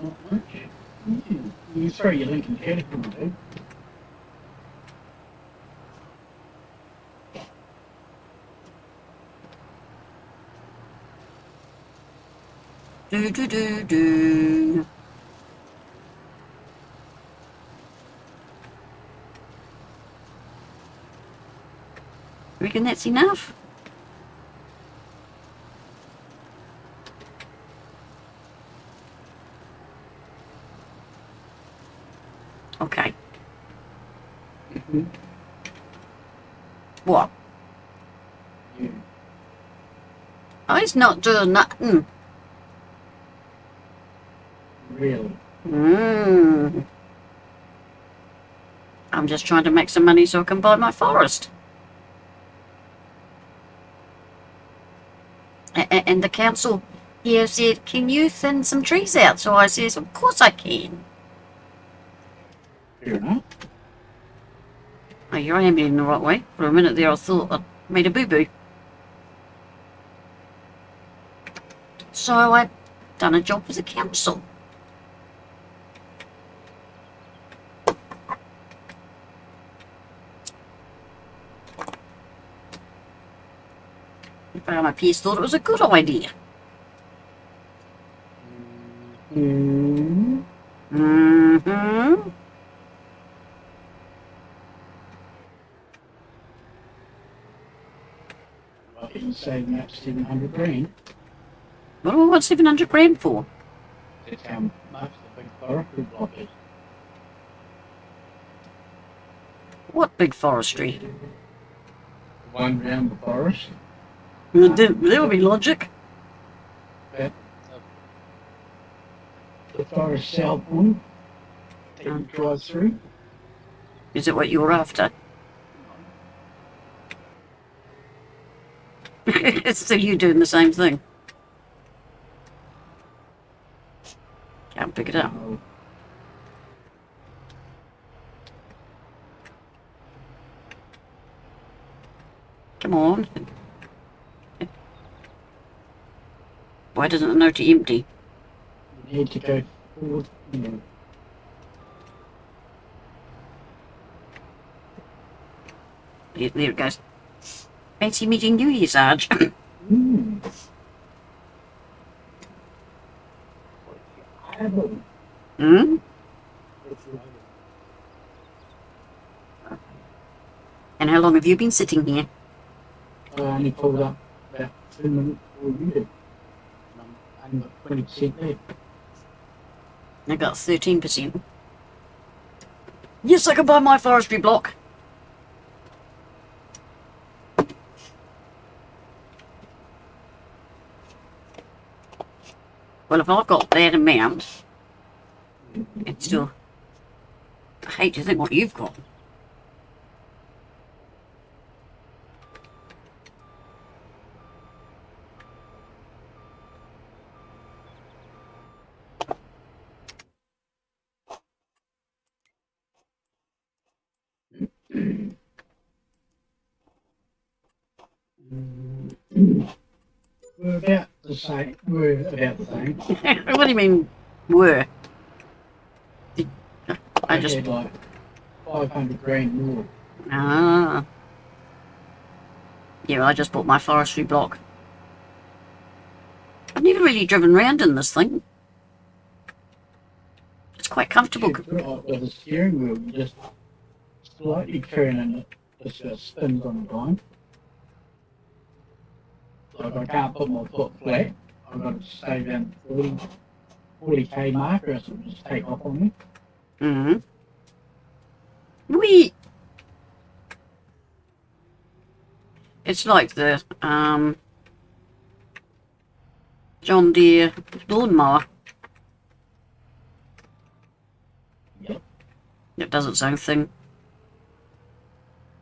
Not much. You throw your link in the chat if you want to. Do do do do. Reckon that's enough? Okay. Mm-hmm. What? Yeah. Oh, he's not doing nothing. Really? Mm. I'm just trying to make some money so I can buy my forest. And the council here said, can you thin some trees out? So I says, of course I can. Fair enough. Oh, you're aiming in the right way. For a minute there I thought I made a boo-boo. So I've done a job for the council. Farmer Pierce thought it was a good idea. Mm-hmm. Mm-hmm. I didn't say that 700 grand. What do I want 700 grand for? That's how much the big forestry block is. What big forestry? The one round the forest. There would be logic. That the forest south one that you drive through. Is it what you're after? So you doing the same thing? Can't pick it up. No. Come on. Why doesn't it know to empty? You need to go forward. Yeah. There it goes. Fancy meeting you here, Sarge. Mm. I haven't. Hmm? And how long have you been sitting here? I only pulled up about 2 minutes before you did. I only got 20% left. I got 13%. Yes, I can buy my forestry block. Well, if I've got that amount, it's still... I hate to think what you've got. We're about the same. We're about the same. What do you mean, were? I just... had like 500 grand more. Ah. Yeah, I just bought my forestry block. I've never really driven around in this thing. It's quite comfortable. With the steering wheel, you just slightly turn and it just spins on a dime. Like I can't put my foot flat. I've got to stay down 40k mark or else it'll just take off on me. Mm-hmm. Wee! It's like the John Deere lawnmower. Yep. It does its own thing.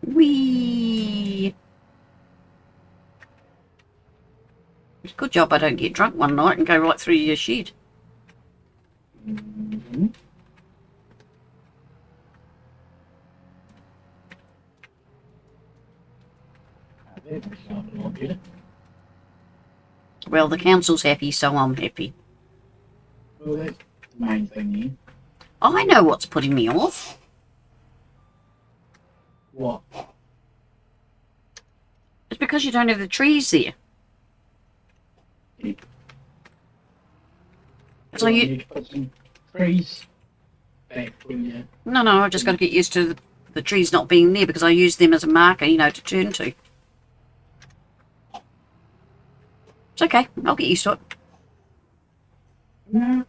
Wee! It's a good job I don't get drunk one night and go right through your shed. Mm-hmm. That makes it a lot better. Well, the council's happy, so I'm happy. Well, that's the main thing here. I know what's putting me off. What? It's because you don't have the trees there. So Well, you... need to put some trees back where you... No, I've just got to get used to the trees not being there because I use them as a marker, you know, to turn to. It's okay. I'll get used to it. No.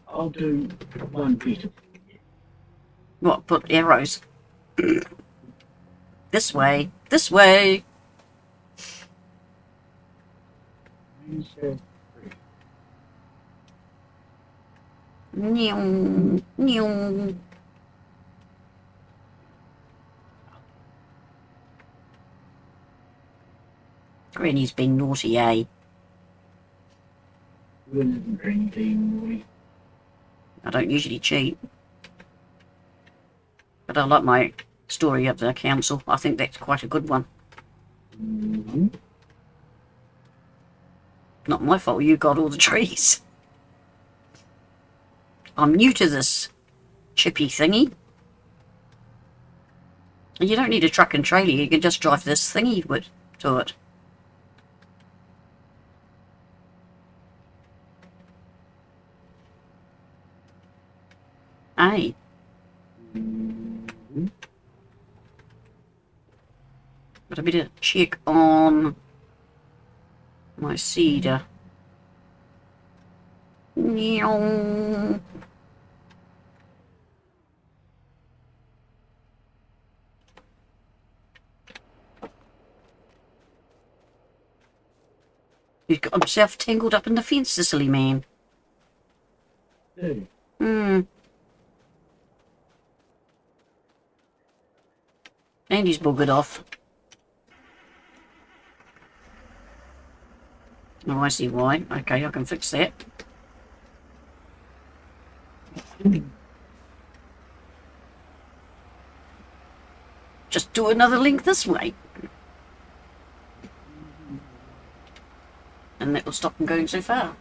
I'll do one bit of it. What? Put arrows. This way. This way. Meow. Meow. Granny's been naughty, eh? Wouldn't bring being I don't usually cheat. But I like my story of the council. I think that's quite a good one. mm-hmm. Not my fault you got all the trees. I'm new to this chippy thingy. And you don't need a truck and trailer. You can just drive this thingy to it. Hey. Mm-hmm. But I better check on my cedar. Meow. He's got himself tangled up in the fence, the silly man. Hey. And he's buggered off. Oh, I see why. Okay, I can fix that. Just do another link this way. And that will stop them going so far.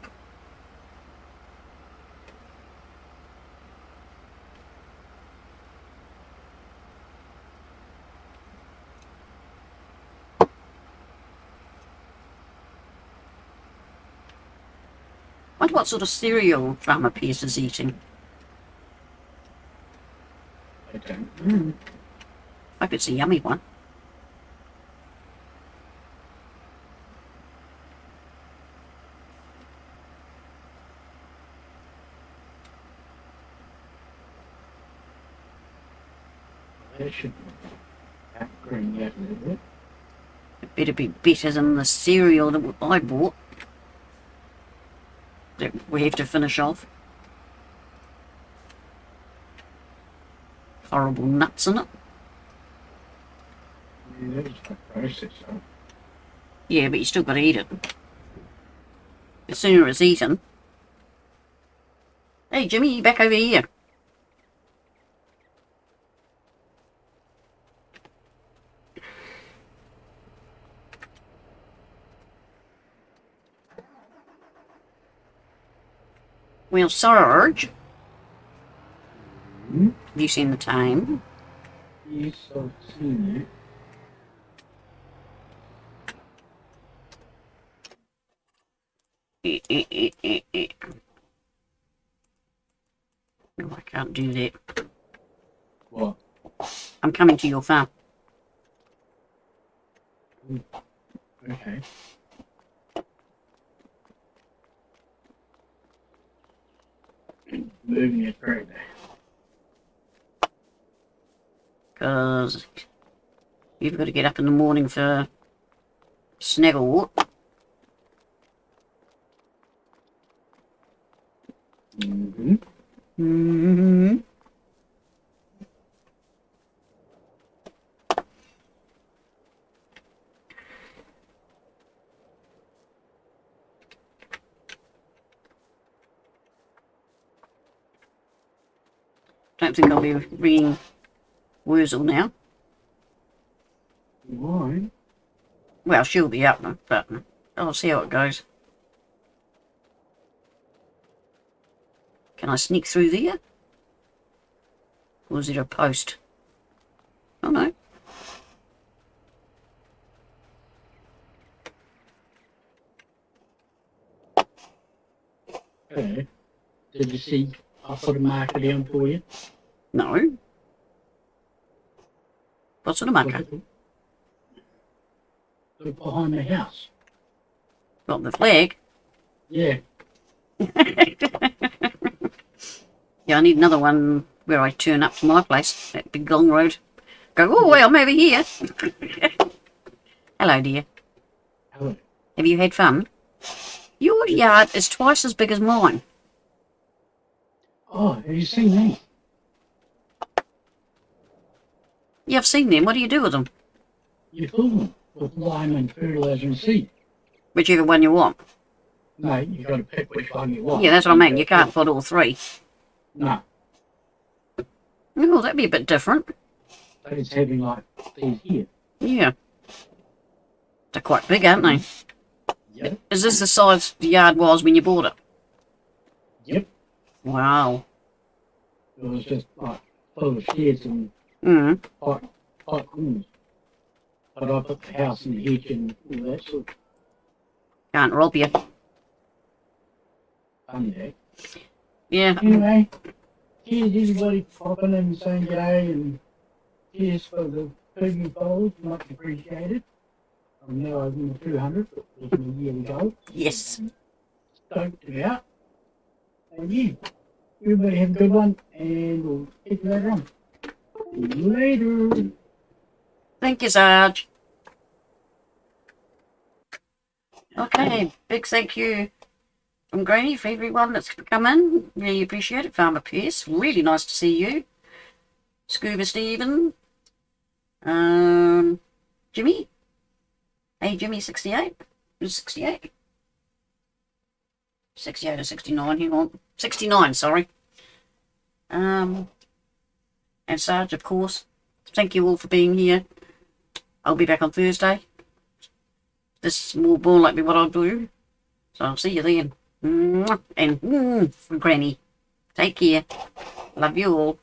Wonder what sort of cereal Farmer Pierce is eating. I don't know. Hope it's a yummy one. That should green that a little bit. It better be better than the cereal that I bought. That we have to finish off. Horrible nuts in it. Yeah, that was quite processed, though. Yeah, but you still got to eat it. The sooner it's eaten. Hey, Jimmy, back over here. Well, Sarge, Hmm? have you seen the time? Yes, I've seen No, I can't do that. it. What? I'm coming to your farm. Okay. Moving it further. Because you've got to get up in the morning for Snaggle. Mm-hmm. Mm-hmm. Don't think I'll be ringing Wurzel now. Why? Well, she'll be up, but I'll see how it goes. Can I sneak through there? Or is it a post? Oh no. Okay. Did you see I put a marker down for you? No. What sort of marker? Look behind the house. Got the flag. Yeah. Yeah, I need another one where I turn up to my place, that big long road. Go, oh, well, I'm over here. Hello, dear. Hello. Have you had fun? Your yard is twice as big as mine. Oh, have you seen these? Yeah, I've seen them. What do you do with them? You fill them with lime and fertilizer and seed. Whichever one you want. No, you got to pick which one you want. Yeah, that's what I mean. You can't put all three. No, Oh, that'd be a bit different. but it's having like these here. Yeah. They're quite big, aren't they? Yep. Is this the size the yard was when you bought it? Yep. Wow. It was just like full of sheds and Mm. hot rooms. But I put the house and the hedge and all that sort of Can't rob you. fun there. Yeah. Anyway, cheers everybody for popping in and saying g'day, and cheers for the piggy bowls, much appreciated. I'm now over the 200, but there's a year to go. Yes. Stoked about. And yeah, everybody have a good one, and we'll catch you later on. See you later. Thank you, Sarge. Okay, big thank you from Granny for everyone that's come in. Really appreciate it. Farmer Pierce, really nice to see you. Scuba Stephen. Jimmy. Hey, Jimmy 68. Who's 68? 68 or 69, hang on. 69, sorry. And Sarge, of course. Thank you all for being here. I'll be back on Thursday. This is more likely what I'll do. So I'll see you then. And from Granny. Take care. Love you all.